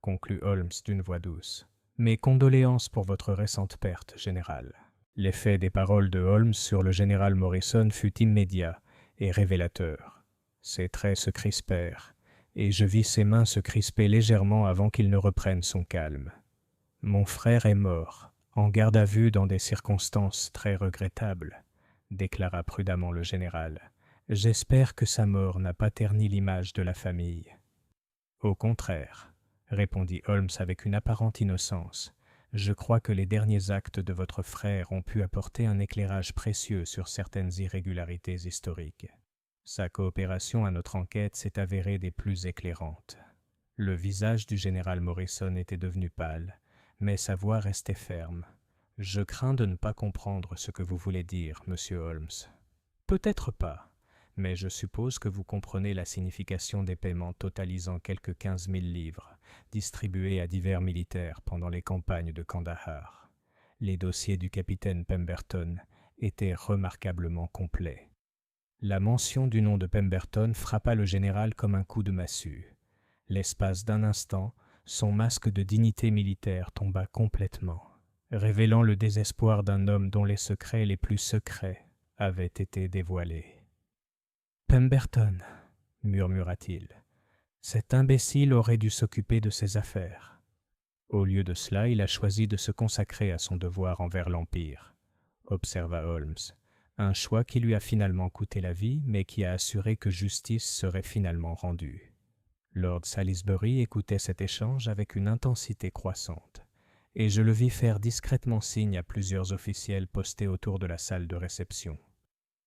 conclut Holmes d'une voix douce. « Mes condoléances pour votre récente perte, général. » L'effet des paroles de Holmes sur le général Morrison fut immédiat et révélateur. Ses traits se crispèrent, et je vis ses mains se crisper légèrement avant qu'il ne reprenne son calme. « Mon frère est mort, en garde à vue dans des circonstances très regrettables, » déclara prudemment le général. « J'espère que sa mort n'a pas terni l'image de la famille. »« Au contraire, » répondit Holmes avec une apparente innocence. Je crois que les derniers actes de votre frère ont pu apporter un éclairage précieux sur certaines irrégularités historiques. Sa coopération à notre enquête s'est avérée des plus éclairantes. Le visage du général Morrison était devenu pâle, mais sa voix restait ferme. « Je crains de ne pas comprendre ce que vous voulez dire, monsieur Holmes. »« Peut-être pas, mais je suppose que vous comprenez la signification des paiements totalisant quelques 15 000 livres, distribués à divers militaires pendant les campagnes de Kandahar. Les dossiers du capitaine Pemberton étaient remarquablement complets. » La mention du nom de Pemberton frappa le général comme un coup de massue. L'espace d'un instant, son masque de dignité militaire tomba complètement, révélant le désespoir d'un homme dont les secrets les plus secrets avaient été dévoilés. « Pemberton, » murmura-t-il, « cet imbécile aurait dû s'occuper de ses affaires. » Au lieu de cela, il a choisi de se consacrer à son devoir envers l'Empire, observa Holmes. Un choix qui lui a finalement coûté la vie, mais qui a assuré que justice serait finalement rendue. Lord Salisbury écoutait cet échange avec une intensité croissante, et je le vis faire discrètement signe à plusieurs officiels postés autour de la salle de réception.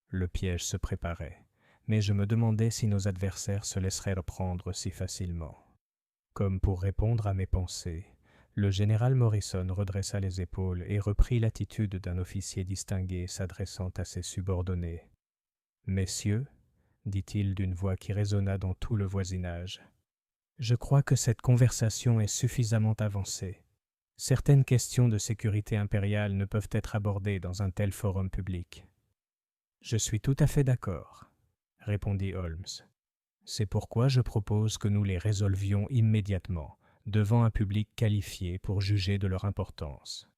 Le piège se préparait, mais je me demandais si nos adversaires se laisseraient reprendre si facilement. Comme pour répondre à mes pensées, le général Morrison redressa les épaules et reprit l'attitude d'un officier distingué s'adressant à ses subordonnés. « Messieurs, dit-il d'une voix qui résonna dans tout le voisinage. Je crois que cette conversation est suffisamment avancée. Certaines questions de sécurité impériale ne peuvent être abordées dans un tel forum public. Je suis tout à fait d'accord, répondit Holmes. C'est pourquoi je propose que nous les résolvions immédiatement, devant un public qualifié pour juger de leur importance.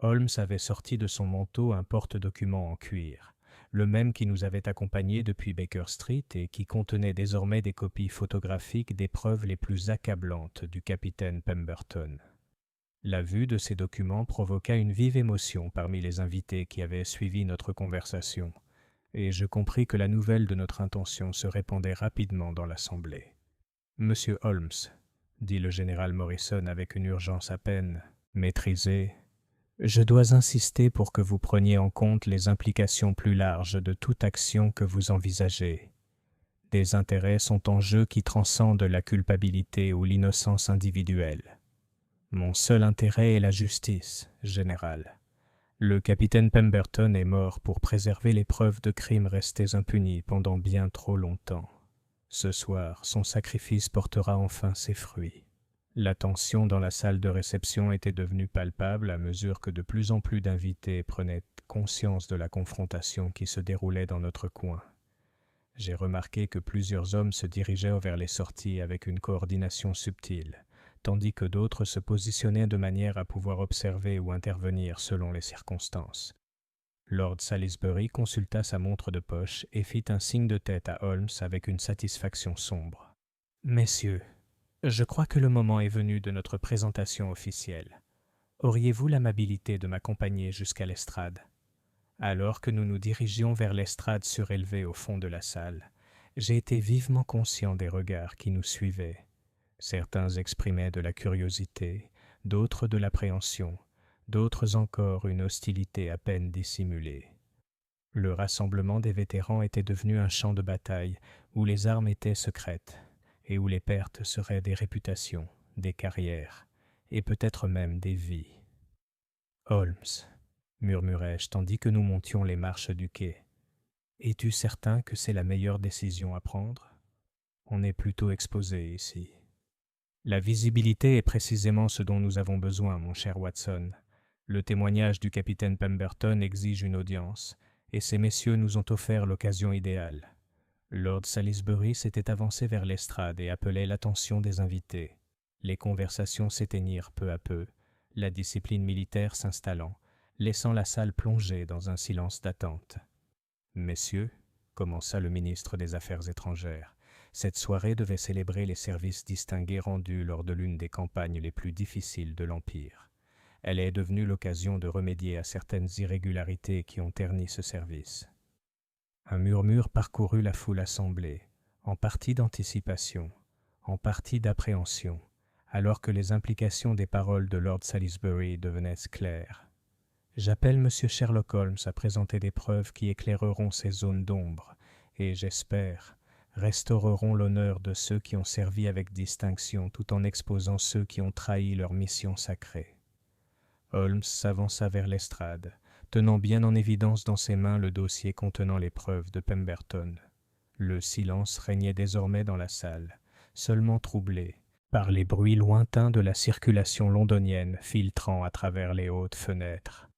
Holmes avait sorti de son manteau un porte-document en cuir, le même qui nous avait accompagnés depuis Baker Street et qui contenait désormais des copies photographiques des preuves les plus accablantes du capitaine Pemberton. La vue de ces documents provoqua une vive émotion parmi les invités qui avaient suivi notre conversation, et je compris que la nouvelle de notre intention se répandait rapidement dans l'assemblée. « Monsieur Holmes, » dit le général Morrison avec une urgence à peine maîtrisée, « je dois insister pour que vous preniez en compte les implications plus larges de toute action que vous envisagez. Des intérêts sont en jeu qui transcendent la culpabilité ou l'innocence individuelle. Mon seul intérêt est la justice, général. Le capitaine Pemberton est mort pour préserver les preuves de crimes restés impunis pendant bien trop longtemps. Ce soir, son sacrifice portera enfin ses fruits. » La tension dans la salle de réception était devenue palpable à mesure que de plus en plus d'invités prenaient conscience de la confrontation qui se déroulait dans notre coin. J'ai remarqué que plusieurs hommes se dirigeaient vers les sorties avec une coordination subtile, tandis que d'autres se positionnaient de manière à pouvoir observer ou intervenir selon les circonstances. Lord Salisbury consulta sa montre de poche et fit un signe de tête à Holmes avec une satisfaction sombre. « Messieurs, je crois que le moment est venu de notre présentation officielle. Auriez-vous l'amabilité de m'accompagner jusqu'à l'estrade ?» Alors que nous nous dirigions vers l'estrade surélevée au fond de la salle, j'ai été vivement conscient des regards qui nous suivaient. Certains exprimaient de la curiosité, d'autres de l'appréhension, d'autres encore une hostilité à peine dissimulée. Le rassemblement des vétérans était devenu un champ de bataille où les armes étaient secrètes et où les pertes seraient des réputations, des carrières et peut-être même des vies. « Holmes, » murmurai-je tandis que nous montions les marches du quai, « es-tu certain que c'est la meilleure décision à prendre? On est plutôt exposé ici. » « La visibilité est précisément ce dont nous avons besoin, mon cher Watson. Le témoignage du capitaine Pemberton exige une audience, et ces messieurs nous ont offert l'occasion idéale. » Lord Salisbury s'était avancé vers l'estrade et appelait l'attention des invités. Les conversations s'éteignirent peu à peu, la discipline militaire s'installant, laissant la salle plongée dans un silence d'attente. « Messieurs, » commença le ministre des Affaires étrangères, cette soirée devait célébrer les services distingués rendus lors de l'une des campagnes les plus difficiles de l'Empire. Elle est devenue l'occasion de remédier à certaines irrégularités qui ont terni ce service. Un murmure parcourut la foule assemblée, en partie d'anticipation, en partie d'appréhension, alors que les implications des paroles de Lord Salisbury devenaient claires. « J'appelle M. Sherlock Holmes à présenter des preuves qui éclaireront ces zones d'ombre, et j'espère restaureront l'honneur de ceux qui ont servi avec distinction tout en exposant ceux qui ont trahi leur mission sacrée. » Holmes s'avança vers l'estrade, tenant bien en évidence dans ses mains le dossier contenant les preuves de Pemberton. Le silence régnait désormais dans la salle, seulement troublé par les bruits lointains de la circulation londonienne filtrant à travers les hautes fenêtres.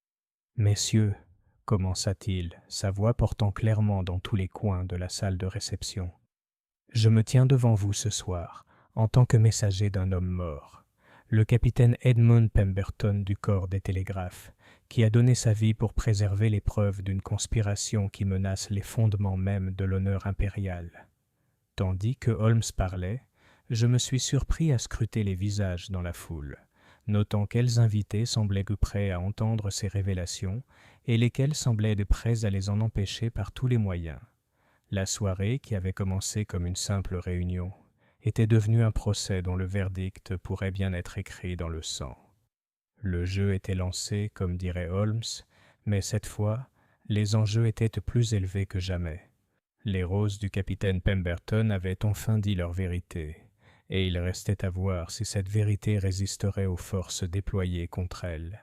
« Messieurs, » commença-t-il, sa voix portant clairement dans tous les coins de la salle de réception. « Je me tiens devant vous ce soir, en tant que messager d'un homme mort, le capitaine Edmund Pemberton du corps des télégraphes, qui a donné sa vie pour préserver les preuves d'une conspiration qui menace les fondements mêmes de l'honneur impérial. » Tandis que Holmes parlait, je me suis surpris à scruter les visages dans la foule, notant quels invités semblaient prêts à entendre ces révélations et lesquels semblaient prêts à les en empêcher par tous les moyens. La soirée, qui avait commencé comme une simple réunion, était devenue un procès dont le verdict pourrait bien être écrit dans le sang. Le jeu était lancé, comme dirait Holmes, mais cette fois, les enjeux étaient plus élevés que jamais. Les roses du capitaine Pemberton avaient enfin dit leur vérité, et il restait à voir si cette vérité résisterait aux forces déployées contre elle.